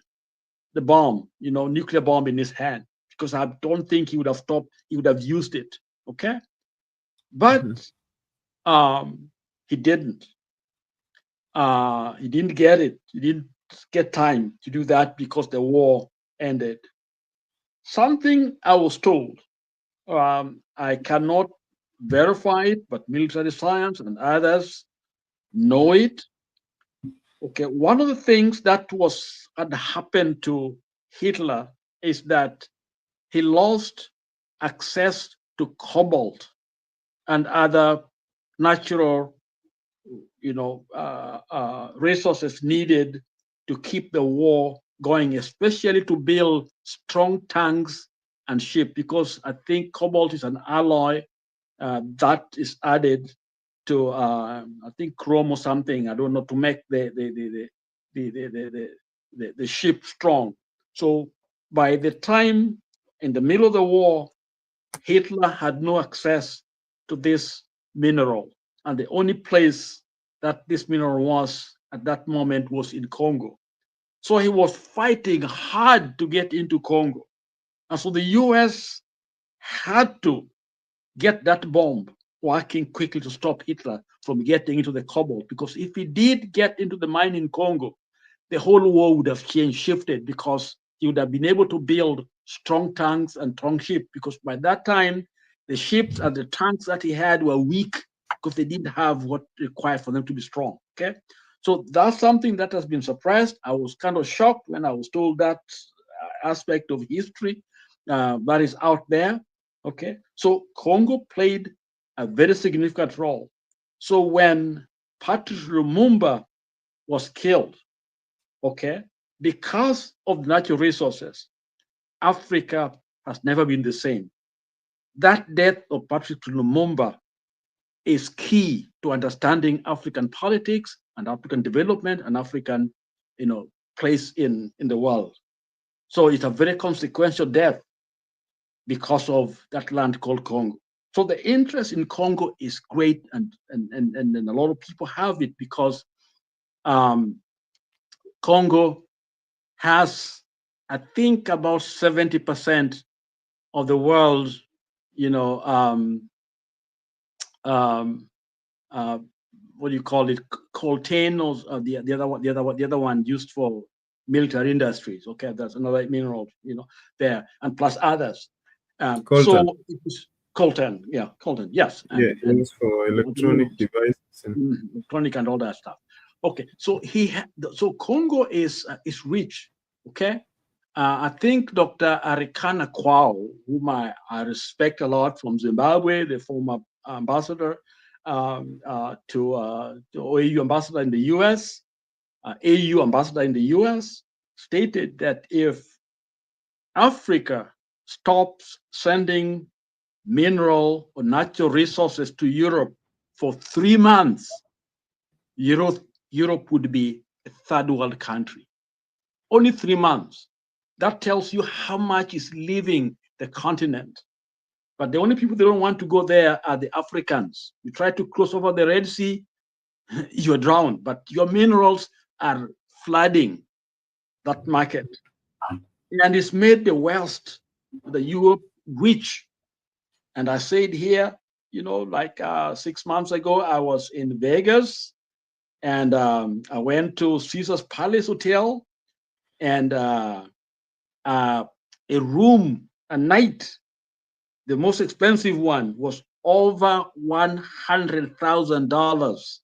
the bomb, nuclear bomb in his hand, because I don't think he would have stopped, he would have used it, okay? But he didn't. He didn't get it. He didn't get time to do that because the war ended. Something I was told, I cannot verify it, but military science and others know it. Okay, one of the things that had happened to Hitler is that he lost access to cobalt and other natural, resources needed to keep the war going, especially to build strong tanks and ships, because I think cobalt is an alloy that is added to I think chrome or something, I don't know, to make the ship strong. So by the time in the middle of the war, Hitler had no access to this mineral, and the only place that this mineral was at that moment was in Congo. So he was fighting hard to get into Congo, and so the US had to get that bomb working quickly to stop Hitler from getting into the cobalt, because if he did get into the mine in Congo, the whole war would have shifted, because he would have been able to build strong tanks and strong ships, because by that time, the ships and the tanks that he had were weak because they didn't have what required for them to be strong, okay? So that's something that has been suppressed. I was kind of shocked when I was told that aspect of history that is out there. Okay, so Congo played a very significant role. So when Patrice Lumumba was killed, okay, because of natural resources, Africa has never been the same. That death of Patrice Lumumba is key to understanding African politics and African development and African, place in the world. So it's a very consequential death because of that land called Congo. So the interest in Congo is great, and a lot of people have it because Congo has, I think, about 70% of the world's, what do you call it? Coltan, or the other one used for military industries. Okay, that's another mineral, there, and plus others. So it was coltan, yes. And used for electronic devices, electronic and all that stuff. Okay, so so Congo is rich. Okay, I think Dr. Arikana Kwao, whom I respect a lot, from Zimbabwe, the former ambassador to OAU ambassador in the U.S., AU ambassador in the U.S., stated that if Africa stops sending mineral or natural resources to Europe for 3 months, Europe would be a third world country. Only 3 months. That tells you how much is leaving the continent. But the only people that don't want to go there are the Africans. You try to cross over the Red Sea, you're drowned. But your minerals are flooding that market. And it's made the West, the Europe, rich. And I said here, 6 months ago, I was in Vegas, and I went to Caesar's Palace Hotel, and a room a night, the most expensive one, was over $100,000.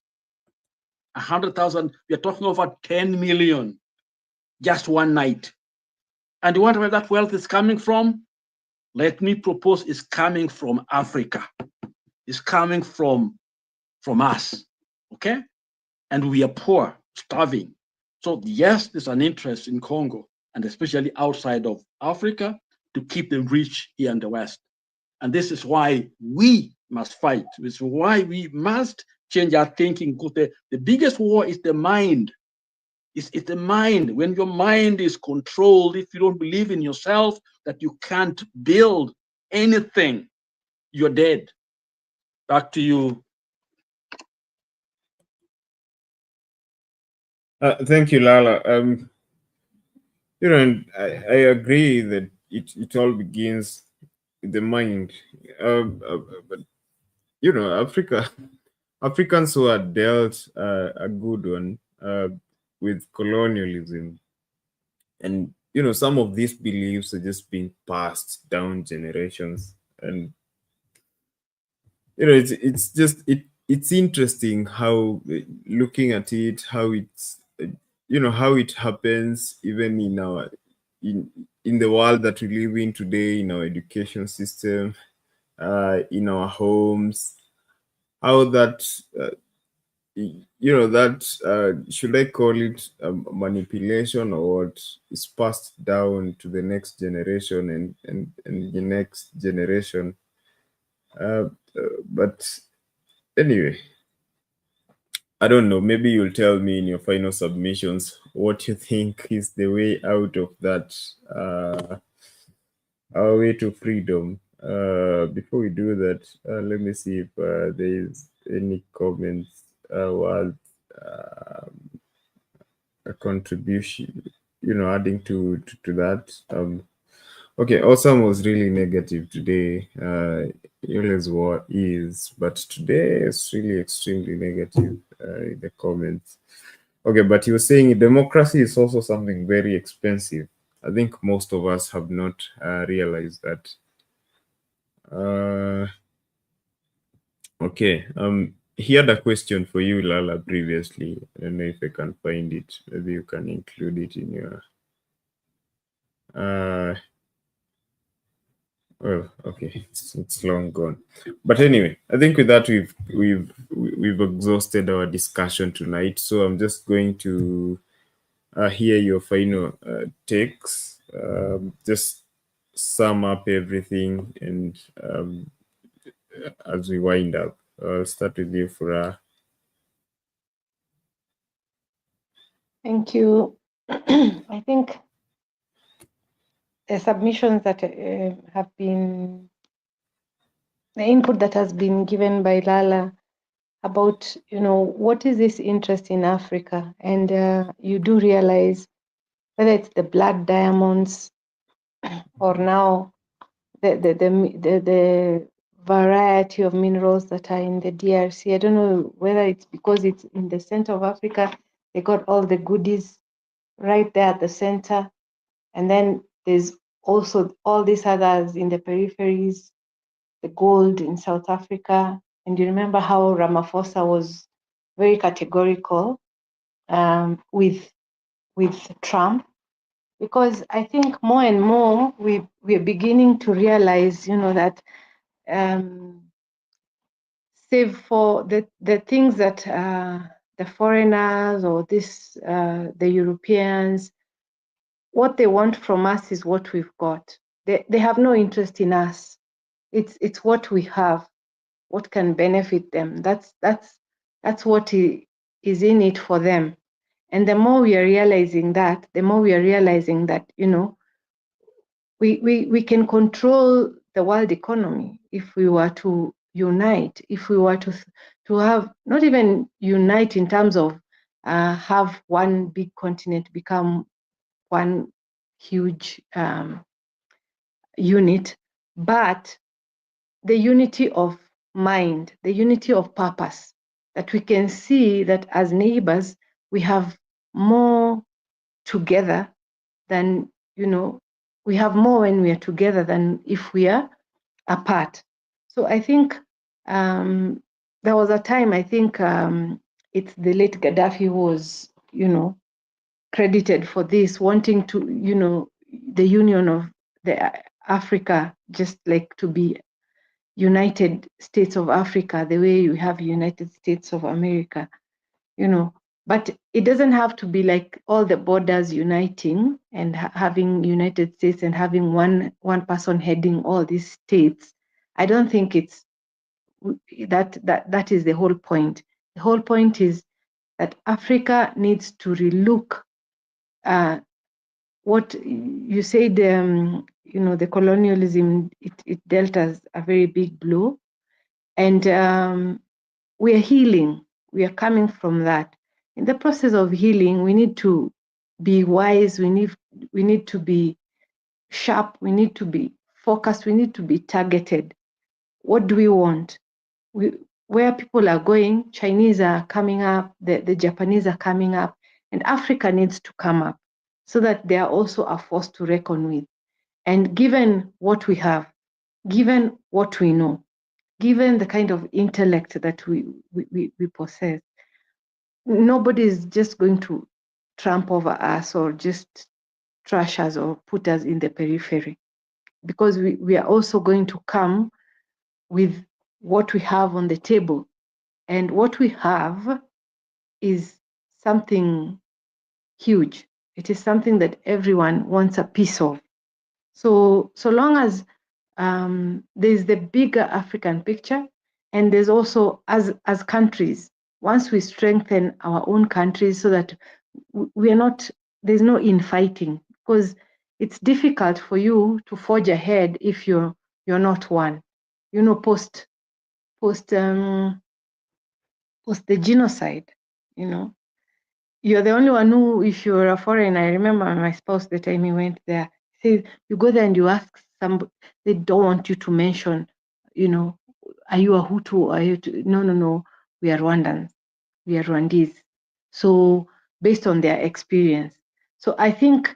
100,000, we're talking over 10 million just one night. And whatever that wealth is coming from, let me propose, is coming from Africa. It's coming from us, okay? And we are poor, starving. So yes, there's an interest in Congo, and especially outside of Africa, to keep them rich here in the West. And this is why we must fight. This is why we must change our thinking, because the biggest war is the mind. It's the mind. When your mind is controlled, if you don't believe in yourself, that you can't build anything, you're dead. Back to you. Thank you, Lala. And I agree that it all begins with the mind. But Africans who are dealt a good one with colonialism, and some of these beliefs are just being passed down generations, and it's interesting how, looking at it, how it's how it happens even in the world that we live in today, in our education system, in our homes, how that should I call it manipulation, or what is passed down to the next generation and the next generation. But anyway, I don't know, maybe you'll tell me in your final submissions what you think is the way out of that, our way to freedom. Before we do that, let me see if there is any comments worth a contribution, adding to that. Okay, Awesome was really negative today. Always war is, but today it's really extremely negative in the comments. Okay, but you were saying democracy is also something very expensive. I think most of us have not realized that. Okay, he had a question for you, Lala, previously. I don't know if I can find it. Maybe you can include it in your... well, okay, it's long gone. But anyway, I think with that we've exhausted our discussion tonight. So I'm just going to hear your final takes. Just sum up everything, and as we wind up, I'll start with you, Fura. Thank you. I think the submissions that have been, the input that has been given by Lala about, what is this interest in Africa? And you do realize whether it's the blood diamonds or now the variety of minerals that are in the DRC. I don't know whether it's because it's in the center of Africa, they got all the goodies right there at the center. And then there's also all these others in the peripheries, the gold in South Africa. And you remember how Ramaphosa was very categorical with Trump, because I think more and more we're beginning to realize, that save for the things that the foreigners or the Europeans, what they want from us is what we've got. They have no interest in us. It's what we have, what can benefit them. That's what is in it for them. And the more we are realizing that, we can control the world economy if we were to unite, if we were to have, not even unite in terms of have one big continent become one huge unit, but the unity of mind, the unity of purpose, that we can see that as neighbors, we have more together than, we have more when we are together than if we are apart. So I think there was a time, I think it's the late Gaddafi who was, credited for this, wanting to, the union of the Africa, just like to be United States of Africa, the way you have United States of America, but it doesn't have to be like all the borders uniting and having United States and having one person heading all these states. I don't think it's that is the whole point. The whole point is that Africa needs to relook what you said, the colonialism, it dealt us a very big blow. And we are healing. We are coming from that. In the process of healing, we need to be wise. We need to be sharp. We need to be focused. We need to be targeted. What do we want? Where people are going, Chinese are coming up, the Japanese are coming up, and Africa needs to come up so that they are also a force to reckon with. And given what we have, given what we know, given the kind of intellect that we possess, nobody is just going to tramp over us or just trash us or put us in the periphery, because we are also going to come with what we have on the table. And what we have is something huge. It is something that everyone wants a piece of. So long as there's the bigger African picture, and there's also as countries, once we strengthen our own countries so that there's no infighting, because it's difficult for you to forge ahead if you're not one. Post the genocide, you're the only one who, if you're a foreigner, I remember my spouse, the time he went there, says you go there and you ask somebody, they don't want you to mention, are you a Hutu? Are you no, we are Rwandans, we are Rwandese. So based on their experience. So I think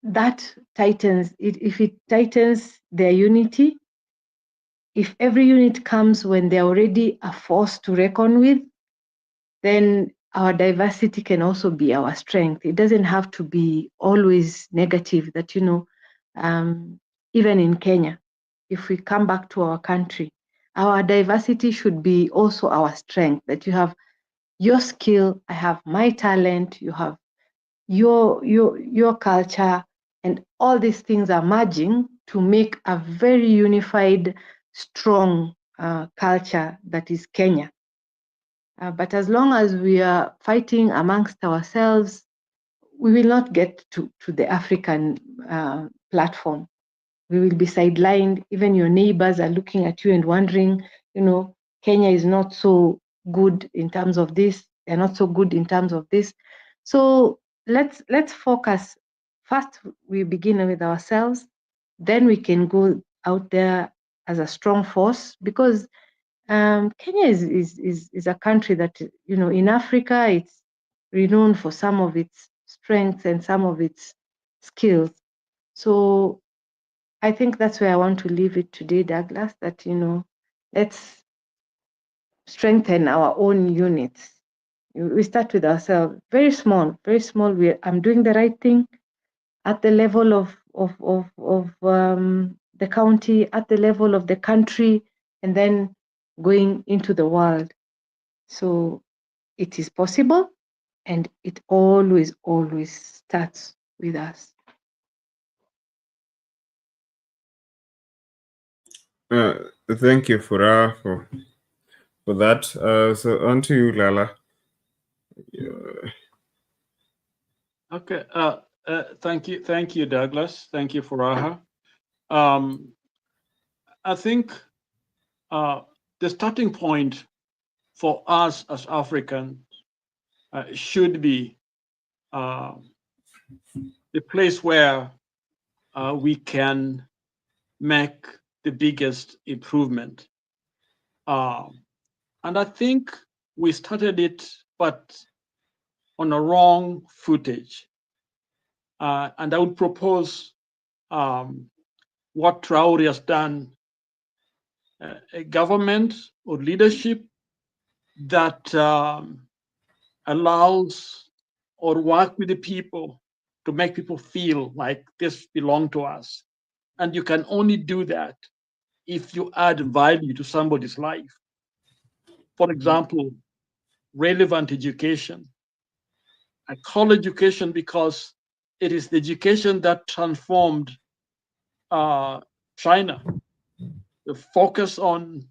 that tightens it. If it tightens their unity, if every unit comes when they're already a force to reckon with, then our diversity can also be our strength. It doesn't have to be always negative that, even in Kenya, if we come back to our country, our diversity should be also our strength, that you have your skill, I have my talent, you have your culture, and all these things are merging to make a very unified, strong culture that is Kenya. But as long as we are fighting amongst ourselves, we will not get to the African platform. We will be sidelined. Even your neighbors are looking at you and wondering, Kenya is not so good in terms of this. They're not so good in terms of this. So let's focus. First, we begin with ourselves. Then we can go out there as a strong force, because Kenya is a country that, in Africa, it's renowned for some of its strengths and some of its skills. So I think that's where I want to leave it today, Douglas, that, let's strengthen our own units. We start with ourselves, very small, very small. I'm doing the right thing at the level of the county, at the level of the country, and then going into the world. So it is possible, and it always starts with us. Thank you, Furaha, for that. So on to you, Lala. Okay. Thank you, Douglas. Thank you, Furaha. I think the starting point for us as Africans should be the place where we can make the biggest improvement. And I think we started it, but on a wrong footage. And I would propose what Traore has done, a government or leadership that allows or work with the people to make people feel like this belongs to us. And you can only do that if you add value to somebody's life. For example, relevant education. I call education because it is the education that transformed China. The focus on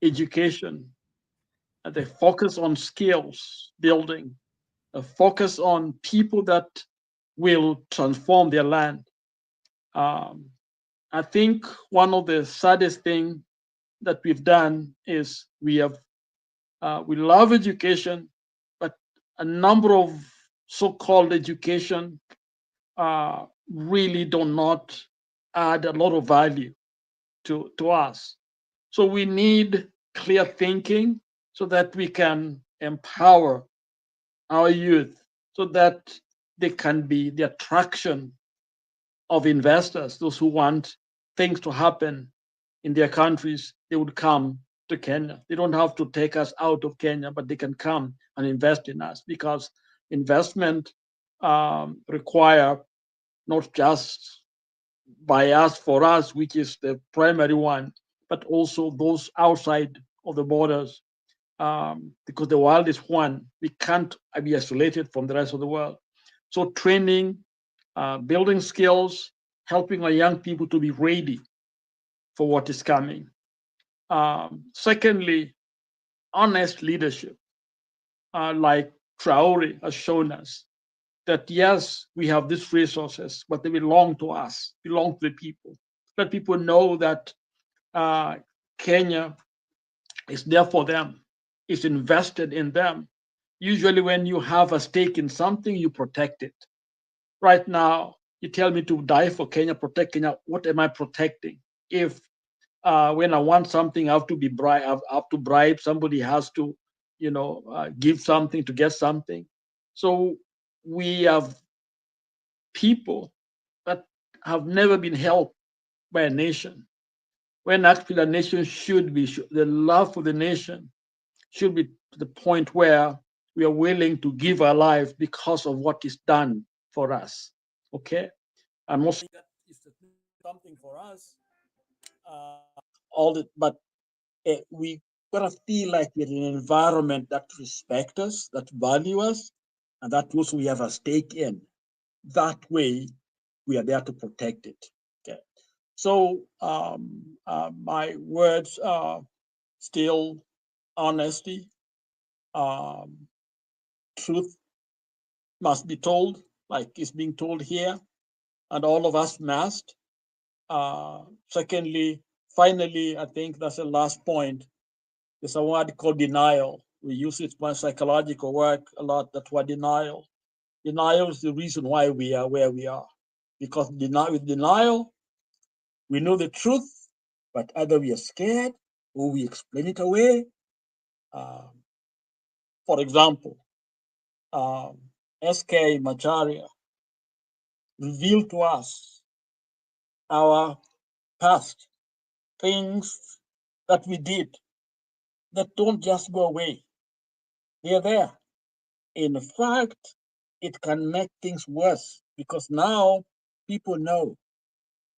education, and the focus on skills building, a focus on people that will transform their land. I think one of the saddest things that we've done is we love education, but a number of so-called education really do not add a lot of value to us. So we need clear thinking so that we can empower our youth so that they can be the attraction of investors, those who want things to happen in their countries. They would come to Kenya. They don't have to take us out of Kenya, but they can come and invest in us, because investment require not just by us, for us, which is the primary one, but also those outside of the borders, because the world is one. We can't be isolated from the rest of the world. So training, building skills, helping our young people to be ready for what is coming. Secondly, honest leadership, like Traore has shown us, that yes, we have these resources, but they belong to us, belong to the people. Let people know that Kenya is there for them, is invested in them. Usually when you have a stake in something, you protect it. Right now, you tell me to die for Kenya, protect Kenya. What am I protecting? If when I want something, I have to be bribe, I have to bribe, somebody has to, give something to get something. So we have people that have never been helped by a nation, when actually a nation should be, the love for the nation should be to the point where we are willing to give our lives because of what is done for us. Okay, and most that is something for us. But we gotta feel like we're in an environment that respects us, that value us, and that also we have a stake in. That way, we are there to protect it. Okay, so my words are still honesty. Truth must be told, like it's being told here, and all of us must. Secondly, finally, I think that's the last point. There's a word called denial. We use it for psychological work a lot, that word denial. Denial is the reason why we are where we are. Because with denial, we know the truth, but either we are scared or we explain it away. For example, SK Macharia revealed to us our past, things that we did that don't just go away. They're there. In fact, it can make things worse, because now people know.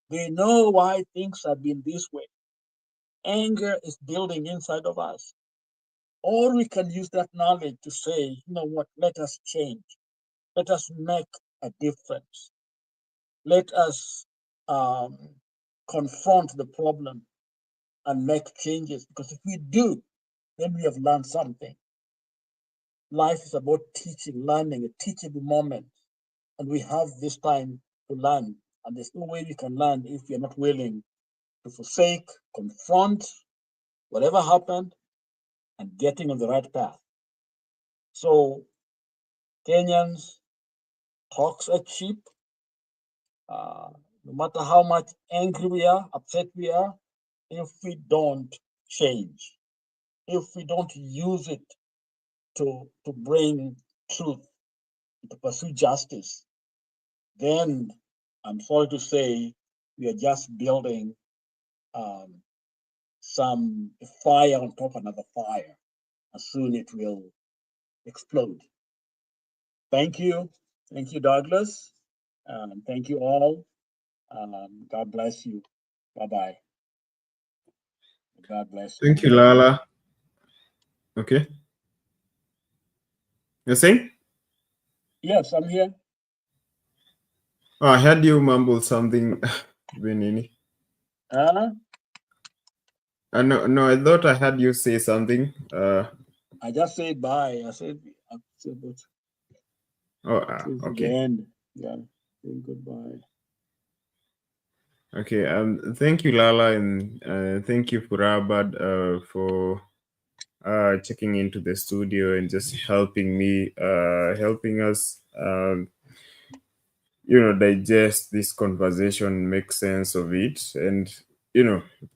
They know why things have been this way. Anger is building inside of us. Or we can use that knowledge to say, you know what, let us change. Let us make a difference. Let us confront the problem and make changes. Because if we do, then we have learned something. Life is about teaching, learning, a teachable moment. And we have this time to learn. And there's no way we can learn if we are not willing to forsake, confront whatever happened, and getting on the right path. So Kenyans, talks are cheap. No matter how much angry we are, upset we are, if we don't change, if we don't use it to bring truth, to pursue justice, then I'm sorry to say we are just building some fire on top of another fire, and soon it will explode. Thank you. Thank you, Douglas. Thank you all. God bless you. Bye-bye. God bless you. Thank you, Lala. Okay. You're saying? Yes, I'm here. Oh, I heard you mumble something, Benini. No, I thought I heard you say something. I just said bye. I said but okay. the end. Yeah, saying goodbye. Okay. Thank you, Lala, and thank you, Purabad, for checking into the studio and just helping me, helping us, digest this conversation, make sense of it, and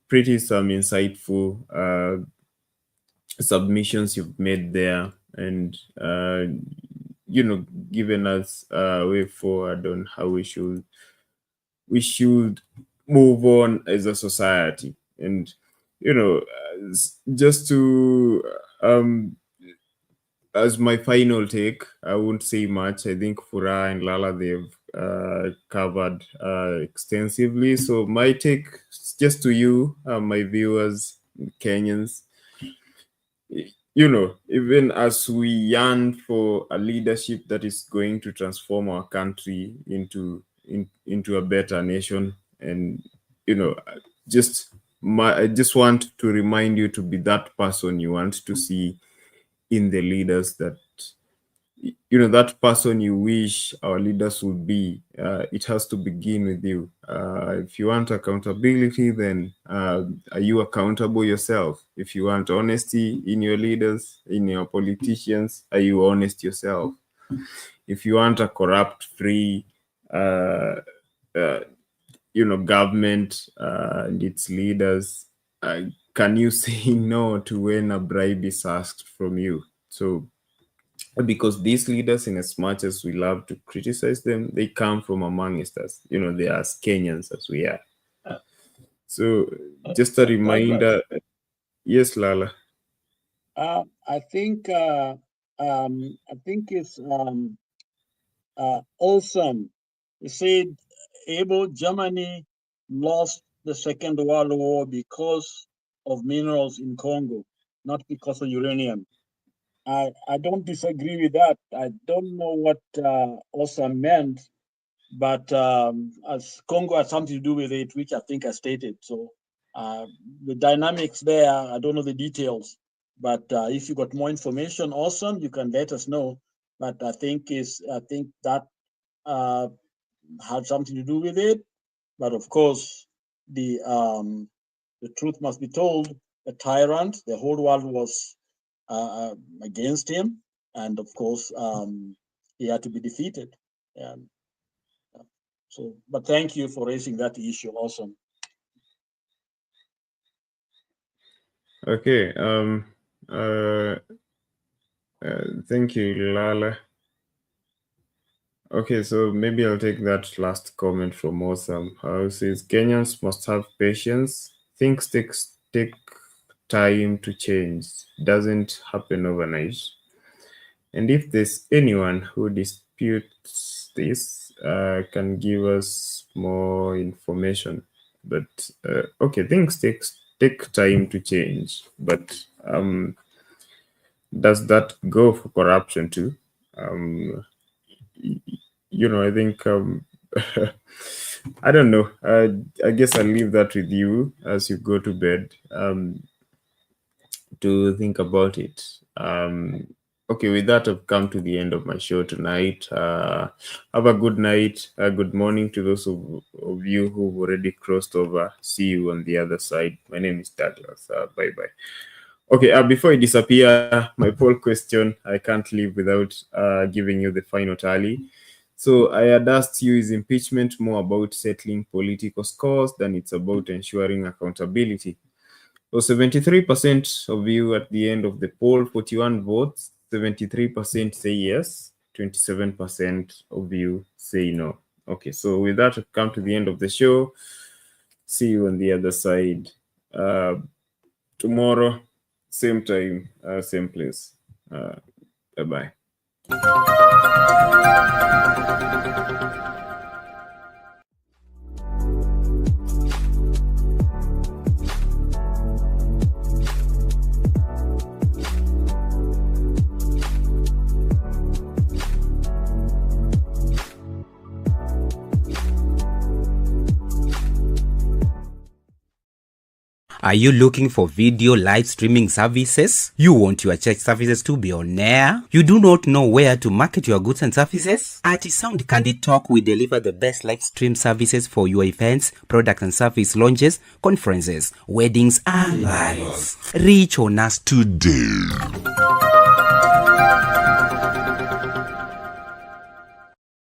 pretty some insightful submissions you've made there, and given us a way forward on how we should move on as a society. And just to as my final take, I won't say much. I think Fura and Lala, they've covered extensively. So my take, just to you, my viewers, Kenyans, even as we yearn for a leadership that is going to transform our country into a better nation, and I just want to remind you to be that person you want to see in the leaders, that that person you wish our leaders would be. It has to begin with you. If you want accountability, then are you accountable yourself? If you want honesty in your leaders, in your politicians, are you honest yourself? If you want a corrupt-free government and its leaders, can you say no to when a bribe is asked from you? So, because these leaders, in as much as we love to criticize them, they come from amongst us. They are as Kenyans as we are. So, just a reminder. Yes, Lala. I think it's awesome. You said, Germany lost the Second World War because of minerals in Congo, not because of uranium. I don't disagree with that. I don't know what awesome meant, but as Congo had something to do with it, which I think I stated. So the dynamics there, I don't know the details, but if you got more information, awesome, you can let us know. But I think that had something to do with it. But of course, the truth must be told. The tyrant, the whole world was against him, and of course, he had to be defeated. So, but thank you for raising that issue. Awesome. Okay. Thank you, Lala. Okay, so maybe I'll take that last comment from Awesome. It says Kenyans must have patience. Things take time to change. Doesn't happen overnight. And if there's anyone who disputes this, can give us more information. But okay, things take time to change. But does that go for corruption too? I think I don't know. I guess I'll leave that with you as you go to bed to think about it. Okay, with that, I've come to the end of my show tonight. Have a good night. Good morning to those of you who've already crossed over. See you on the other side. My name is Douglas. Bye-bye. Okay, before I disappear, my poll question, I can't leave without giving you the final tally. So I had asked you, is impeachment more about settling political scores than it's about ensuring accountability? So 73% of you at the end of the poll, 41 votes, 73% say yes, 27% of you say no. Okay, so with that, I've come to the end of the show. See you on the other side. Tomorrow, same time, same place. Bye-bye. Are you looking for video live streaming services? You want your church services to be on air? You do not know where to market your goods and services? At Sound Candid Talk, we deliver the best live stream services for your events, product and service launches, conferences, weddings, and marriages. Reach on us today.